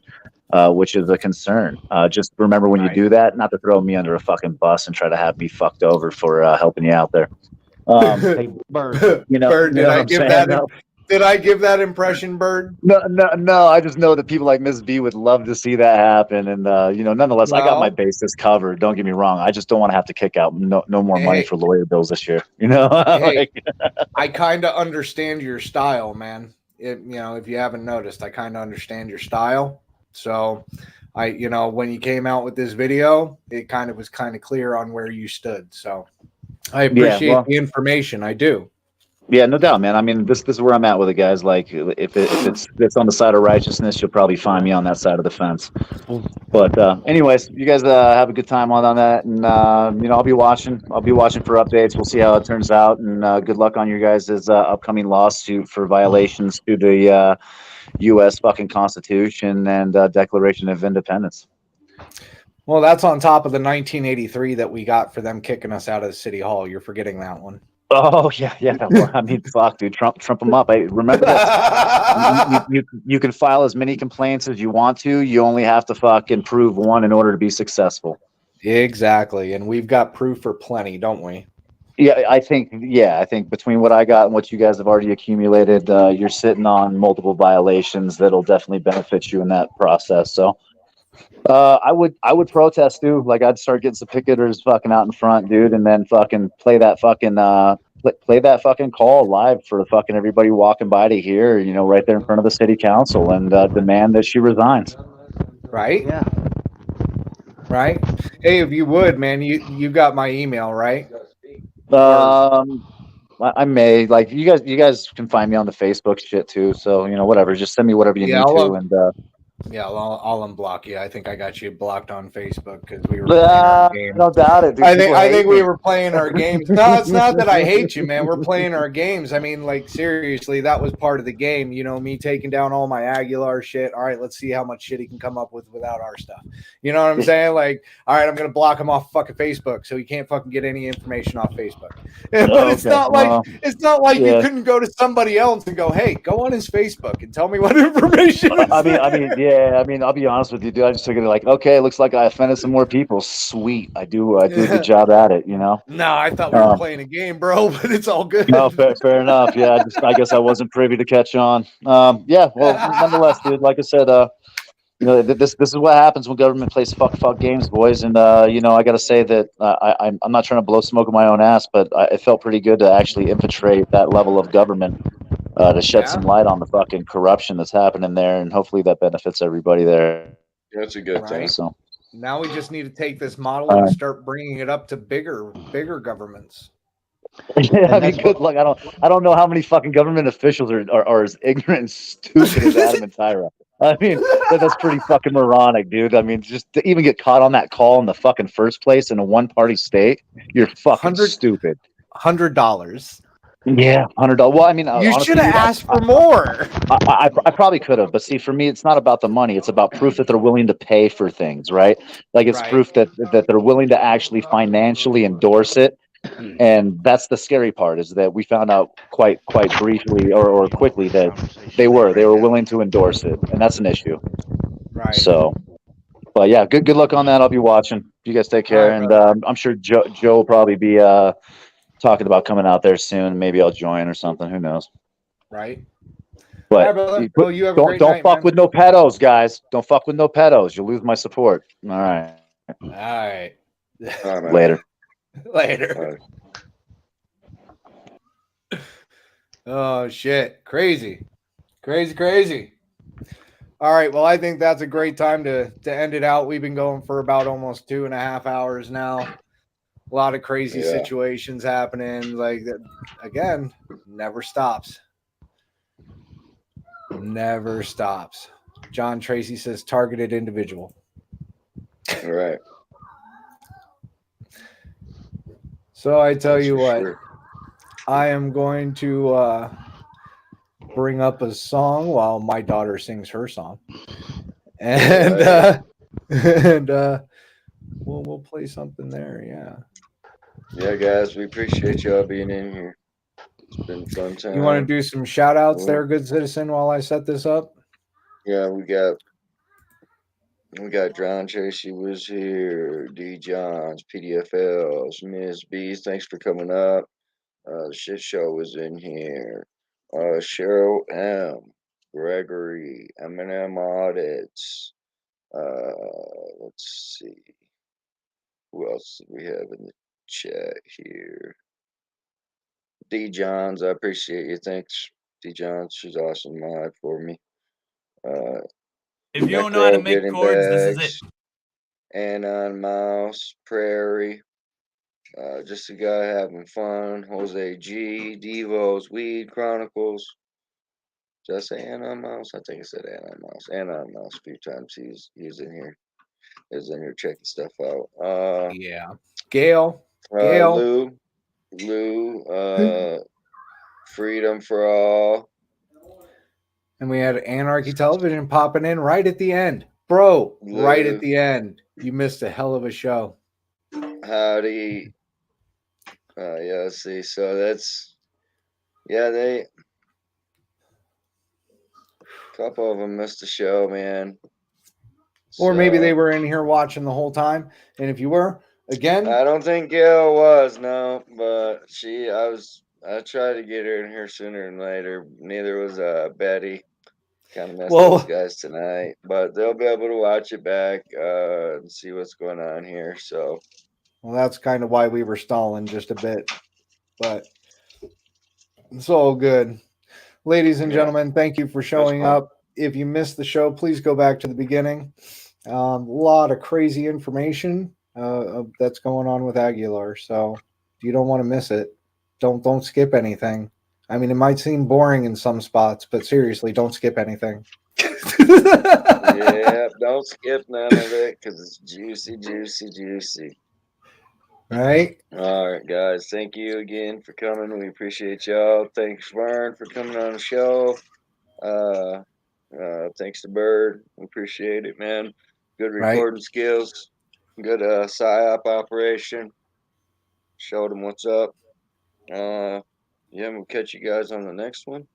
which is a concern. Just remember when you do that, not to throw me under a fucking bus and try to have me fucked over for helping you out there. Hey, Bird. Bird, did I give that? Did I give that impression, Bird? No. I just know that people like Miss B would love to see that happen, and nonetheless, I got my Well, bases covered. Don't get me wrong. I just don't want to have to kick out no more money hey, for lawyer bills this year. You know, hey, like, I kind of understand your style, man. If you haven't noticed, I kind of understand your style. So, when you came out with this video, it kind of was kind of clear on where you stood. So, I yeah. appreciate Well, the information. I do. yeah, no doubt, man. I mean, this is where I'm at with it, guys. Like, if it's on the side of righteousness, you'll probably find me on that side of the fence. But anyways, you guys have a good time on that, and I'll be watching. I'll be watching for updates. We'll see how it turns out, and good luck on your guys' upcoming lawsuit for violations to the U.S. fucking Constitution and Declaration of Independence. Well, that's on top of the 1983 that we got for them kicking us out of City Hall. You're forgetting that one. Oh yeah. Well, I mean, fuck, dude, Trump them up. Remember this. You can file as many complaints as you want to. You only have to fucking prove one in order to be successful. Exactly, and we've got proof for plenty, don't we? Yeah, I think between what I got and what you guys have already accumulated, you're sitting on multiple violations that'll definitely benefit you in that process. So, I would protest too. Like, I'd start getting some picketers fucking out in front, dude, and then fucking play that fucking play that fucking call live for fucking everybody walking by to hear, right there in front of the city council, and demand that she resigns. Right? Yeah. Right? Hey, if you would, man, you got my email, right? I may, like, you guys can find me on the Facebook shit too. So, whatever, just send me whatever you need to, and I'll unblock you. I think I got you blocked on Facebook because we were playing our game. I don't doubt it, dude. I think we were playing our games. No, it's not that I hate you, man. We're playing our games. I mean, like, seriously, that was part of the game. Me taking down all my Aguilar shit. All right, let's see how much shit he can come up with without our stuff. You know what I'm saying? Like, all right, I'm gonna block him off fucking Facebook so he can't fucking get any information off Facebook. But it's not like you couldn't go to somebody else and go, hey, go on his Facebook and tell me what information. I mean, I'll be honest with you, dude. I just took it like, okay, it looks like I offended some more people. Sweet, I do a good job at it, No, I thought we were playing a game, bro, but it's all good. No, fair enough. Yeah, I guess I wasn't privy to catch on. Yeah, well, nonetheless, dude. Like I said, this is what happens when government plays fuck games, boys. And I got to say that I'm not trying to blow smoke in my own ass, but it felt pretty good to actually infiltrate that level of government to shed some light on the fucking corruption that's happening there, and hopefully that benefits everybody there. That's a good thing. So now we just need to take this model and start bringing it up to bigger governments. Yeah, I mean, good luck. I don't know how many fucking government officials are as ignorant and stupid as Adam and Tyra. I mean, that's pretty fucking moronic, dude. I mean, just to even get caught on that call in the fucking first place in a one-party state, you're fucking stupid. $100. Yeah, $100. Well, I mean, you should have asked for more. I probably could have, but see, for me, it's not about the money. It's about proof that they're willing to pay for things, right? Like, it's proof that they're willing to actually financially endorse it. And that's the scary part, is that we found out quite briefly or quickly that they were willing to endorse it, and that's an issue. Right. So, but yeah, good luck on that. I'll be watching. You guys take care, and I'm sure Joe will probably be talking about coming out there soon. Maybe I'll join or something. Who knows? Right. But well, you have a great night, fuck man. with no pedos, guys. Don't fuck with no pedos. You'll lose my support. All right. All right. Later. Later. Oh shit. Crazy. All right. Well, I think that's a great time to end it out. We've been going for about almost 2.5 hours now. A lot of crazy situations happening. Like, again, never stops. Never stops. John Tracy says targeted individual. All right. So I tell you what, I am going to bring up a song while my daughter sings her song, and we'll play something there. Yeah, guys, we appreciate y'all being in here. It's been a fun time. You want to do some shout outs there, good citizen, while I set this up? Yeah, we got John Tracy was here, D Johns, PDFLs, Miss B's. Thanks for coming up. The shit show was in here. Cheryl M, Gregory, Eminem Audits. Let's see. Who else do we have in the chat here? D Johns, I appreciate you. Thanks, D Johns. She's awesome mod for me. If you don't know how to make Getting chords, this is Bags, it. Anon Mouse, Prairie, just a guy having fun, Jose G, Devos, Weed Chronicles. Did I say Anon Mouse? I think I said Anon Mouse. Anon Mouse a few times. He's in here. He's in here checking stuff out. Yeah. Gail. Lou, Freedom for All. And we had Anarchy Television popping in right at the end. Bro, right at the end. You missed a hell of a show. Howdy. Yeah, see, so that's, yeah, a couple of them missed the show, man. Or maybe they were in here watching the whole time. And if you were, again, I don't think Gail was, no, but I tried to get her in here sooner than later. Neither was Betty. Kind of messed those guys tonight, but they'll be able to watch it back and see what's going on here. So, well, that's kind of why we were stalling just a bit, but it's all good. Ladies and gentlemen, thank you for showing up. If you missed the show, please go back to the beginning. A lot of crazy information that's going on with Aguilar, so you don't want to miss it. Don't skip anything. I mean, it might seem boring in some spots, but seriously, don't skip anything. Yeah, don't skip none of it because it's juicy, juicy, juicy. Right? All right, guys. Thank you again for coming. We appreciate y'all. Thanks, Vern, for coming on the show. Thanks to Bird. We appreciate it, man. Good recording skills. Good PSYOP operation. Showed them what's up. Yeah, we'll catch you guys on the next one.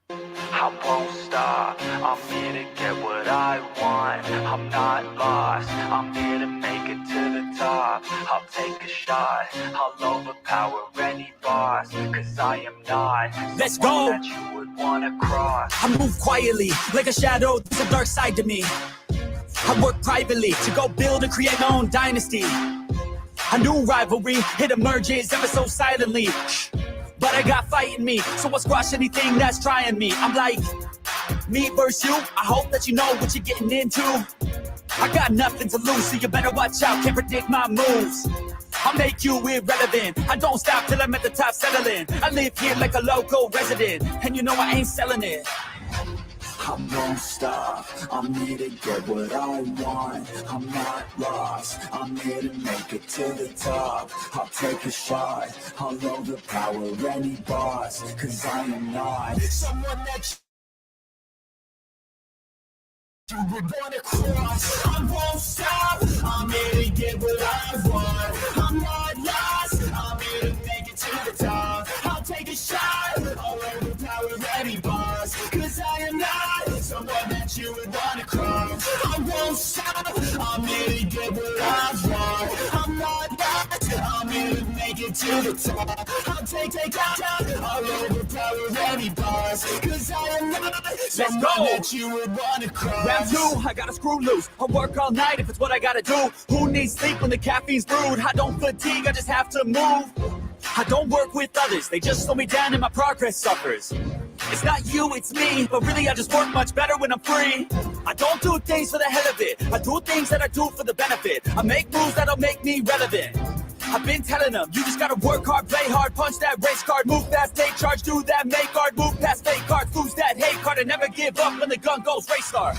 I won't stop, I'm here to get what I want. I'm not lost, I'm here to make it to the top. I'll take a shot, I'll overpower any boss. Cause I am not Let's go. that you would wanna cross. I move quietly, like a shadow, there's a dark side to me. I work privately to go build and create my own dynasty. A new rivalry, it emerges ever so silently. But I got fight in me, so I'll squash anything that's trying me. I'm like, me versus you, I hope that you know what you're getting into. I got nothing to lose, so you better watch out, can't predict my moves. I'll make you irrelevant, I don't stop till I'm at the top settling. I live here like a local resident, and you know I ain't selling it. I won't stop, I'm here to get what I want. I'm not lost, I'm here to make it to the top. I'll take a shot, I'll overpower any boss. Cause I am not someone that you would wanna cross. I won't stop, I'm here to get what I want. I'm not lost, I'm here to make it to the top. I'll take a shot, I'll overpower any boss. Cause I am not someone that you would wanna cross. I won't stop, I'm here to get what I want. I'm not lost, I'm here to make it to the top. I'll take a shot, I'll overpower any boss. Cause I am not someone that you would wanna cross. Round two, I gotta screw loose. I work all night if it's what I gotta do. Who needs sleep when the caffeine's brewed? I don't fatigue, I just have to move. I don't work with others, they just slow me down and my progress suffers. It's not you, it's me, but really I just work much better when I'm free. I don't do things for the hell of it, I do things that I do for the benefit. I make moves that'll make me relevant. I've been telling them, you just gotta work hard, play hard, punch that race card, move fast, take charge, do that, make hard, move past fake cards, lose that hate card, and never give up when the gun goes race start.